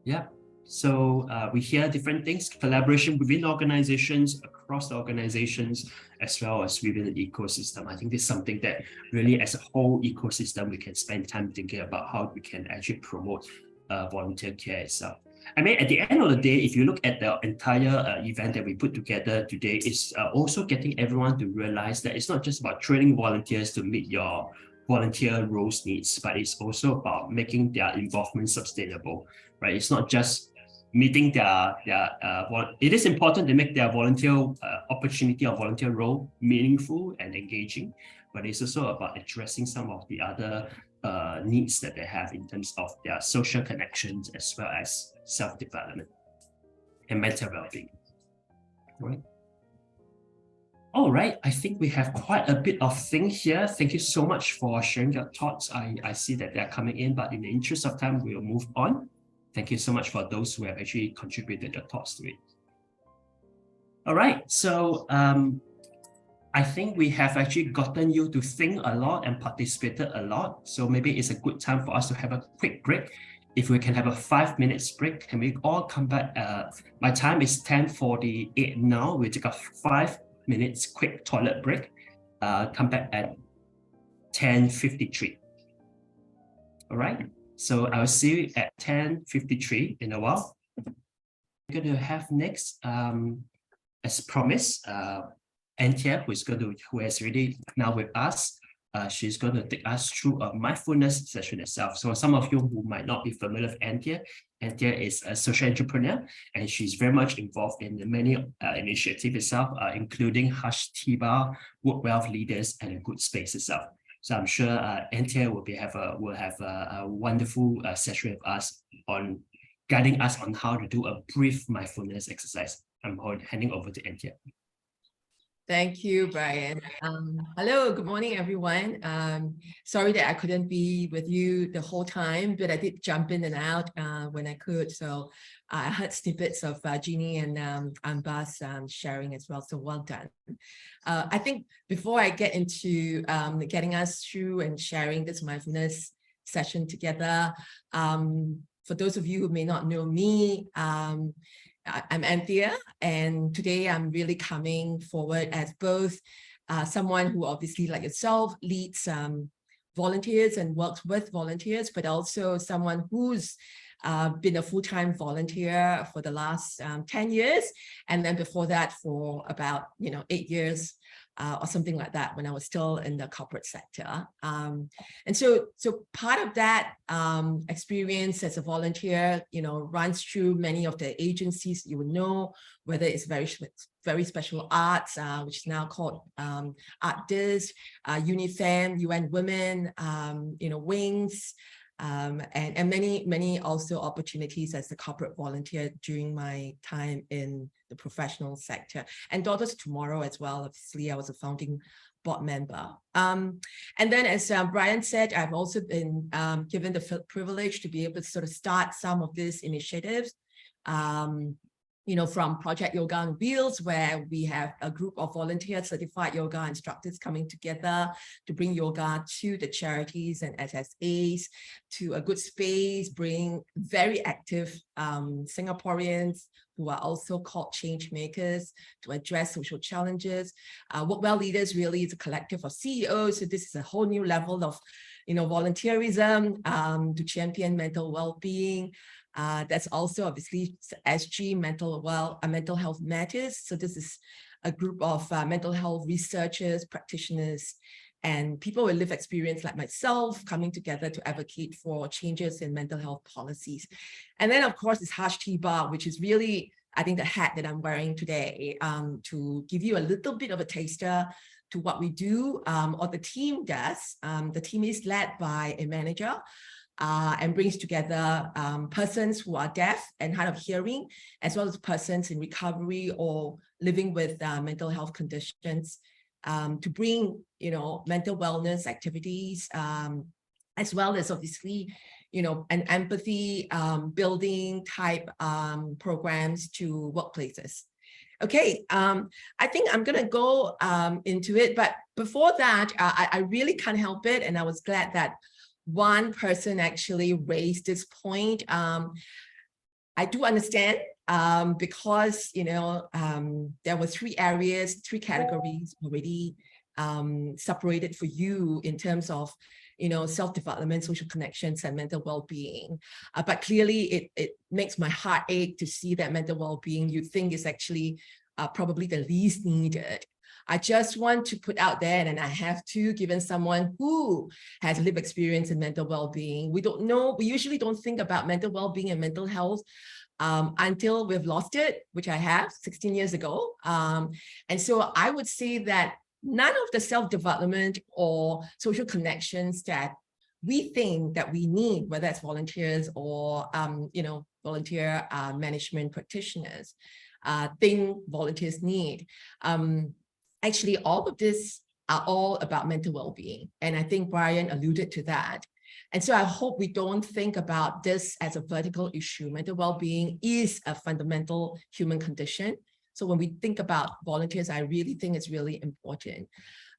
Yeah, so we hear different things: collaboration within organizations, across the organizations, as well as within the ecosystem. I think this is something that really, as a whole ecosystem, we can spend time thinking about how we can actually promote volunteer care itself. I mean, at the end of the day, if you look at the entire event that we put together today, it's also getting everyone to realize that it's not just about training volunteers to meet your volunteer roles needs, but it's also about making their involvement sustainable, right? It's not just meeting it is important to make their volunteer opportunity or volunteer role meaningful and engaging, but it's also about addressing some of the other needs that they have in terms of their social connections, as well as self-development and mental well-being, right? All right, I think we have quite a bit of things here. Thank you so much for sharing your thoughts. I see that they're coming in, but in the interest of time, we'll move on. Thank you so much for those who have actually contributed their thoughts to it. All right, so I think we have actually gotten you to think a lot and participated a lot. So maybe it's a good time for us to have a quick break. If we can have a 5 minutes break, can we all come back? My time is 10:48 now. We'll take a 5 minutes quick toilet break. Come back at 10:53. All right, so I'll see you at 10:53 in a while. We're going to have next, as promised, Antia, who has already now with us. She's going to take us through a mindfulness session itself. So some of you who might not be familiar with Antia is a social entrepreneur, and she's very much involved in the many initiatives itself, including Hush Tiba, Work Wealth Leaders, and a Good Space itself. So I'm sure Antia will have a wonderful session with us on guiding us on how to do a brief mindfulness exercise. I'm handing over to Anthea. Thank you, Brian. Hello, good morning, everyone. Sorry that I couldn't be with you the whole time, but I did jump in and out when I could. So I heard snippets of Jeannie and Buzz sharing as well. So well done. I think before I get into getting us through and sharing this mindfulness session together, for those of you who may not know me, I'm Anthea, and today I'm really coming forward as both someone who obviously, like yourself, leads volunteers and works with volunteers, but also someone who's been a full-time volunteer for the last 10 years, and then before that for about 8 years or something like that when I was still in the corporate sector. And so part of that experience as a volunteer, runs through many of the agencies you would know, whether it's very special arts, which is now called ArtDis, UniFem, UN Women, Wings, and many also opportunities as a corporate volunteer during my time in the professional sector, and Daughters Tomorrow as well. Obviously, I was a founding board member. And then, as Brian said, I've also been given the privilege to be able to sort of start some of these initiatives. From Project Yoga on Wheels, where we have a group of volunteer certified yoga instructors coming together to bring yoga to the charities and SSAs, to a good space, bring very active Singaporeans who are also called change makers to address social challenges. Work Well Leaders really is a collective of CEOs, so this is a whole new level of volunteerism to champion mental well-being. That's also obviously SG mental health matters. So this is a group of mental health researchers, practitioners, and people with lived experience like myself coming together to advocate for changes in mental health policies. And then, of course, it's Harsh T-Bar, which is really, I think, the hat that I'm wearing today to give you a little bit of a taster to what we do or the team does. The team is led by a manager and brings together persons who are deaf and hard of hearing, as well as persons in recovery or living with mental health conditions, to bring, mental wellness activities, as well as obviously, an empathy building type programs to workplaces. Okay, I think I'm gonna go into it, but before that, I really can't help it, and I was glad that one person actually raised this point. I do understand because, there were three categories already separated for you in terms of, self-development, social connections, and mental well-being. But clearly it makes my heart ache to see that mental well-being you think is actually probably the least needed. I just want to put out there, and I have to, given someone who has lived experience in mental well-being, we usually don't think about mental well-being and mental health until we've lost it, which I have 16 years ago. And so I would say that none of the self-development or social connections that we think that we need, whether it's volunteers or, volunteer management practitioners, think volunteers need. Actually, all of this are all about mental well-being. And I think Brian alluded to that. And so I hope we don't think about this as a vertical issue. Mental well-being is a fundamental human condition. So when we think about volunteers, I really think it's really important.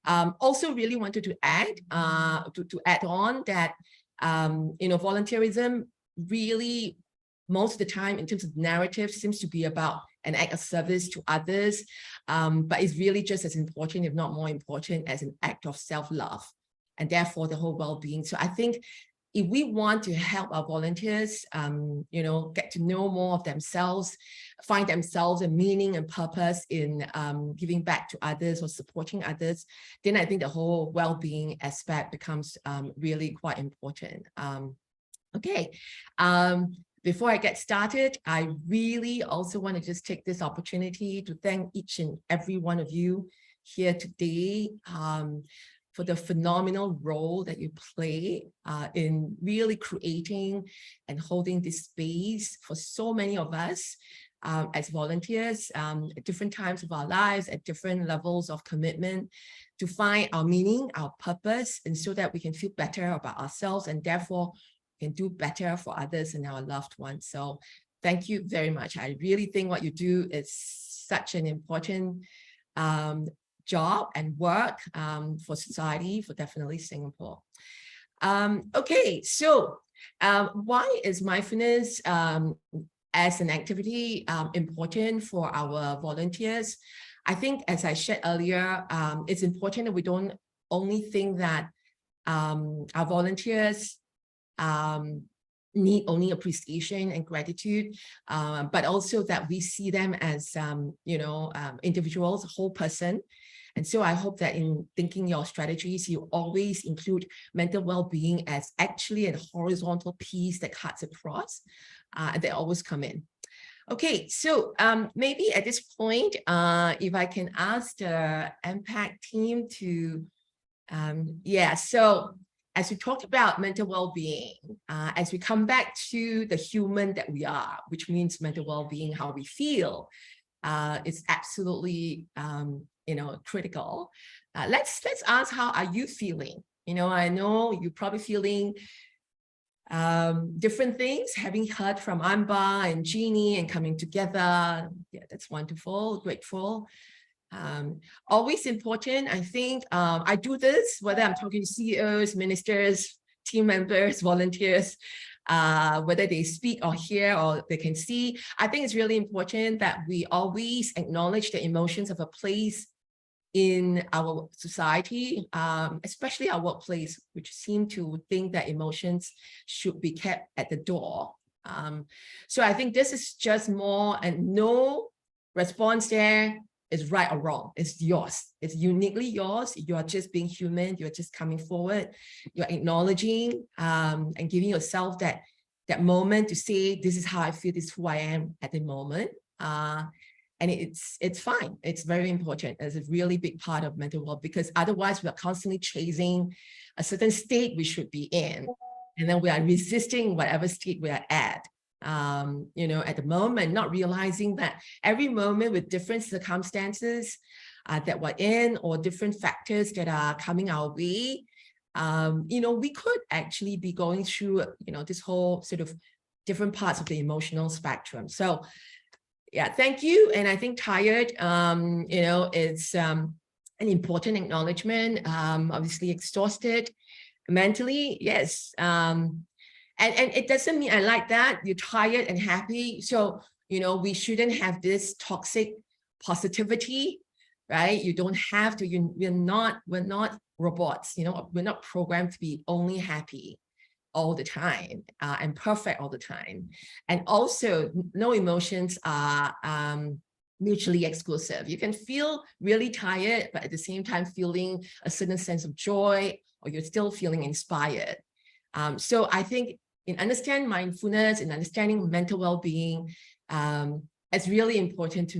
Also really wanted to add, to add on that, volunteerism really, most of the time in terms of narrative, seems to be about an act of service to others, but it's really just as important, if not more important, as an act of self-love, and therefore the whole well-being. So I think if we want to help our volunteers, get to know more of themselves, find themselves a meaning and purpose in giving back to others or supporting others, then I think the whole well-being aspect becomes really quite important. Okay. Before I get started, I really also want to just take this opportunity to thank each and every one of you here today. for the phenomenal role that you play in really creating and holding this space for so many of us as volunteers at different times of our lives, at different levels of commitment, to find our meaning, our purpose, and so that we can feel better about ourselves and therefore can do better for others and our loved ones. So thank you very much. I really think what you do is such an important job and work for society, for definitely Singapore. Okay, so why is mindfulness as an activity important for our volunteers? I think, as I shared earlier, it's important that we don't only think that our volunteers need only appreciation and gratitude, but also that we see them as, individuals, a whole person. And so I hope that in thinking your strategies, you always include mental well-being as actually a horizontal piece that cuts across, and they always come in. Okay, so maybe at this point, if I can ask the Impact team to, so as we talked about mental well-being, as we come back to the human that we are, which means mental well-being, how we feel, is absolutely, critical. Let's ask, how are you feeling? I know you're probably feeling different things, having heard from Amba and Jeannie and coming together. Yeah, that's wonderful, grateful. Always important, I think. I do this, whether I'm talking to CEOs, ministers, team members, volunteers, whether they speak or hear or they can see. I think it's really important that we always acknowledge the emotions of a place in our society, especially our workplace, which seem to think that emotions should be kept at the door. So I think this is just more, and no response there is right or wrong. It's yours. It's uniquely yours. You are just being human. You're just coming forward. You're acknowledging and giving yourself that moment to say, this is how I feel, this is who I am at the moment. And it's fine. It's very important. It's a really big part of mental health, because otherwise we are constantly chasing a certain state we should be in. And then we are resisting whatever state we are at the moment, not realizing that every moment with different circumstances that we're in, or different factors that are coming our way, we could actually be going through, this whole sort of different parts of the emotional spectrum. So yeah, thank you. And I think tired, it's an important acknowledgement. Obviously exhausted mentally, yes. And it doesn't mean I like that. You're tired and happy. So, we shouldn't have this toxic positivity, right? You don't have to, we're not robots, we're not programmed to be only happy all the time and perfect all the time. And also, no emotions are mutually exclusive. You can feel really tired, but at the same time feeling a certain sense of joy, or you're still feeling inspired. So I think in understanding mindfulness and understanding mental well-being, it's really important to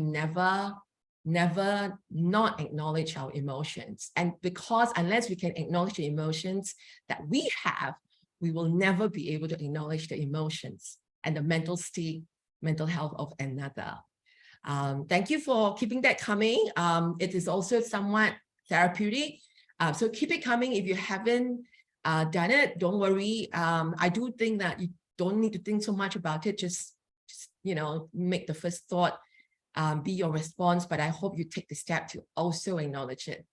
never not acknowledge our emotions. And because unless we can acknowledge the emotions that we have, we will never be able to acknowledge the emotions and the mental state, mental health of another. Thank you for keeping that coming. It is also somewhat therapeutic. So keep it coming. If you haven't done it, don't worry. I do think that you don't need to think so much about it. Just make the first thought be your response. But I hope you take the step to also acknowledge it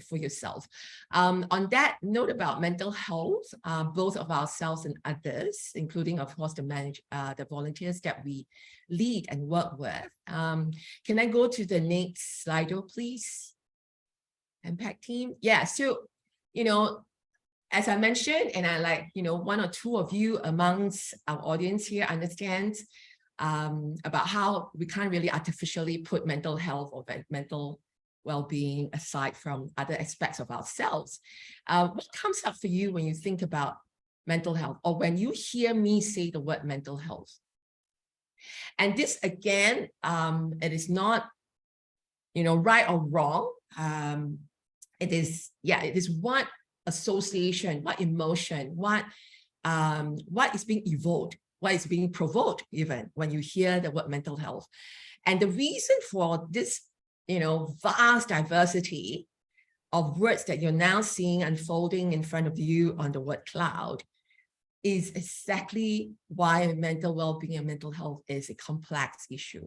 for yourself. On that note about mental health, both of ourselves and others, including of course the volunteers that we lead and work with. Can I go to the next slide, please? Impact team. Yeah, so as I mentioned, and I like one or two of you amongst our audience here understands about how we can't really artificially put mental health or mental well-being aside from other aspects of ourselves. What comes up for you when you think about mental health, or when you hear me say the word mental health? And this again, it is not right or wrong. it is what association, what emotion, what is being evoked, what is being provoked even when you hear the word mental health. And the reason for this, vast diversity of words that you're now seeing unfolding in front of you on the word cloud is exactly why mental well-being and mental health is a complex issue.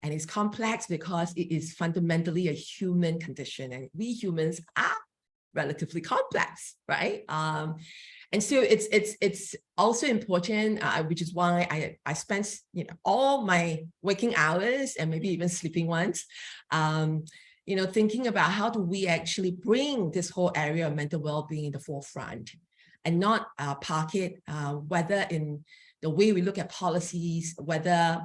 And it's complex because it is fundamentally a human condition, and we humans are relatively complex, right? And so it's also important, which is why I spent all my waking hours and maybe even sleeping ones, thinking about how do we actually bring this whole area of mental well-being in the forefront, and not park it, whether in the way we look at policies, whether,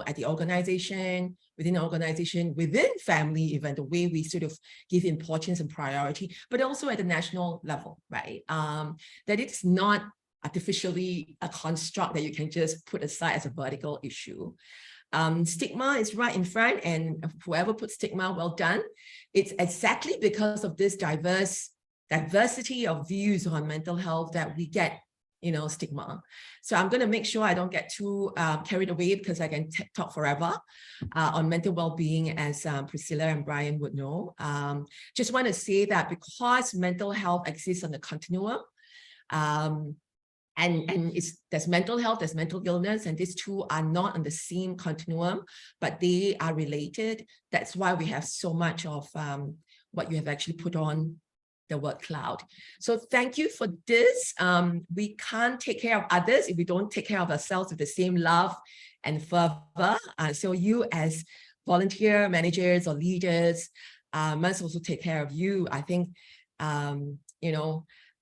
at the organization, within family, even the way we sort of give importance and priority, but also at the national level, right? That it's not artificially a construct that you can just put aside as a vertical issue. Stigma is right in front, and whoever put stigma, well done. It's exactly because of this diversity of views on mental health that we get stigma. So I'm going to make sure I don't get too carried away, because I can talk forever on mental well-being, as Priscilla and Brian would know. Just want to say that because mental health exists on the continuum, and there's mental health, there's mental illness, and these two are not on the same continuum, but they are related. That's why we have so much of what you have actually put on the word cloud. So thank you for this. We can't take care of others if we don't take care of ourselves with the same love and fervor. So you as volunteer managers or leaders must also take care of you. I think,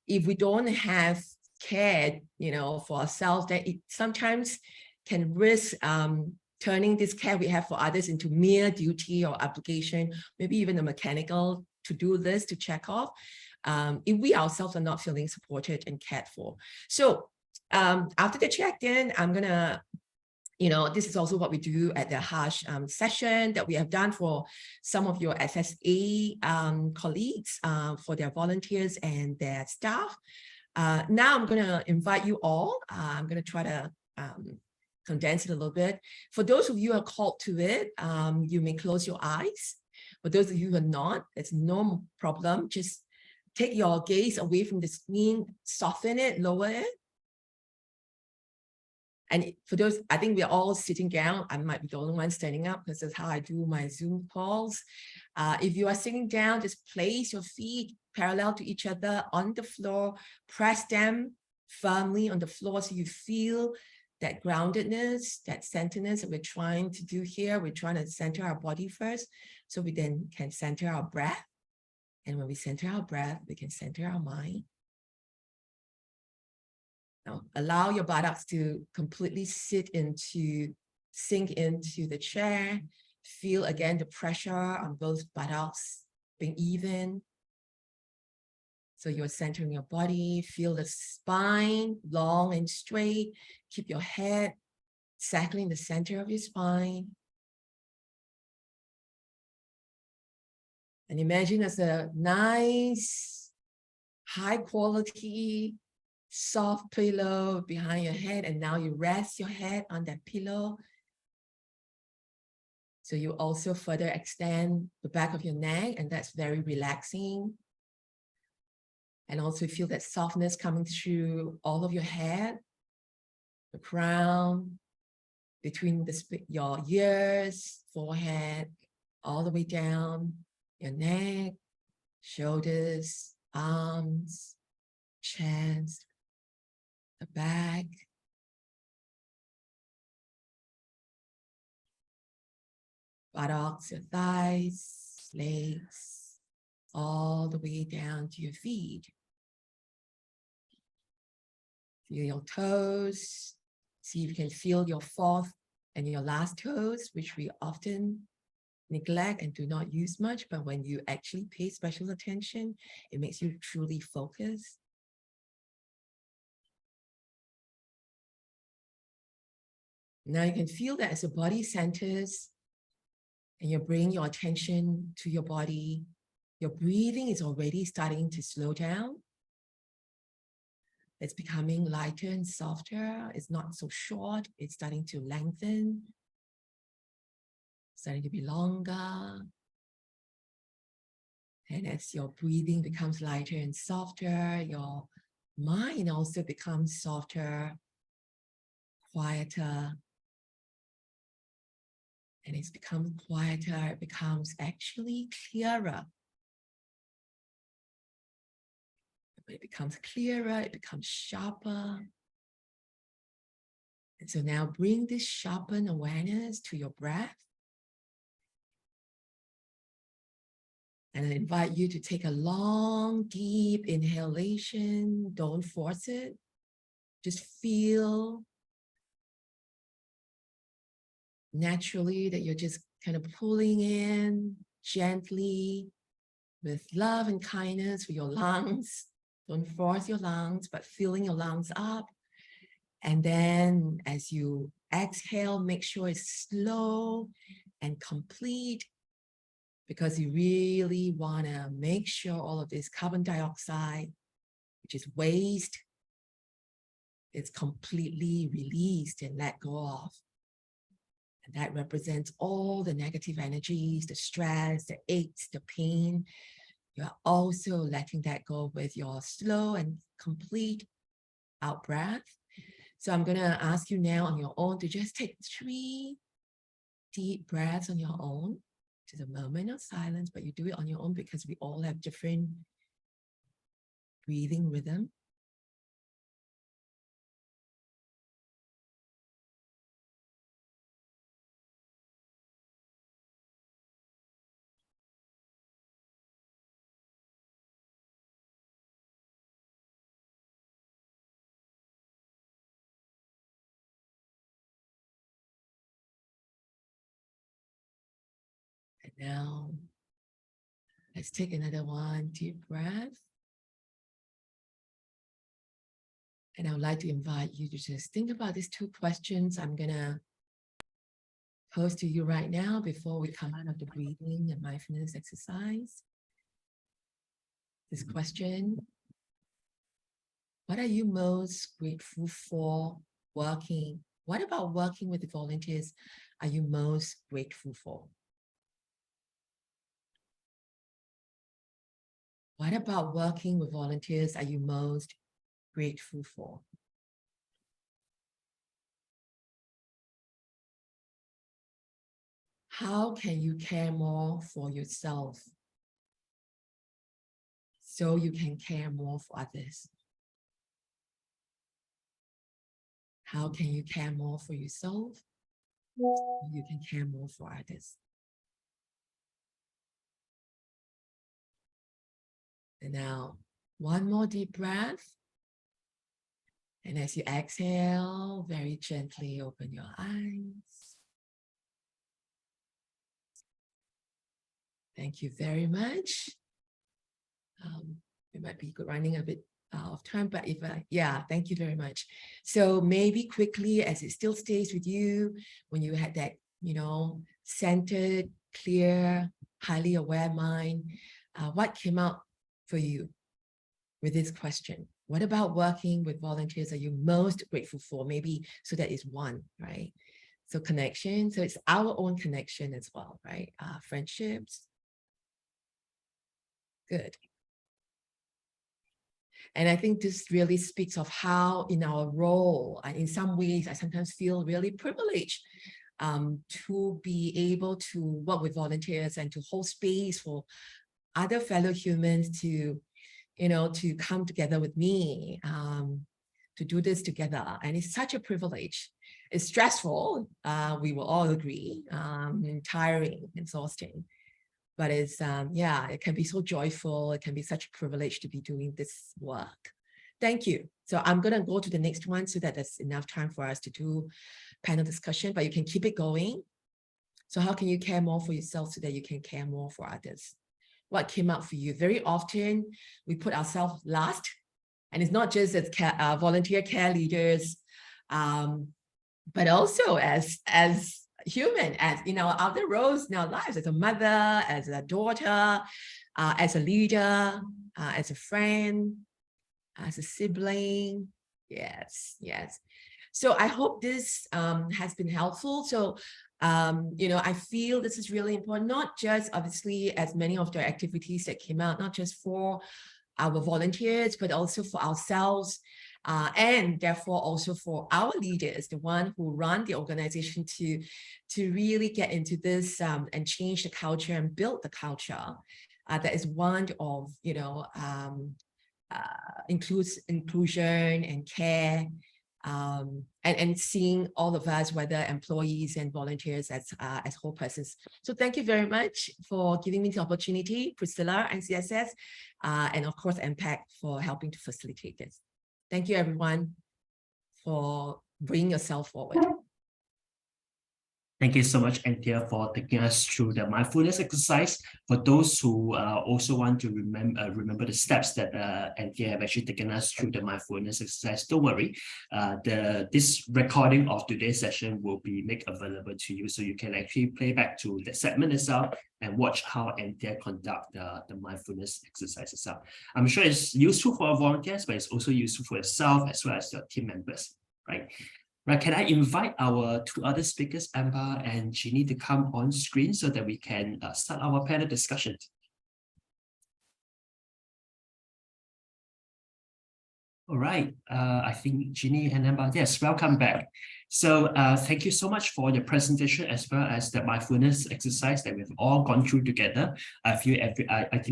if we don't have care, for ourselves, that it sometimes can risk turning this care we have for others into mere duty or obligation, maybe even a mechanical to-do list to check off, if we ourselves are not feeling supported and cared for. So after the check-in, I'm gonna, this is also what we do at the Hush session that we have done for some of your SSA colleagues, for their volunteers and their staff. Now I'm gonna invite you all. I'm gonna try to condense it a little bit. For those of you who are called to it, you may close your eyes. For those of you who are not, it's no problem. Just take your gaze away from the screen, soften it, lower it. And for those, I think we're all sitting down. I might be the only one standing up, because that's how I do my Zoom calls. If you are sitting down, just place your feet parallel to each other on the floor, press them firmly on the floor so you feel that groundedness, that centeredness that we're trying to do here. We're trying to center our body first, so we then can center our breath. And when we center our breath, we can center our mind. Now, allow your buttocks to completely sink into the chair. Feel again the pressure on both buttocks being even. So you're centering your body. Feel the spine long and straight. Keep your head exactly in the center of your spine. And imagine there's a nice, high quality, soft pillow behind your head. And now you rest your head on that pillow. So you also further extend the back of your neck, and that's very relaxing. And also feel that softness coming through all of your head, the crown, between your ears, forehead, all the way down, your neck, shoulders, arms, chest, the back. Buttocks, your thighs, legs, all the way down to your feet. Feel your toes. See if you can feel your fourth and your last toes, which we often neglect and do not use much, but when you actually pay special attention, it makes you truly focus. Now you can feel that as your body centers and you bring your attention to your body, Your breathing is already starting to slow down. It's becoming lighter and softer. It's not so short. It's starting to lengthen, starting to be longer. And as your breathing becomes lighter and softer, your mind also becomes softer, quieter. And it's become quieter, it becomes actually clearer. It becomes clearer, it becomes sharper. And so now bring this sharpened awareness to your breath. And I invite you to take a long, deep inhalation. Don't force it. Just feel naturally that you're just kind of pulling in gently with love and kindness for your lungs. Don't force your lungs, but filling your lungs up. And then as you exhale, make sure it's slow and complete, because you really want to make sure all of this carbon dioxide, which is waste, is completely released and let go of. And that represents all the negative energies, the stress, the aches, the pain. You're also letting that go with your slow and complete out breath. So I'm going to ask you now on your own to just take 3 deep breaths on your own. Just a moment of silence, but you do it on your own because we all have different breathing rhythm. And now, let's take another one deep breath. And I would like to invite you to just think about these 2 questions I'm going to pose to you right now before we come out of the breathing and mindfulness exercise. This question: what are you most grateful for working? What about working with the volunteers are you most grateful for? What about working with volunteers are you most grateful for? How can you care more for yourself so you can care more for others? How can you care more for yourself so you can care more for others? And now, one more deep breath. And as you exhale, very gently open your eyes. Thank you very much. We might be running a bit out of time, but yeah, thank you very much. So maybe quickly, as it still stays with you, when you had that, centered, clear, highly aware mind, what came out for you with this question? What about working with volunteers are you most grateful for? Maybe, so that is one, right? So connection, so it's our own connection as well, right? Friendships. Good. And I think this really speaks of how in our role, and in some ways, I sometimes feel really privileged to be able to work with volunteers and to hold space for other fellow humans to, to come together with me, to do this together. And it's such a privilege. It's stressful, we will all agree, tiring, exhausting. But it's, it can be so joyful. It can be such a privilege to be doing this work. Thank you. So I'm going to go to the next one so that there's enough time for us to do panel discussion, but you can keep it going. So how can you care more for yourself so that you can care more for others? What came out for you? Very often we put ourselves last, and it's not just as volunteer care leaders, but also as human, as in our other roles in our lives, as a mother, as a daughter, as a leader, as a friend, as a sibling. Yes, yes. So I hope this has been helpful. So, I feel this is really important, not just obviously as many of the activities that came out, not just for our volunteers, but also for ourselves, and therefore also for our leaders, the one who run the organization, to really get into this and change the culture and build the culture that is one of, includes inclusion and care, and seeing all of us, whether employees and volunteers, as whole persons. So thank you very much for giving me the opportunity, Priscilla and CSS, and of course Impact for helping to facilitate this. Thank you everyone for bringing yourself forward. Thank you so much, Anthea, for taking us through the mindfulness exercise. For those who also want to remember the steps that Anthea have actually taken us through the mindfulness exercise, don't worry. This recording of today's session will be made available to you, so you can actually play back to the segment itself and watch how Anthea conduct the mindfulness exercise itself. I'm sure it's useful for our volunteers, but it's also useful for yourself as well as your team members, right? Right, can I invite our two other speakers, Amber and Jeannie, to come on screen so that we can start our panel discussion? All right, I think Jeannie and Amber, yes, welcome back. So thank you so much for your presentation as well as the mindfulness exercise that we've all gone through together. I think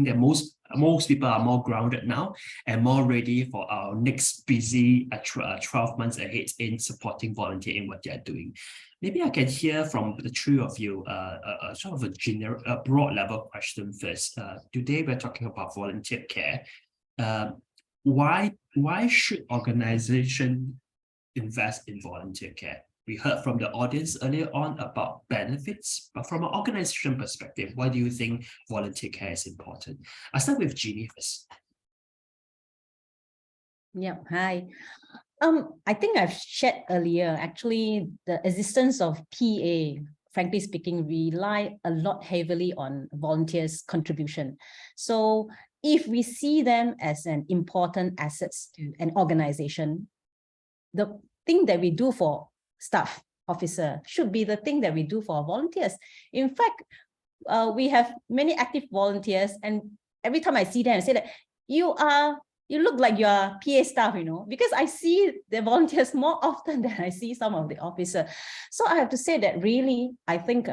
that most people are more grounded now and more ready for our next busy 12 months ahead in supporting volunteer in what they're doing. Maybe I can hear from the three of you sort of a broad level question first. Today we're talking about volunteer care. Why should organizations invest in volunteer care? We heard from the audience earlier on about benefits, but from an organization perspective, why do you think volunteer care is important? I'll start with Jeannie first. Yeah, hi. I think I've shared earlier, actually, the existence of PA, frankly speaking, rely a lot heavily on volunteers' contribution. So if we see them as an important asset to an organization, the thing that we do for staff officer should be the thing that we do for volunteers. In fact, we have many active volunteers, and every time I see them, I say that you look like you are PA staff, because I see the volunteers more often than I see some of the officers. So I have to say that really, I think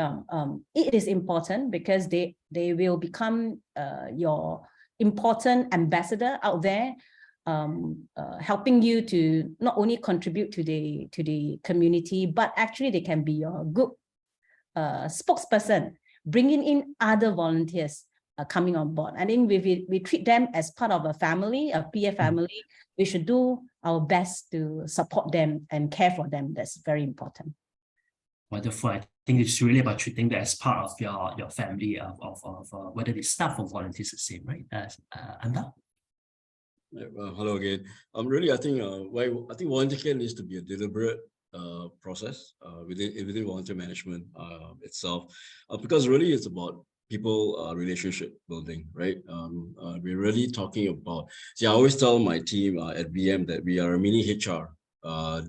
it is important because they will become your important ambassador out there, helping you to not only contribute to the community, but actually they can be your good spokesperson, bringing in other volunteers coming on board. I think we treat them as part of a family, a PA family. We should do our best to support them and care for them. That's very important. Wonderful. I think it's really about treating that as part of your family of whether it's staff or volunteers, the same, right? Amber? Hello again. Really, I think volunteer care needs to be a deliberate process within volunteer management itself, because really it's about people relationship building, right? We're really talking about. See, I always tell my team at VM that we are a mini HR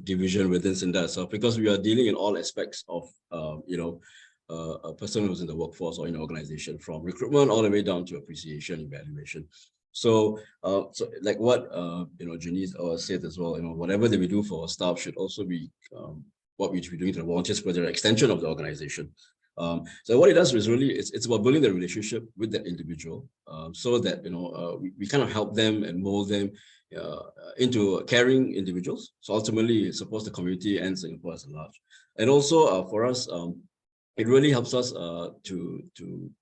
division within SINDA itself, because we are dealing in all aspects of a person who's in the workforce or in an organization, from recruitment all the way down to appreciation, evaluation. So like what Jeannie said as well, whatever that we do for our staff should also be what we should be doing to the volunteers, because they're an extension of the organization. So what it does is really it's about building the relationship with that individual, so that we kind of help them and mold them into caring individuals. So ultimately it supports the community and Singapore as a large. And also for us, it really helps us to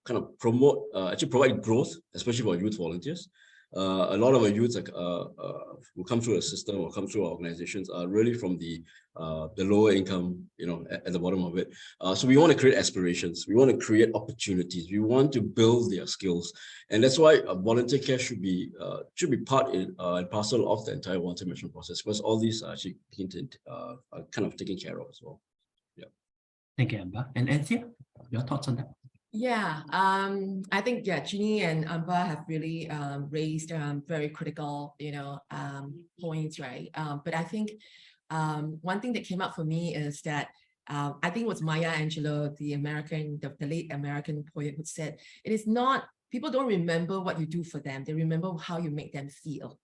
kind of promote, actually provide growth, especially for youth volunteers. A lot of our youths who come through the system or come through our organizations are really from the lower income, at the bottom of it. So we want to create aspirations. We want to create opportunities. We want to build their skills, and that's why volunteer care should be part and parcel of the entire volunteer management process, because all these are actually kind of taken care of as well. Yeah. Thank you, Amber. And Anthea, your thoughts on that? Yeah, I think Jeannie and Amber have really raised very critical, points, right? But I think one thing that came up for me is that I think it was Maya Angelou, the late American poet, who said, "It is not, people don't remember what you do for them; they remember how you make them feel."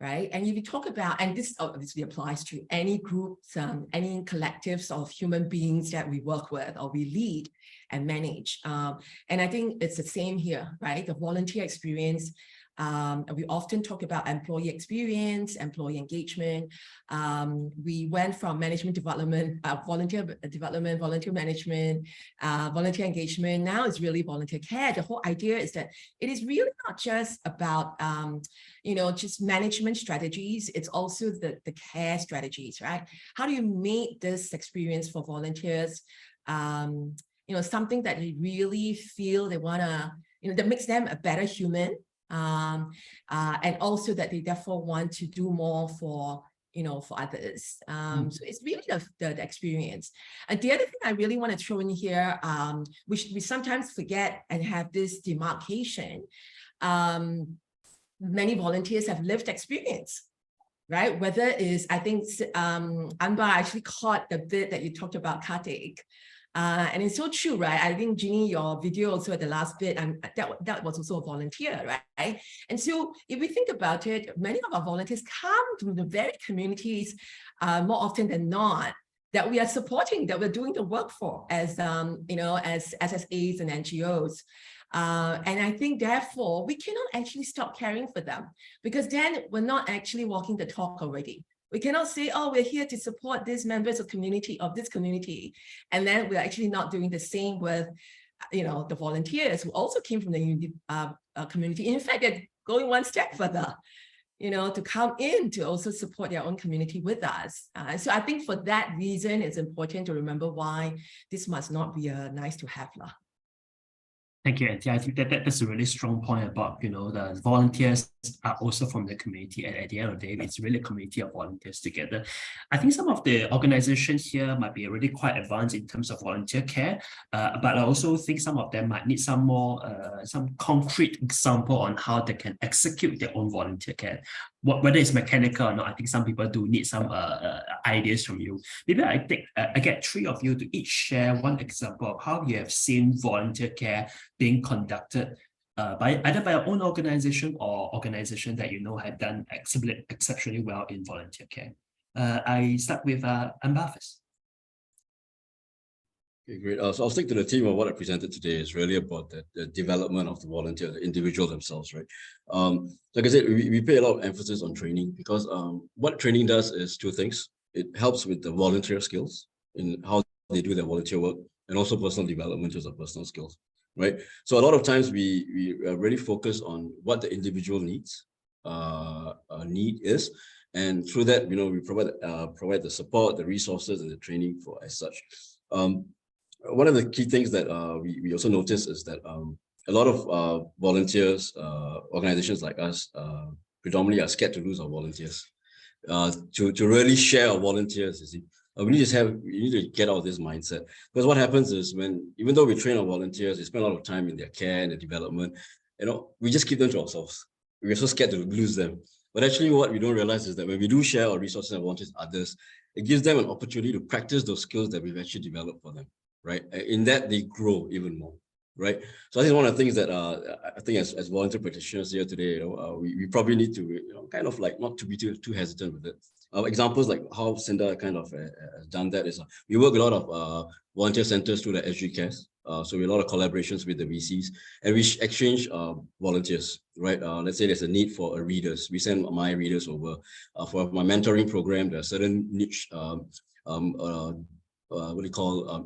Right. And if you talk about, and this obviously applies to any groups, any collectives of human beings that we work with or we lead and manage. And I think it's the same here, right? The volunteer experience. We often talk about employee experience, employee engagement. We went from management development, volunteer development, volunteer management, volunteer engagement. Now it's really volunteer care. The whole idea is that it is really not just about, just management strategies. It's also the care strategies, right? How do you make this experience for volunteers, something that they really feel they want to, that makes them a better human, and also that they therefore want to do more for others. So it's really the experience. And the other thing I really want to throw in here, which we sometimes forget and have this demarcation, many volunteers have lived experience, right? Whether it's, I think Anba actually caught the bit that you talked about Kartik. And it's so true, right? I think Jeannie, your video also at the last bit, and that was also a volunteer, right? And so if we think about it, many of our volunteers come from the very communities more often than not that we are supporting, that we're doing the work for as, as SSAs and NGOs. And I think therefore we cannot actually stop caring for them, because then we're not actually walking the talk already. We cannot say, oh, we're here to support these members of this community. And then we're actually not doing the same with, the volunteers who also came from the community. In fact, they're going one step further, to come in to also support their own community with us. So I think for that reason, it's important to remember why this must not be a nice to have. Thank you, Auntie. I think that's a really strong point about, the volunteers are also from the community. And at the end of the day, it's really a community of volunteers together. I think some of the organizations here might be already quite advanced in terms of volunteer care, but I also think some of them might need some more, some concrete example on how they can execute their own volunteer care. Whether it's mechanical or not, I think some people do need some ideas from you. Maybe I get three of you to each share one example of how you have seen volunteer care being conducted by either by your own organization or organization that have done exceptionally well in volunteer care. I start with Amber first. Okay, great. So I'll stick to the theme of what I presented today. Is really about the development of the volunteer, the individuals themselves, right? Like I said, we pay a lot of emphasis on training, because what training does is two things. It helps with the volunteer skills in how they do their volunteer work, and also personal development of personal skills, right? So a lot of times we really focus on what the individual need is, and through that, we provide the support, the resources, and the training for as such. One of the key things that we also notice is that a lot of volunteers, organizations like us, predominantly are scared to lose our volunteers. To really share our volunteers, you see, we need to get out of this mindset, because what happens is even though we train our volunteers, we spend a lot of time in their care and their development, we just keep them to ourselves. We're so scared to lose them. But actually, what we don't realize is that when we do share our resources and volunteers with others, it gives them an opportunity to practice those skills that we've actually developed for them. Right, in that they grow even more, right? So I think one of the things that I think as volunteer practitioners here today, we probably need to kind of like not to be too hesitant with it. Examples like how Cinda kind of has done that is we work with a lot of volunteer centers through the SG Cares. So we have a lot of collaborations with the VCs, and we exchange volunteers, right? Let's say there's a need for readers. We send my readers over. For my mentoring program, there are certain niche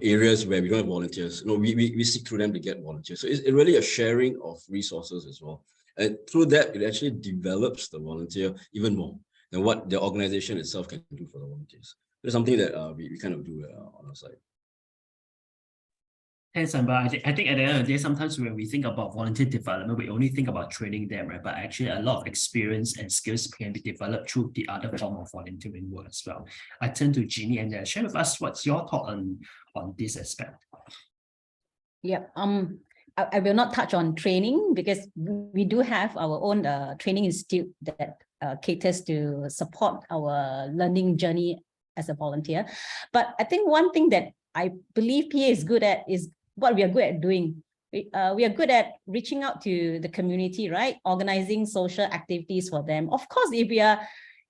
areas where we don't have volunteers. We seek through them to get volunteers. So it's really a sharing of resources as well. And through that, it actually develops the volunteer even more than what the organization itself can do for the volunteers. It's something that we kind of do on our side. Thanks, Amber. I think at the end of the day, sometimes when we think about volunteer development, we only think about training them, right? But actually a lot of experience and skills can be developed through the other form of volunteering work as well. I turn to Jeannie and share with us what's your thought on this aspect. Yeah. I will not touch on training because we do have our own training institute that caters to support our learning journey as a volunteer. But I think one thing that I believe PA is good at is what we are good at doing. We are good at reaching out to the community, right? Organizing social activities for them. Of course, if we are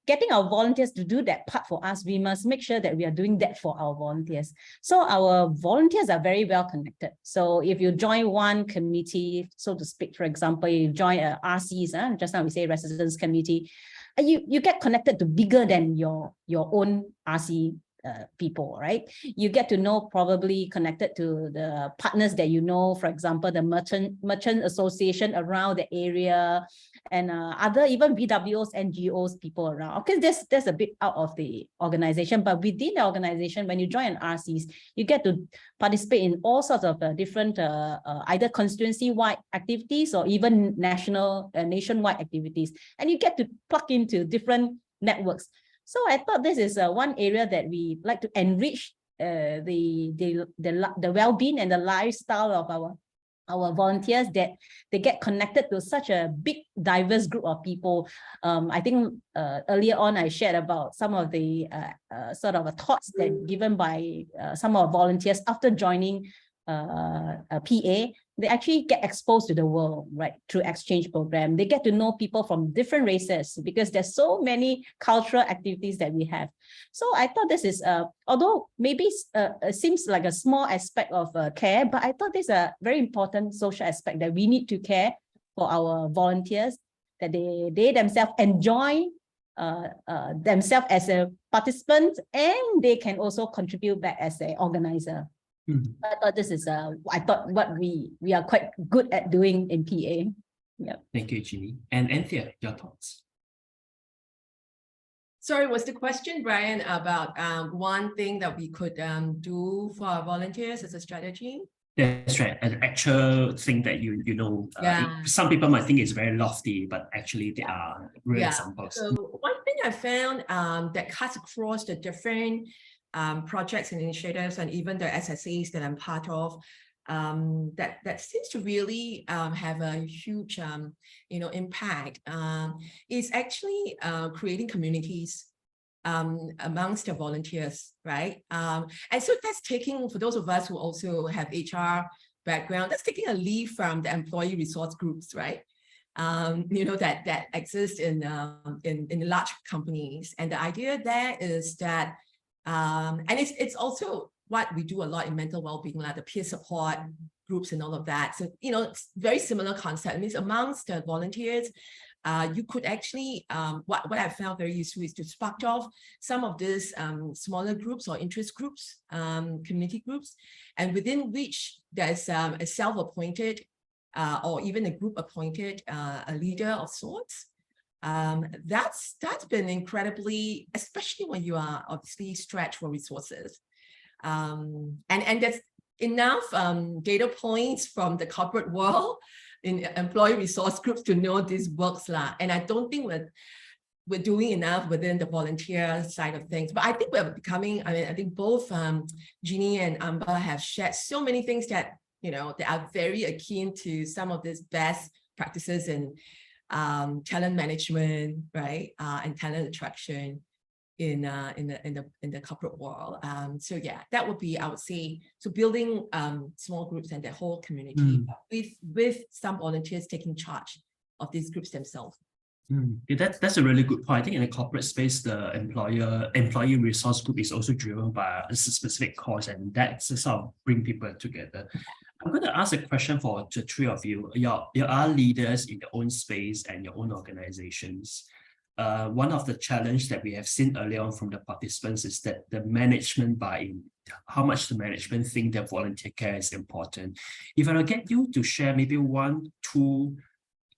getting our volunteers to do that part for us, we must make sure that we are doing that for our volunteers. So our volunteers are very well connected. So if you join one committee, so to speak, for example, you join a RCs, just now we say residence committee, you get connected to bigger than your own RC people, right? You get to know, probably connected to the partners that you know, for example, the merchant association around the area, and other even BWOs, NGOs, people around. Okay, there's a bit out of the organization, but within the organization, when you join an RCs, you get to participate in all sorts of different either constituency-wide activities or even nationwide activities, and you get to plug into different networks. So I thought this is one area that we like to enrich the well-being and the lifestyle of our volunteers, that they get connected to such a big, diverse group of people. I think earlier on I shared about some of the sort of thoughts that given by some of our volunteers after joining a PA. They actually get exposed to the world, right, through exchange program. They get to know people from different races because there's so many cultural activities that we have. So I thought this is, although maybe it seems like a small aspect of care, but I thought this is a very important social aspect that we need to care for our volunteers, that they themselves enjoy themselves as a participant, and they can also contribute back as an organizer. I thought this is what we are quite good at doing in PA. Yeah. Thank you, Ginny. And Anthea, your thoughts? Sorry, was the question, Brian, about one thing that we could do for our volunteers as a strategy? That's right. An actual thing that you know. Some people might think it's very lofty, but actually they are real examples. So one thing I found that cuts across the different projects and initiatives, and even the SSAs that I'm part of, that seems to really have a huge impact, is actually creating communities amongst the volunteers, right? And so that's taking, for those of us who also have HR background, that's taking a leaf from the employee resource groups, right? That exist in large companies. And the idea there is that and it's also what we do a lot in mental well-being, like the peer support groups and all of that. So, it's very similar concept. It means amongst the volunteers, you could actually, what I found very useful is to spark off some of these smaller groups or interest groups, community groups, and within which there's a self-appointed or even a group appointed a leader of sorts. That's been incredibly, especially when you are obviously stretched for resources. And there's enough data points from the corporate world in employee resource groups to know this works. And I don't think we're doing enough within the volunteer side of things. But I think we're becoming, I think both Jeannie and Amber have shared so many things that, they are very akin to some of these best practices in talent management, right, and talent attraction in the corporate world. So yeah, that would be, I would say, so building small groups and the whole community with some volunteers taking charge of these groups themselves. Yeah, that's a really good point. I think in the corporate space, the employee resource group is also driven by a specific cause, and that's sort of bring people together. I'm going to ask a question for the three of you. You are leaders in your own space and your own organizations. One of the challenges that we have seen early on from the participants is that the management buy-in, how much the management think that volunteer care is important. If I will get you to share maybe 1-2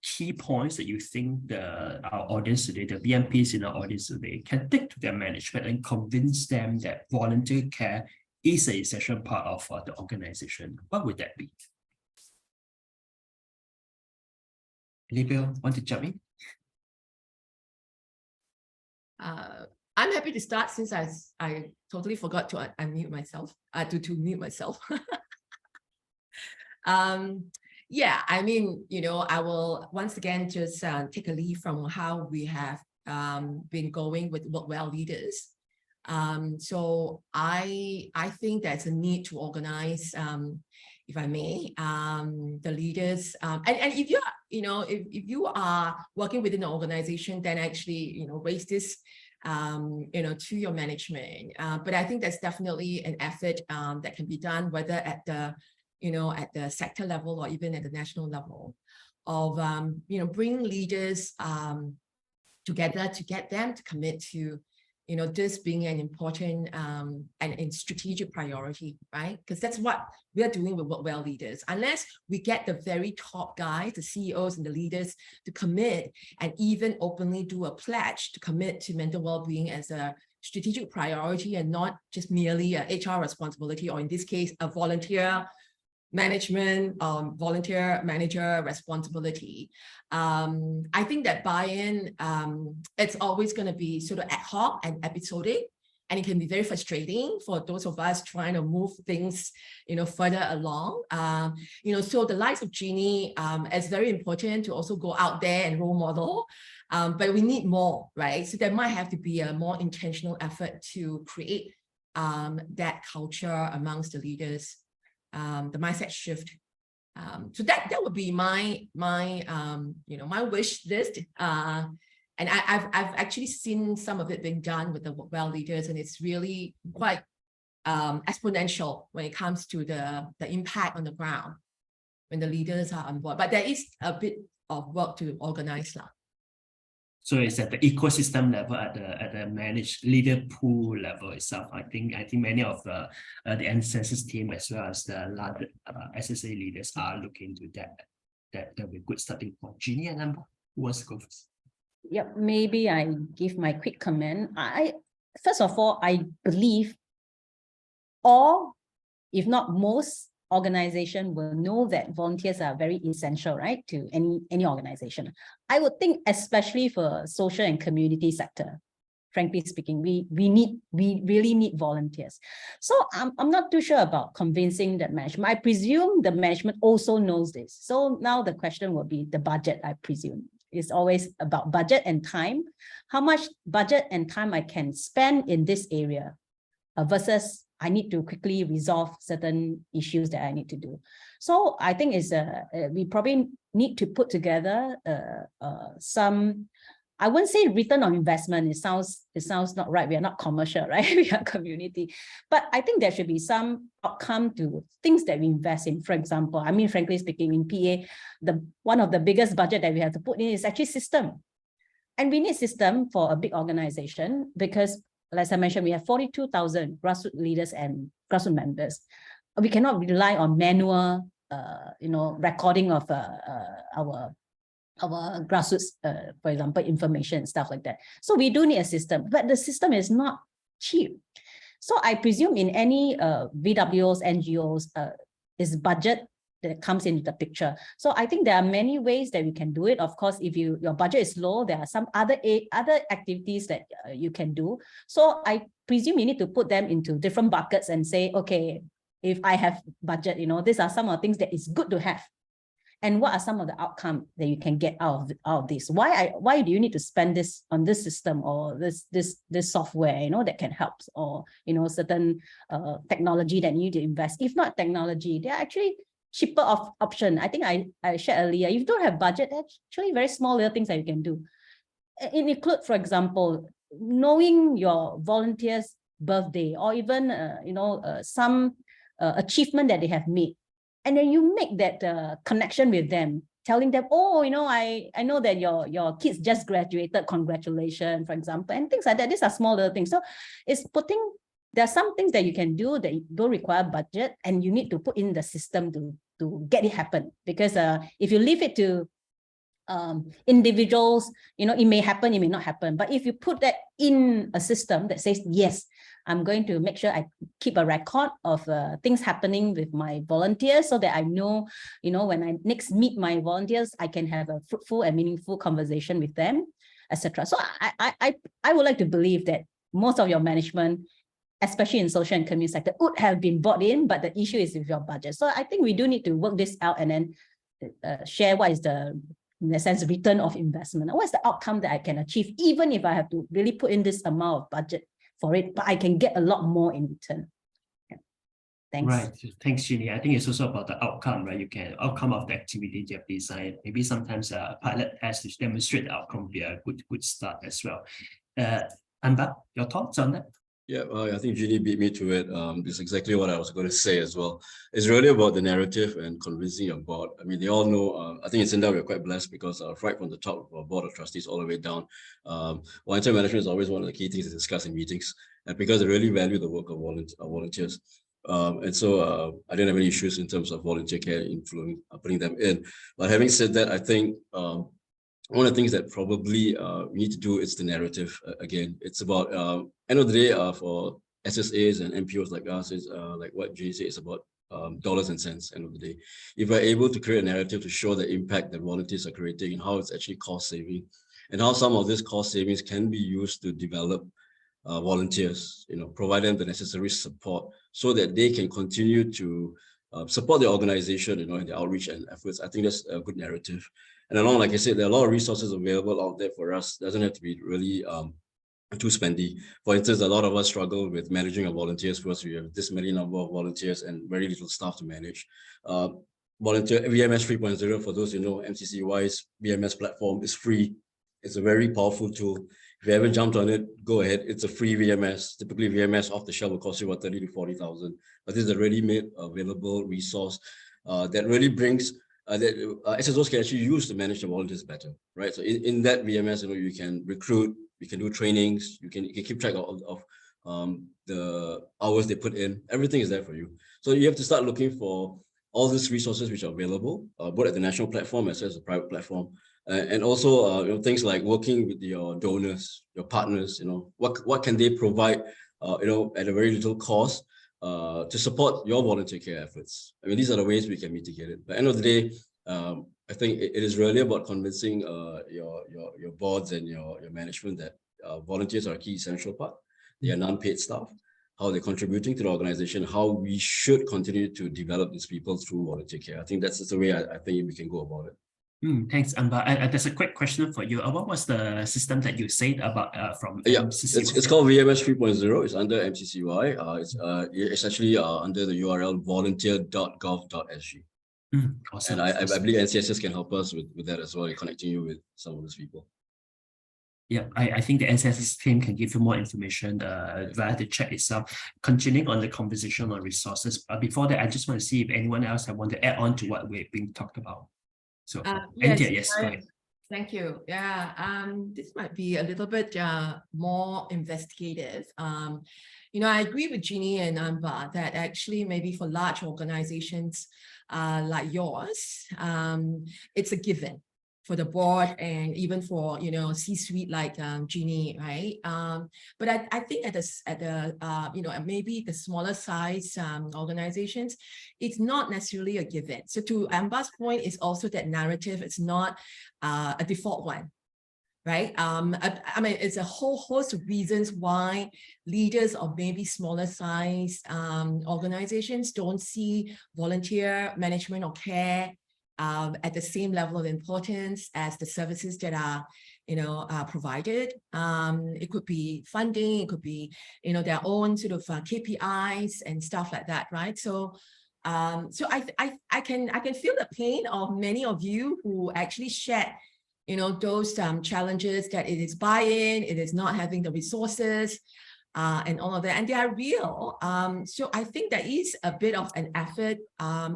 key points that you think our audience today, the BMPs in our audience today, can take to their management and convince them that volunteer care is an essential part of the organization, what would that be? Libya, want to jump in? I'm happy to start since I totally forgot to unmute myself, to mute myself. Yeah, I mean, I will once again just take a lead from how we have been going with Work Well leaders. So I think there's a need to organize, if I may, the leaders. And if you're, if you are working within an organization, then actually, raise this, to your management. But I think there's definitely an effort that can be done, whether at the, at the sector level or even at the national level, of, bringing leaders together to get them to commit to, this being an important and strategic priority, right? Because that's what we are doing with Work Well leaders. Unless we get the very top guys, the CEOs and the leaders to commit and even openly do a pledge to commit to mental well-being as a strategic priority and not just merely a HR responsibility, or in this case, a volunteer management, volunteer manager responsibility. I think that buy-in, it's always going to be sort of ad hoc and episodic, and it can be very frustrating for those of us trying to move things, further along. So the likes of Jeannie, it's very important to also go out there and role model, but we need more, right? So there might have to be a more intentional effort to create that culture amongst the leaders. The mindset shift. So that would be my wish list. And I've actually seen some of it being done with the Work Well leaders, and it's really quite exponential when it comes to the impact on the ground when the leaders are on board. But there is a bit of work to organize now. So it's at the ecosystem level, at the managed leader pool level itself. I think many of the ancestors team as well as the larger SSA leaders are looking to that. That will be a good starting point. Jeannie and Amber, who wants to go first? Yep, maybe I give my quick comment. First of all, I believe all, if not most, organization will know that volunteers are very essential, right, to any organization. I would think, especially for social and community sector, frankly speaking, we really need volunteers. So I'm not too sure about convincing the management. I presume the management also knows this. So now the question will be the budget, I presume. It's always about budget and time. How much budget and time I can spend in this area versus I need to quickly resolve certain issues that I need to do. So I think we probably need to put together some, I wouldn't say return on investment. It sounds not right. We are not commercial, right? We are community. But I think there should be some outcome to things that we invest in. For example, I mean, frankly speaking, in PA, one of the biggest budget that we have to put in is actually system. And we need system for a big organization because, as I mentioned, we have 42,000 grassroots leaders and grassroots members. We cannot rely on manual, recording of our grassroots, for example, information and stuff like that. So we do need a system, but the system is not cheap. So I presume in any VWOs, NGOs, is budget that comes into the picture. So I think there are many ways that we can do it. Of course, if your budget is low, there are some other activities that you can do. So I presume you need to put them into different buckets and say, okay, if I have budget, these are some of the things that is good to have. And what are some of the outcomes that you can get out of this? Why do you need to spend this on this system or this software, that can help, or certain technology that you need to invest? If not technology, they're actually cheaper option. I think I shared earlier, if you don't have budget, actually very small little things that you can do. It include, for example, knowing your volunteers' birthday, or even some achievement that they have made, and then you make that connection with them, telling them, oh, I know that your kids just graduated, congratulations, for example, and things like that. These are small little things. So it's there are some things that you can do that don't require budget, and you need to put in the system to get it happen. Because if you leave it to individuals, it may happen, it may not happen. But if you put that in a system that says, yes, I'm going to make sure I keep a record of things happening with my volunteers, so that I know, when I next meet my volunteers, I can have a fruitful and meaningful conversation with them, etc. So I would like to believe that most of your management especially in social and community sector, would have been bought in, but the issue is with your budget. So I think we do need to work this out and then share what is the, in a sense, return of investment. What's the outcome that I can achieve, even if I have to really put in this amount of budget for it, but I can get a lot more in return. Yeah. Thanks. Right. Thanks, Ginny. I think it's also about the outcome, right? You can outcome of the activity you have designed. Maybe sometimes a pilot has to demonstrate the outcome would be a good start as well. Anba, your thoughts on that? Yeah, I think Ginny beat me to it. It's exactly what I was going to say as well. It's really about the narrative and convincing your board. I mean, they all know, I think in Sinda we're quite blessed because right from the top of our board of trustees all the way down, volunteer management is always one of the key things to discuss in meetings, and because they really value the work of volunteers. And so I didn't have any issues in terms of volunteer care putting them in. But having said that, I think one of the things that probably we need to do is the narrative. Again, it's about end of the day for SSAs and NPOs like us, is like what Jay said, it's about dollars and cents. End of the day, if we're able to create a narrative to show the impact that volunteers are creating and how it's actually cost saving, and how some of this cost savings can be used to develop volunteers, provide them the necessary support so that they can continue to support the organization, in the outreach and efforts. I think that's a good narrative. And along, like I said, there are a lot of resources available out there for us. It doesn't have to be really too spendy. For instance, a lot of us struggle with managing our volunteers because we have this many number of volunteers and very little staff to manage. Volunteer VMS 3.0, for those who know, MCCY's VMS platform is free. It's a very powerful tool. If you haven't jumped on it, go ahead. It's a free VMS. Typically, VMS off the shelf will cost you about 30 to 40,000. But this is a ready-made available resource that really brings that SSOs can actually use to manage the volunteers better, right? So in that VMS, you can recruit, you can do trainings, you can keep track of the hours they put in. Everything is there for you. So you have to start looking for all these resources which are available, both at the national platform as well as the private platform. And also, things like working with your donors, your partners, what can they provide, at a very little cost to support your volunteer care efforts. I mean, these are the ways we can mitigate it. But at the end of the day, I think it is really about convincing your boards and your management that volunteers are a key essential part. They are non-paid staff, how they're contributing to the organization, how we should continue to develop these people through volunteer care. I think that's just the way I think we can go about it. Thanks, Anba. There's a quick question for you. What was the system that you said about from MCCY? It's called VMS 3.0. It's under MCCY. It's actually under the URL volunteer.gov.sg. Awesome. And I believe NCSS can help us with that as well, connecting you with some of those people. Yeah, I think the NCSS team can give you more information via the chat itself. Continuing on the conversation on resources, before that, I just want to see if anyone else want to add on to what we've been talked about. So, yes, go ahead. Thank you. Yeah, this might be a little bit more investigative. I agree with Ginny and Anba that actually maybe for large organizations like yours, it's a given for the board and even for C-suite like Ginny, right? But I think at the maybe the smaller size organizations, it's not necessarily a given. So to Amba's point, is also that narrative. It's not a default one, right? I mean, it's a whole host of reasons why leaders of maybe smaller size organizations don't see volunteer management or care at the same level of importance as the services that are, provided. It could be funding, it could be, their own sort of KPIs and stuff like that, right? So, I can feel the pain of many of you who actually shared, those challenges, that it is buy-in, it is not having the resources, and all of that, and they are real. So I think there is a bit of an effort,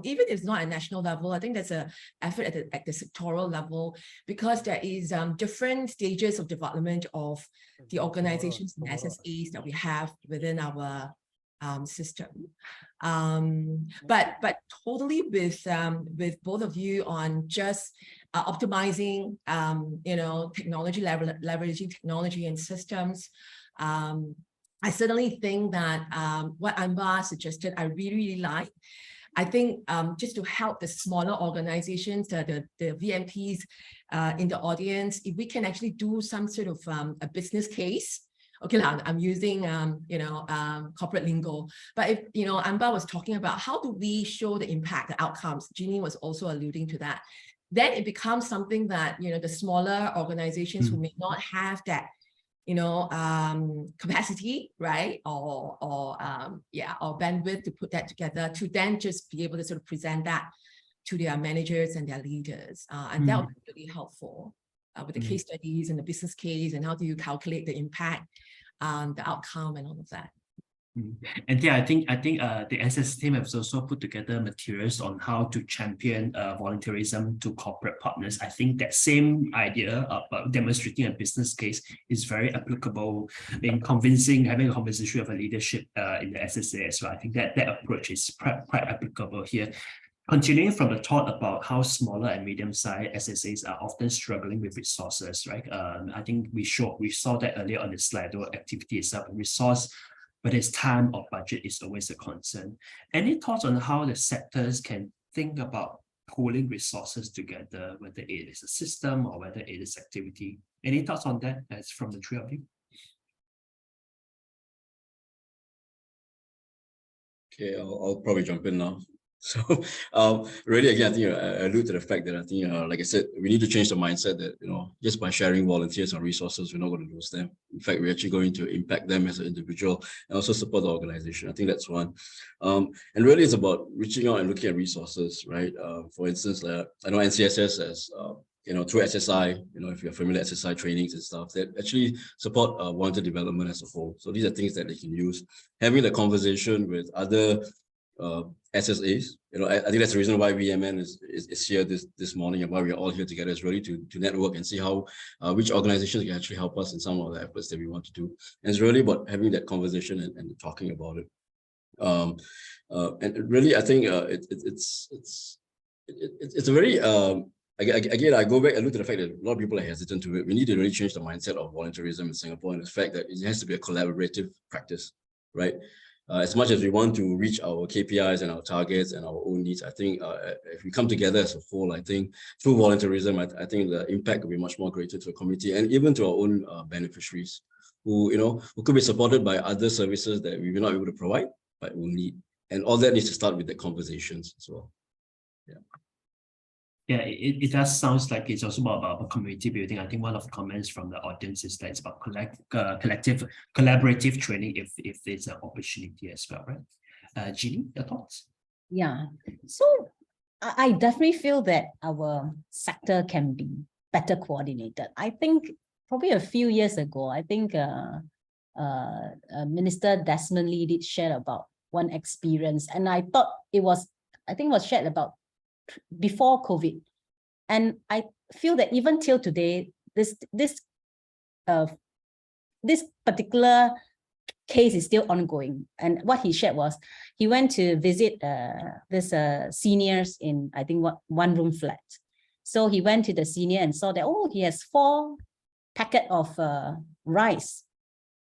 even if it's not at national level. I think there's an effort at the sectoral level, because there is different stages of development of the organizations and SSAs that we have within our system. But totally with both of you on just optimizing, technology, leveraging technology and systems. I certainly think that what Anba suggested, I really, really like. I think just to help the smaller organizations, the VMPs in the audience, if we can actually do some sort of a business case Okay, I'm using corporate lingo, but if Amba was talking about how do we show the impact, the outcomes, Jeannie was also alluding to that. Then it becomes something that the smaller organizations who may not have that capacity, right, or bandwidth to put that together, to then just be able to sort of present that to their managers and their leaders, and that would be really helpful with the case studies and the business case and how do you calculate the impact, the outcome and all of that. And yeah, I think the SS team has also put together materials on how to champion volunteerism to corporate partners. I think that same idea about demonstrating a business case is very applicable in having a conversation with a leadership in the SSA as well. I think that approach is quite applicable here. Continuing from the thought about how smaller and medium-sized SSAs are often struggling with resources, right? I think we saw that earlier on the slide, the activity itself, resource, whether it's time or budget is always a concern. Any thoughts on how the sectors can think about pooling resources together, whether it is a system or whether it is activity? Any thoughts on that as from the three of you? Okay, I'll probably jump in now. So really, again, I think I allude to the fact that I think, like I said, we need to change the mindset that, just by sharing volunteers and resources, we're not going to lose them. In fact, we're actually going to impact them as an individual and also support the organization. I think that's one. And really it's about reaching out and looking at resources, right? For instance, I know NCSS as, through SSI, if you're familiar with SSI trainings and stuff, that actually support volunteer development as a whole. So these are things that they can use. Having the conversation with other SSAs, I think that's the reason why VMN is here this morning and why we're all here together, is really to network and see how which organizations can actually help us in some of the efforts that we want to do. And it's really about having that conversation and talking about it. And really, I think it's a very again, I go back and look at the fact that a lot of people are hesitant to it. We need to really change the mindset of volunteerism in Singapore, and the fact that it has to be a collaborative practice, right? As much as we want to reach our KPIs and our targets and our own needs, I think if we come together as a whole, I think through volunteerism, I think the impact will be much more greater to the community and even to our own beneficiaries who could be supported by other services that we will not be able to provide, but will need. And all that needs to start with the conversations as well. Yeah. Yeah, it does sound like it's also about community building. I think one of the comments from the audience is that it's about collaborative training if there's an opportunity as well, right? Jeannie, your thoughts? Yeah, so I definitely feel that our sector can be better coordinated. I think probably a few years ago, I think Minister Desmond Lee did share about one experience, and I thought it was shared about before COVID, and I feel that even till today, this particular case is still ongoing. And what he shared was he went to visit this seniors in, I think, one room flat. So he went to the senior and saw that, oh, he has 4 packets of rice,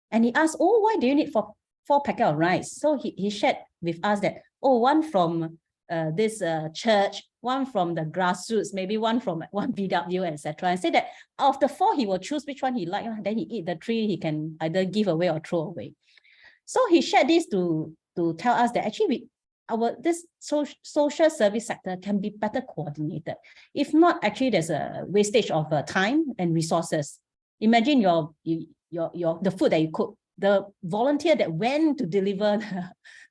and he asked, oh, why do you need 4 packets of rice? So he shared with us that, oh, one from this church, one from the grassroots, maybe one from one BW, etc. And say that out of the 4, he will choose which one he likes. Then he eat the 3, he can either give away or throw away. So he shared this to tell us that actually this social service sector can be better coordinated. If not, actually there's a wastage of time and resources. Imagine the food that you cook, the volunteer that went to deliver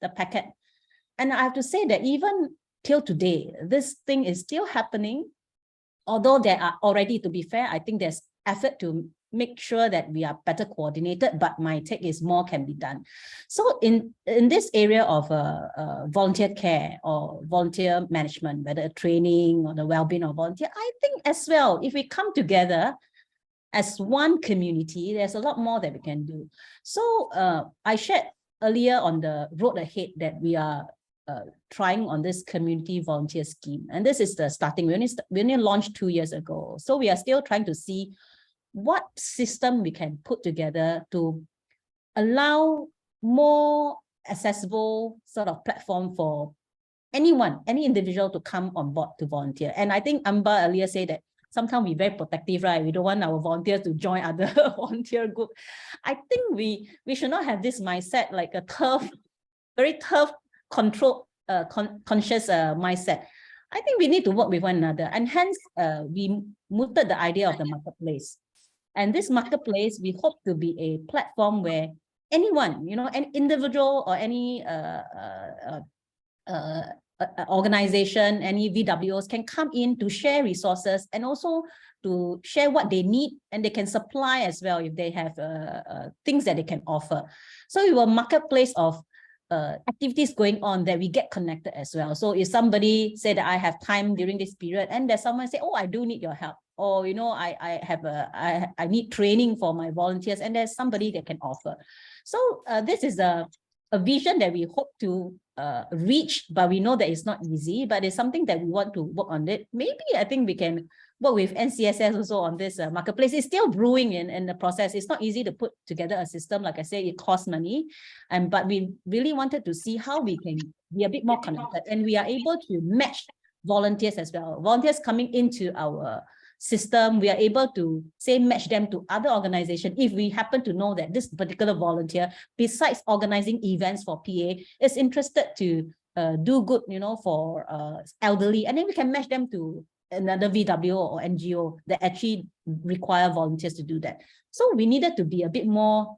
the packet. And I have to say that even till today, this thing is still happening. Although there are already, to be fair, I think there's effort to make sure that we are better coordinated, but my take is more can be done. So in this area of volunteer care or volunteer management, whether training or the well-being of volunteer, I think as well, if we come together as one community, there's a lot more that we can do. So I shared earlier on the road ahead that we are trying on this community volunteer scheme. And this is the starting. We only launched 2 years ago. So we are still trying to see what system we can put together to allow more accessible sort of platform for anyone, any individual to come on board to volunteer. And I think Amba earlier said that sometimes we're very protective, right? We don't want our volunteers to join other volunteer group. I think we should not have this mindset, like a very tough, control, conscious mindset. I think we need to work with one another, and hence we mooted the idea of the marketplace. And this marketplace, we hope to be a platform where anyone, an individual or any organization, any VWOs can come in to share resources and also to share what they need, and they can supply as well if they have things that they can offer. So we will marketplace of activities going on that we get connected as well. So if somebody say that I have time during this period, and there's someone say, oh, I do need your help, or I need training for my volunteers, and there's somebody that can offer. So this is a vision that we hope to reach, but we know that it's not easy, but it's something that we want to work on it. Maybe I think we can work with NCSS also on this marketplace. It's still brewing in the process. It's not easy to put together a system. Like I said, it costs money, but we really wanted to see how we can be a bit more connected, and we are able to match volunteers as well. Volunteers coming into our system, we are able to match them to other organizations if we happen to know that this particular volunteer, besides organizing events for PA, is interested to do good, for elderly, and then we can match them to another VWO or NGO that actually require volunteers to do that. So we needed to be a bit more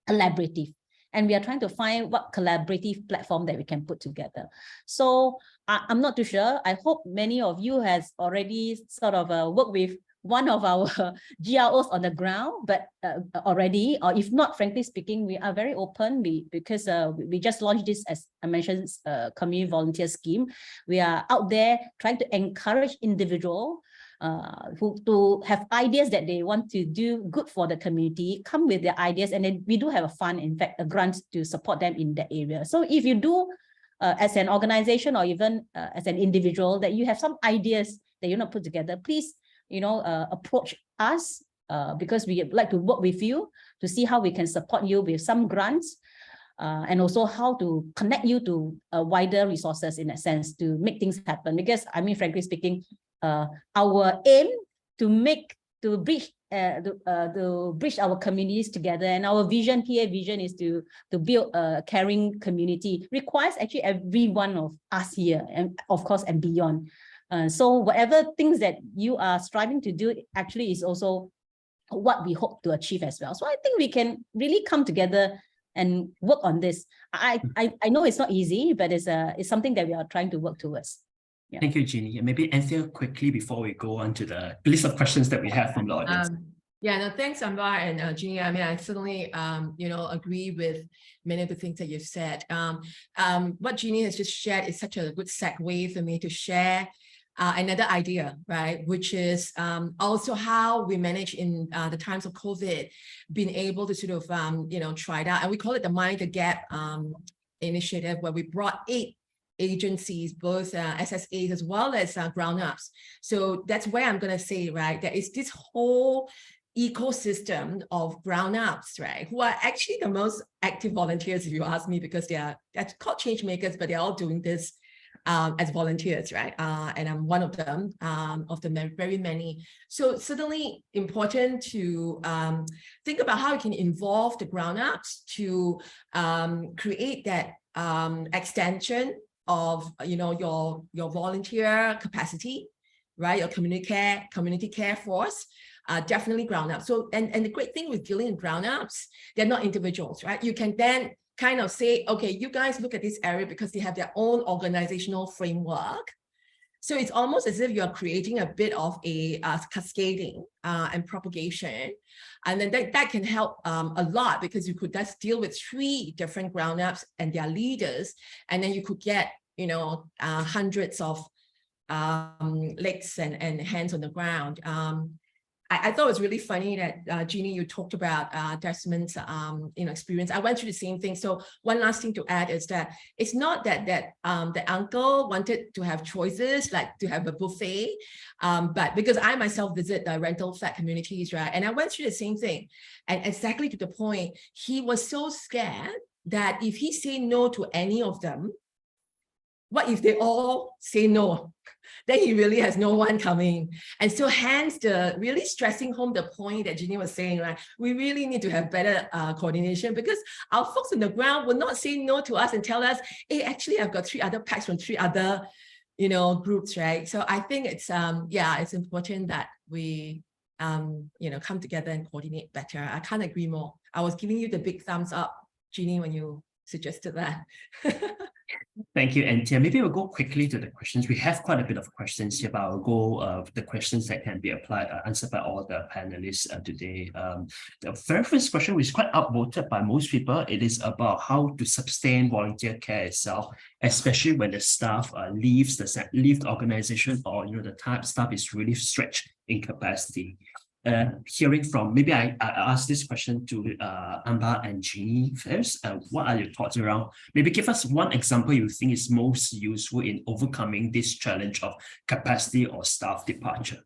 collaborative, and we are trying to find what collaborative platform that we can put together. So I'm not too sure. I hope many of you has already sort of worked with one of our GROs on the ground, but already, or if not, frankly speaking, we are very open because we just launched this, as I mentioned, community volunteer scheme. We are out there trying to encourage individuals who to have ideas that they want to do good for the community, come with their ideas, and then we do have a fund, in fact, a grant to support them in that area. So if you do, as an organization or even as an individual, that you have some ideas that you're not put together, please, approach us because we would like to work with you to see how we can support you with some grants and also how to connect you to wider resources in a sense to make things happen. Because I mean, frankly speaking, our aim to bridge our communities together, and our vision, PA vision, is to build a caring community, requires actually every one of us here, and of course, and beyond. So whatever things that you are striving to do actually is also what we hope to achieve as well. So I think we can really come together and work on this. I know it's not easy, but it's something that we are trying to work towards. Yeah. Thank you, Jeannie. Maybe Anthea, quickly before we go on to the list of questions that we have from the audience. Thanks, Ambar and Jeannie. I mean, I certainly, agree with many of the things that you've said. What Jeannie has just shared is such a good segue for me to share another idea, right? Which is also how we manage in the times of COVID, being able to sort of, try it out. And we call it the Mind the Gap initiative, where we brought 8 agencies, both SSAs as well as ground-ups. So that's where I'm going to say, right, there is this whole ecosystem of ground-ups, right, who are actually the most active volunteers, if you ask me, because they're called change makers, but they're all doing this as volunteers, right? And I'm one of them, of the very many. So certainly important to think about how you can involve the ground-ups to create that extension of your volunteer capacity, right? Your community care force, definitely ground-ups. So and the great thing with dealing in ground-ups, they're not individuals, right? You can then kind of say, okay, you guys look at this area because they have their own organizational framework. So it's almost as if you're creating a bit of a cascading and propagation. And then that can help a lot, because you could just deal with 3 different ground-ups and their leaders, and then you could get, hundreds of legs and hands on the ground. I thought it was really funny that, Jeannie, you talked about Desmond's experience. I went through the same thing. So one last thing to add is that it's not that the uncle wanted to have choices, like to have a buffet, but because I myself visit the rental flat communities, right? And I went through the same thing. And exactly to the point, he was so scared that if he say no to any of them, what if they all say no? Then he really has no one coming. And so hence the really stressing home the point that Jeannie was saying, right? We really need to have better coordination, because our folks on the ground will not say no to us and tell us, hey, actually I've got 3 other packs from 3 other, groups, right? So I think it's, it's important that we, come together and coordinate better. I can't agree more. I was giving you the big thumbs up, Jeannie, when you suggested that. Thank you, Anthea. Maybe we'll go quickly to the questions. We have quite a bit of questions here, but I'll go the questions that can be answered by all the panelists today. The very first question, which is quite outvoted by most people, it is about how to sustain volunteer care itself, especially when the staff leave the organization, or the staff is really stretched in capacity. Hearing from, maybe I ask this question to Amber and Jeannie first. What are your thoughts around? Maybe give us one example you think is most useful in overcoming this challenge of capacity or staff departure.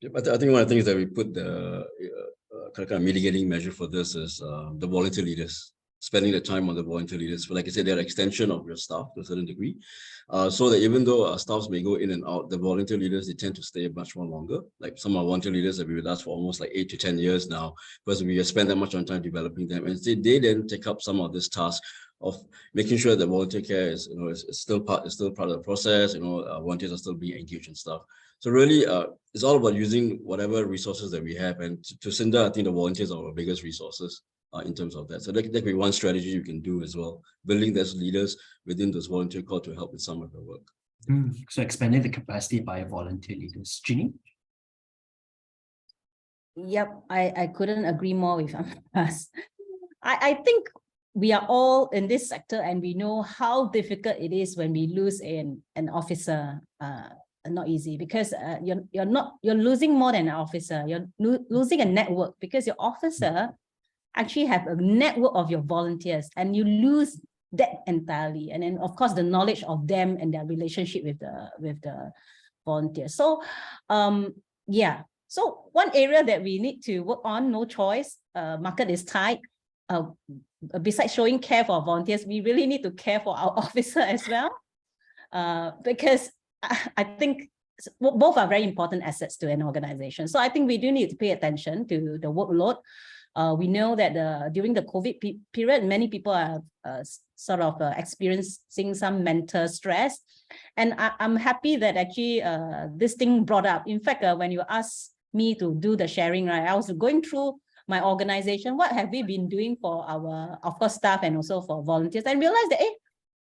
Yeah, but I think one of the things that we put the kind of mitigating measure for this is the volunteer leaders. Spending the time on the volunteer leaders. But like I said, they're an extension of your staff to a certain degree. So that even though our staffs may go in and out, the volunteer leaders, they tend to stay much more longer. Like some of our volunteer leaders have been with us for almost like 8 to 10 years now, because we have spent that much on time developing them. And they then take up some of this task of making sure that volunteer care is, is still part of the process, volunteers are still being engaged and stuff. So really, it's all about using whatever resources that we have. And to Cinda, I think the volunteers are our biggest resources. In terms of that. So that could be one strategy you can do as well, building those leaders within those volunteer corps to help with some of the work. So expanding the capacity by volunteer leaders. Jeannie? Yep, I couldn't agree more with us. I think we are all in this sector, and we know how difficult it is when we lose an officer. Not easy, because you're losing more than an officer. You're losing a network, because your officer actually have a network of your volunteers, and you lose that entirely. And then of course the knowledge of them and their relationship with the volunteers. So so one area that we need to work on, no choice, market is tight. Besides showing care for our volunteers, we really need to care for our officer as well, because I think both are very important assets to an organization. So I think we do need to pay attention to the workload. We know that during the COVID period, many people are experiencing some mental stress. And I'm happy that actually this thing brought up. In fact, when you asked me to do the sharing, right, I was going through my organization. What have we been doing for our, of course, staff and also for volunteers? And realized that,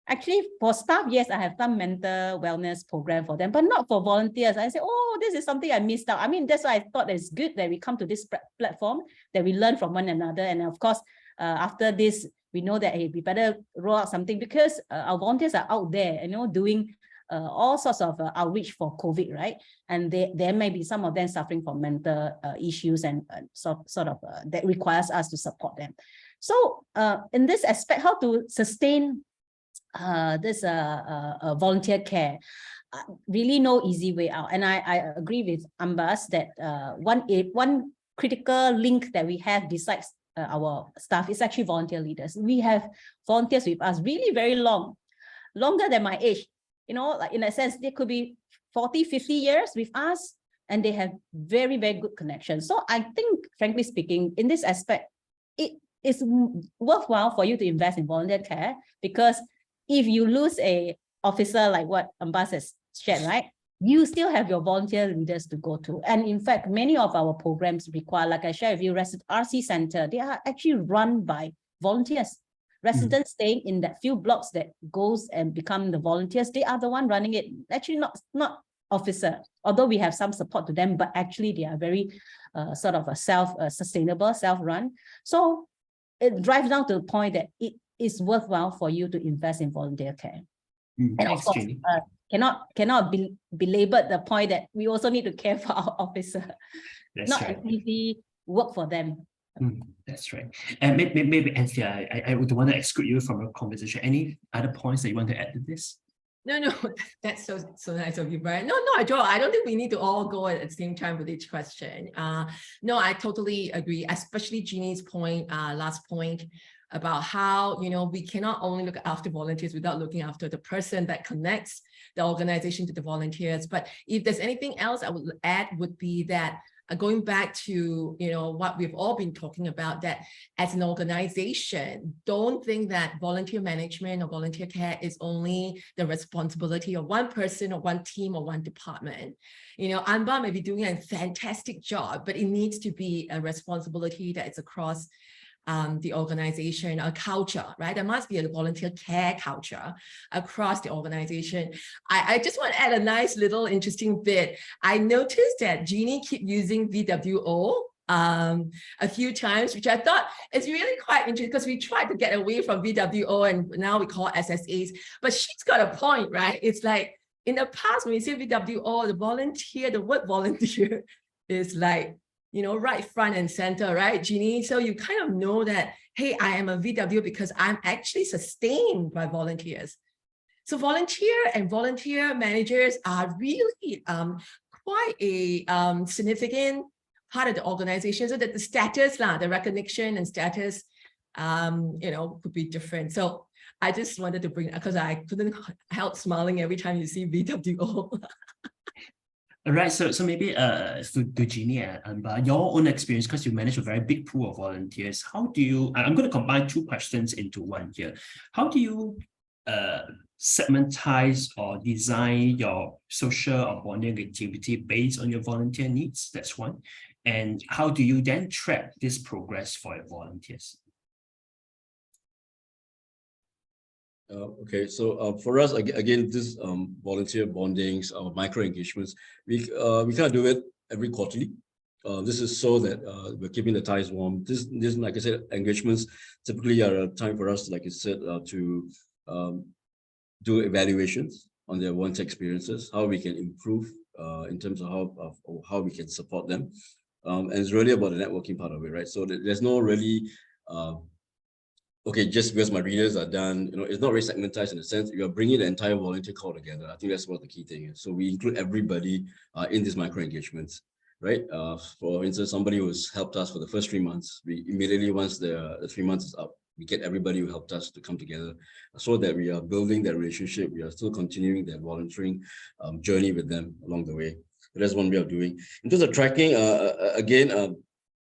actually, for staff, yes, I have some mental wellness program for them, but not for volunteers. I said, oh, this is something I missed out. I mean, that's why I thought it's good that we come to this platform, that we learn from one another. And of course, after this, we know that, hey, we better roll out something, because our volunteers are out there, doing all sorts of outreach for COVID, right? And there may be some of them suffering from mental issues and that requires us to support them. So in this aspect, how to sustain this volunteer care, really no easy way out. And I agree with Ambas that one critical link that we have besides our staff is actually volunteer leaders. We have volunteers with us really very long, longer than my age, like in a sense, they could be 40, 50 years with us, and they have very, very good connections. So I think, frankly speaking, in this aspect, it is worthwhile for you to invest in volunteer care, because if you lose a officer like what Ambas has shared, right, you still have your volunteer leaders to go to. And in fact, many of our programs require, like I shared with you, RC Center, they are actually run by volunteers. Residents staying in that few blocks that goes and become the volunteers, they are the one running it. Actually, not officer, although we have some support to them, but actually they are very self-sustainable, self-run. So it drives down to the point that it is worthwhile for you to invest in volunteer care. And of course, cannot belabor the point that we also need to care for our officer. That's not right. an easy work for them. That's right. And maybe Anthea, I would want to exclude you from a conversation. Any other points that you want to add to this? No, that's so nice of you, Brian. No, Joe, I don't think we need to all go at the same time with each question. No, I totally agree, especially Jeannie's point, last point. about how, we cannot only look after volunteers without looking after the person that connects the organization to the volunteers. But if there's anything else I would add would be that going back to, what we've all been talking about, that as an organization, don't think that volunteer management or volunteer care is only the responsibility of one person or one team or one department. ANBA may be doing a fantastic job, but it needs to be a responsibility that is across the organization, a culture, right? There must be a volunteer care culture across the organization. I just want to add a nice little interesting bit. I noticed that Jeannie keep using VWO a few times, which I thought is really quite interesting because we tried to get away from VWO and now we call SSAs, but she's got a point, right? It's like in the past when we say VWO, the word volunteer is like, right front and center, right, Jeannie? So you kind of know that, hey, I am a VW because I'm actually sustained by volunteers. So volunteer and volunteer managers are really quite a significant part of the organization, so that the status, the recognition and status, could be different. So I just wanted to bring, because I couldn't help smiling every time you see VWO. All right, so maybe to Jeannie and your own experience, because you manage a very big pool of volunteers, how do you, I'm going to combine two questions into one here. How do you segmentize or design your social or bonding activity based on your volunteer needs? That's one. And how do you then track this progress for your volunteers? Okay, so for us, again, this volunteer bondings, our micro engagements, we kind of do it every quarterly. This is so that we're keeping the ties warm. This, like I said, engagements typically are a time for us, like I said, to do evaluations on their volunteer experiences, how we can improve in terms of how we can support them. And it's really about the networking part of it, right? So there's no really okay, just because my readers are done, it's not really segmentized in a sense. You are bringing the entire volunteer call together. I think that's one of the key things. So we include everybody in these micro engagements, right? For instance, somebody who's helped us for the first 3 months, we immediately, once the 3 months is up, we get everybody who helped us to come together so that we are building that relationship. We are still continuing that volunteering journey with them along the way. So that's one way of doing. In terms of tracking, again,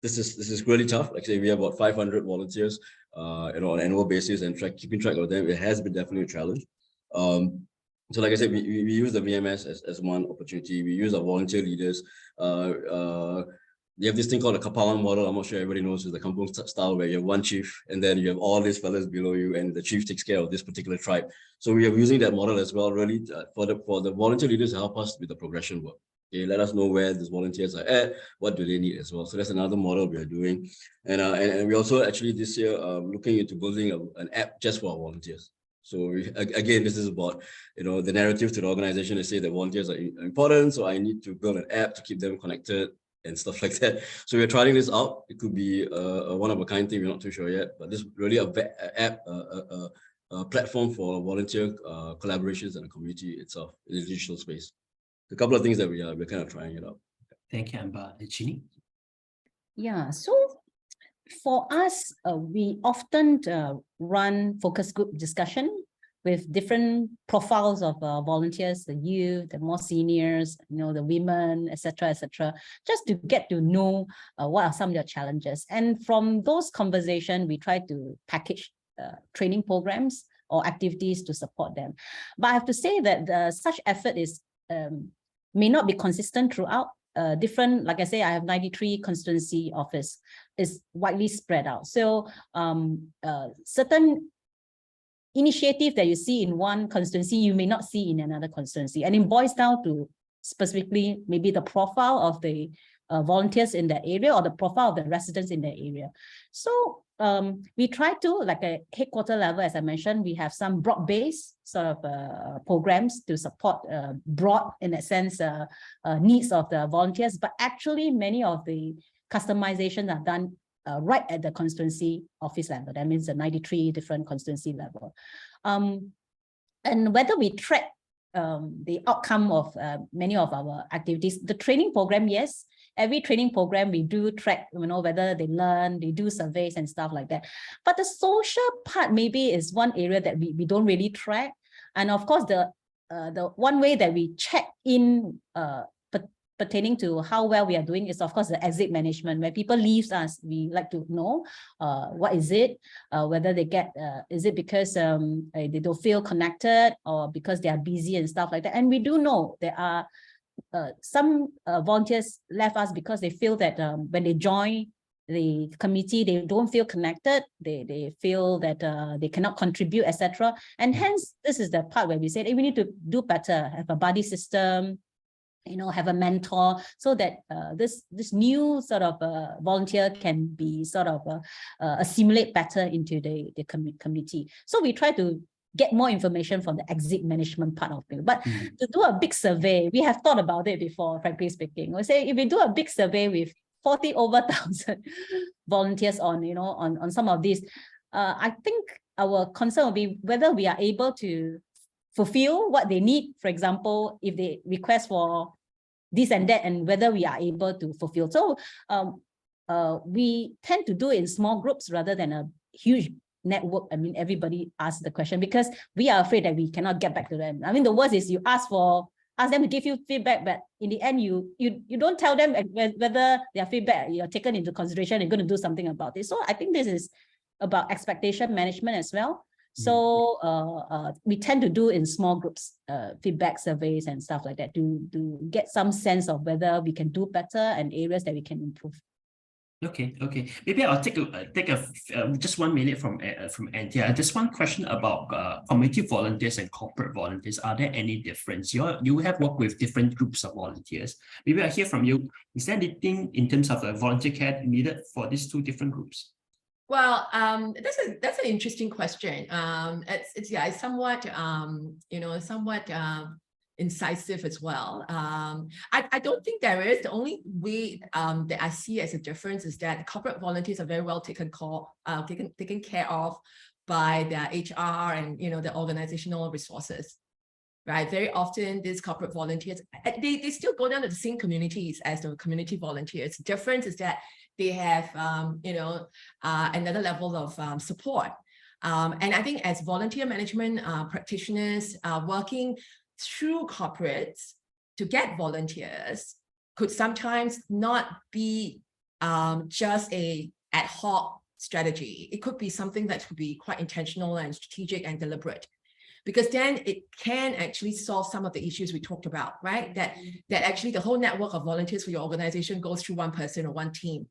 this is really tough. Like I say, we have about 500 volunteers. On an annual basis, and keeping track of them, it has been definitely a challenge. So like I said, we use the VMS as one opportunity. We use our volunteer leaders. We have this thing called a Kapalan model. I'm not sure everybody knows, it's the kampung style where you have one chief and then you have all these fellas below you and the chief takes care of this particular tribe. So we are using that model as well, really, for the volunteer leaders to help us with the progression work. Okay, let us know where these volunteers are at, what do they need as well. So that's another model we are doing. And we also actually this year looking into building an app just for our volunteers. So again, this is about, the narrative to the organization to say that volunteers are important. So I need to build an app to keep them connected and stuff like that. So we're trying this out. It could be a one-of-a-kind thing. We're not too sure yet, but this is really a platform for volunteer collaborations and the community itself in the digital space. A couple of things that we're kind of trying it out. Thank you, Amber. Jeannie? Yeah, so for us, we often run focus group discussion with different profiles of volunteers, the youth, the more seniors, the women, etc., just to get to know what are some of their challenges. And from those conversations, we try to package training programs or activities to support them. But I have to say that such effort is may not be consistent throughout. Different, like I say, I have 93 constituency office, is widely spread out. So certain initiative that you see in one constituency, you may not see in another constituency. And it boils down to specifically maybe the profile of the volunteers in that area or the profile of the residents in that area. So we try to, like a headquarter level, as I mentioned, we have some broad-based sort of programs to support broad, in a sense, needs of the volunteers. But actually, many of the customizations are done right at the constituency office level. That means the 93 different constituency level. And whether we track the outcome of many of our activities, the training program, yes. every training program, we do track, whether they learn, they do surveys and stuff like that. But the social part maybe is one area that we don't really track. And of course, the one way that we check in pertaining to how well we are doing is, of course, the exit management. When people leave us, we like to know what is it, whether they get, is it because they don't feel connected or because they are busy and stuff like that. And we do know there are some volunteers left us because they feel that when they join the committee, they don't feel connected, they feel that they cannot contribute, etc. And hence, this is the part where we said, hey, we need to do better, have a buddy system, have a mentor, so that this new sort of volunteer can be sort of assimilate better into the committee. So we try to get more information from the exit management part of it. But to do a big survey, we have thought about it before, frankly speaking. We say if we do a big survey with 40 over 1,000 volunteers on some of these, I think our concern will be whether we are able to fulfill what they need. For example, if they request for this and that, and whether we are able to fulfill. So we tend to do it in small groups rather than a huge network. I mean, everybody asks the question because we are afraid that we cannot get back to them. I mean, the worst is you ask them to give you feedback, but in the end, you don't tell them whether their feedback you're taken into consideration and going to do something about it. So I think this is about expectation management as well. So we tend to do in small groups, feedback surveys and stuff like that to get some sense of whether we can do better and areas that we can improve. Okay. Maybe I'll take just 1 minute from Anthea. Just one question about community volunteers and corporate volunteers. Are there any difference? You have worked with different groups of volunteers. Maybe I hear from you. Is there anything in terms of volunteer care needed for these two different groups? Well, that's an interesting question. It's somewhat incisive as well. I don't think there is. The only way that I see as a difference is that corporate volunteers are very well taken care of by their HR and the organizational resources. Right, very often these corporate volunteers they still go down to the same communities as the community volunteers. The difference is that they have another level of support, and I think as volunteer management practitioners working through corporates to get volunteers could sometimes not be just a ad hoc strategy. It could be something that could be quite intentional and strategic and deliberate, because then it can actually solve some of the issues we talked about, right? That actually the whole network of volunteers for your organization goes through one person or one team.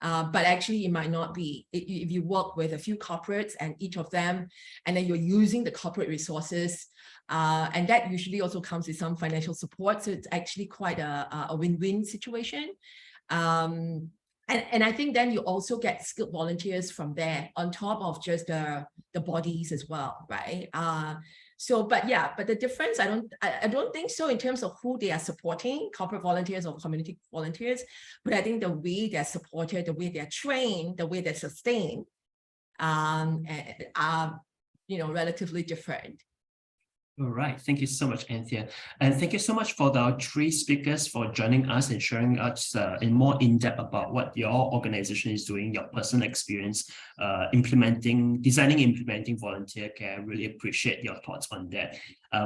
But actually it might not be. If you work with a few corporates and each of them, and then you're using the corporate resources, and that usually also comes with some financial support. So it's actually quite a win-win situation. And I think then you also get skilled volunteers from there on top of just the bodies as well, right? But the difference, I don't think so in terms of who they are supporting, corporate volunteers or community volunteers, but I think the way they're supported, the way they're trained, the way they're sustained, are relatively different. All right. Thank you so much, Anthea. And thank you so much for our three speakers for joining us and sharing us in more in-depth about what your organization is doing, your personal experience, designing, implementing volunteer care. Really appreciate your thoughts on that.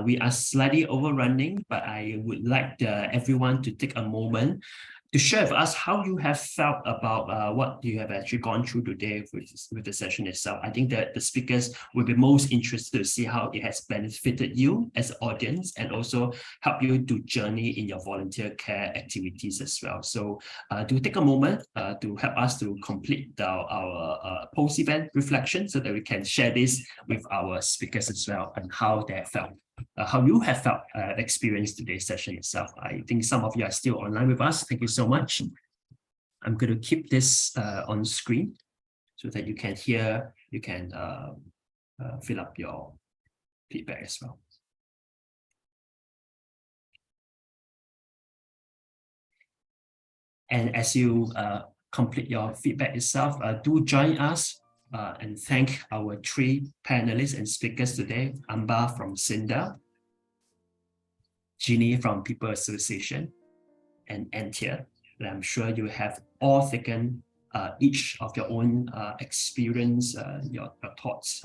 We are slightly overrunning, but I would like everyone to take a moment to share with us how you have felt about what you have actually gone through today with the session itself. I think that the speakers will be most interested to see how it has benefited you as an audience and also help you to journey in your volunteer care activities as well. So do take a moment to help us to complete our post-event reflection so that we can share this with our speakers as well and how they have felt. How you have felt experienced today's session itself. I think some of you are still online with us. Thank you so much. I'm going to keep this on screen so that you can hear, you can fill up your feedback as well. And as you complete your feedback itself, do join us and thank our three panelists and speakers today, Amba from SINDA, Jeannie from People Association, and Anthea And I'm sure you have all taken each of your own experience, your thoughts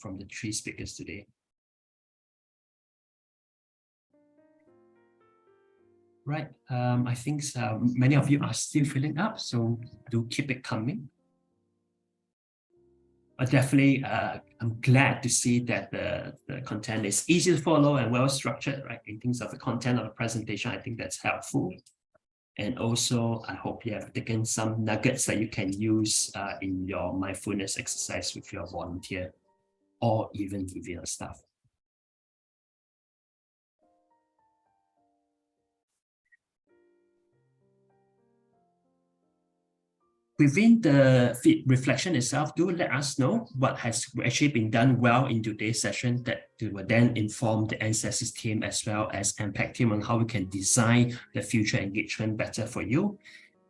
from the 3 speakers today. Right, I think many of you are still filling up, so do keep it coming. Definitely, I'm glad to see that the content is easy to follow and well structured, right? In terms of the content of the presentation, I think that's helpful. And also, I hope you have taken some nuggets that you can use in your mindfulness exercise with your volunteer or even with your staff. Within the reflection itself, do let us know what has actually been done well in today's session that will then inform the ancestors team as well as Impact team on how we can design the future engagement better for you.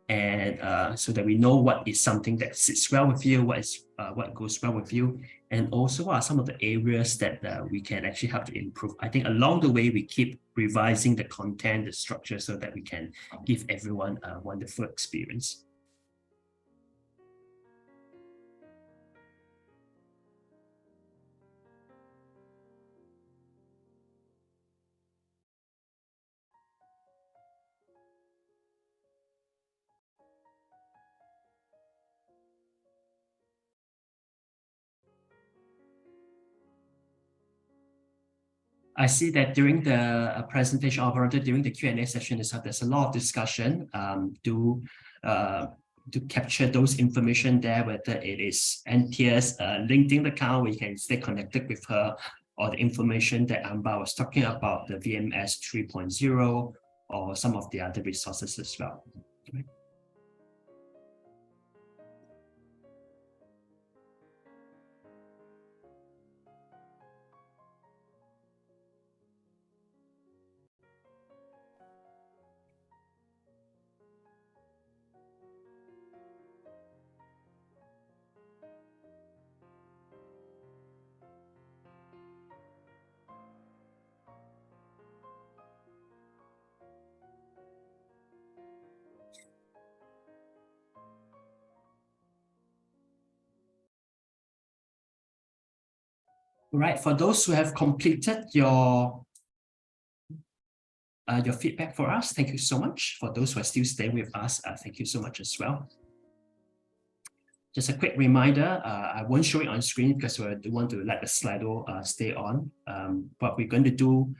And so that we know what is something that sits well with you, what goes well with you, and also what are some of the areas that we can actually help to improve. I think along the way, we keep revising the content, the structure, so that we can give everyone a wonderful experience. I see that during the presentation or during the Q&A session itself, there's a lot of discussion to capture those information there, whether it is NTS LinkedIn account where you can stay connected with her, or the information that Amba was talking about, the VMS 3.0, or some of the other resources as well. Right, for those who have completed your feedback for us, thank you so much. For those who are still staying with us, thank you so much as well. Just a quick reminder, I won't show it on screen because we want to let the Slido stay on. What we're going to do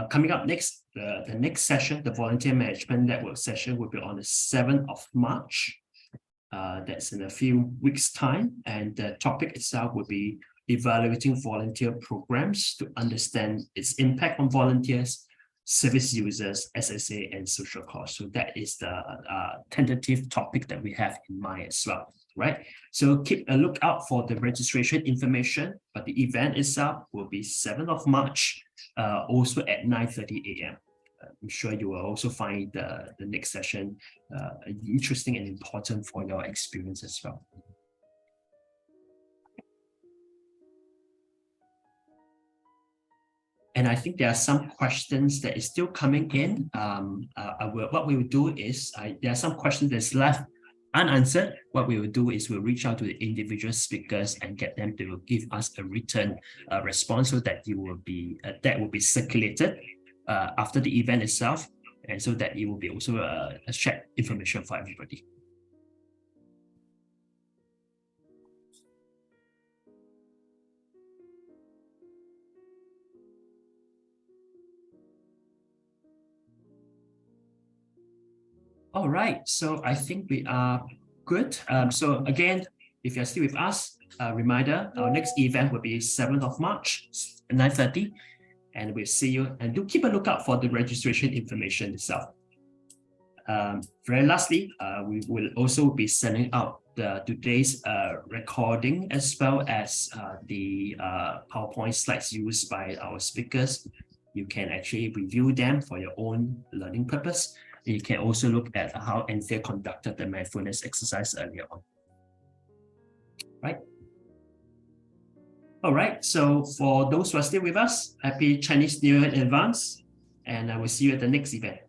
coming up next, the next session, the Volunteer Management Network session, will be on the 7th of March. That's in a few weeks' time, and the topic itself will be evaluating volunteer programs to understand its impact on volunteers, service users, SSA, and social costs. So that is the tentative topic that we have in mind as well, right? So keep a lookout for the registration information, but the event itself will be 7th of March, also at 9:30 a.m. I'm sure you will also find the next session interesting and important for your experience as well. And I think there are some questions that is still coming in. What we will do is, there are some questions that's left unanswered. What we will do is we'll reach out to the individual speakers and get them to give us a written response, so that that will be circulated after the event itself, and so that it will be also a shared information for everybody. All right, so I think we are good. So again, if you're still with us, reminder, our next event will be 7th of March, 9:30, and we'll see you. And do keep a lookout for the registration information itself. Very lastly, we will also be sending out today's recording, as well as the PowerPoint slides used by our speakers. You can actually review them for your own learning purpose. You can also look at how Anthea conducted the mindfulness exercise earlier on. Right? All right, so for those who are still with us, happy Chinese New Year in advance, and I will see you at the next event.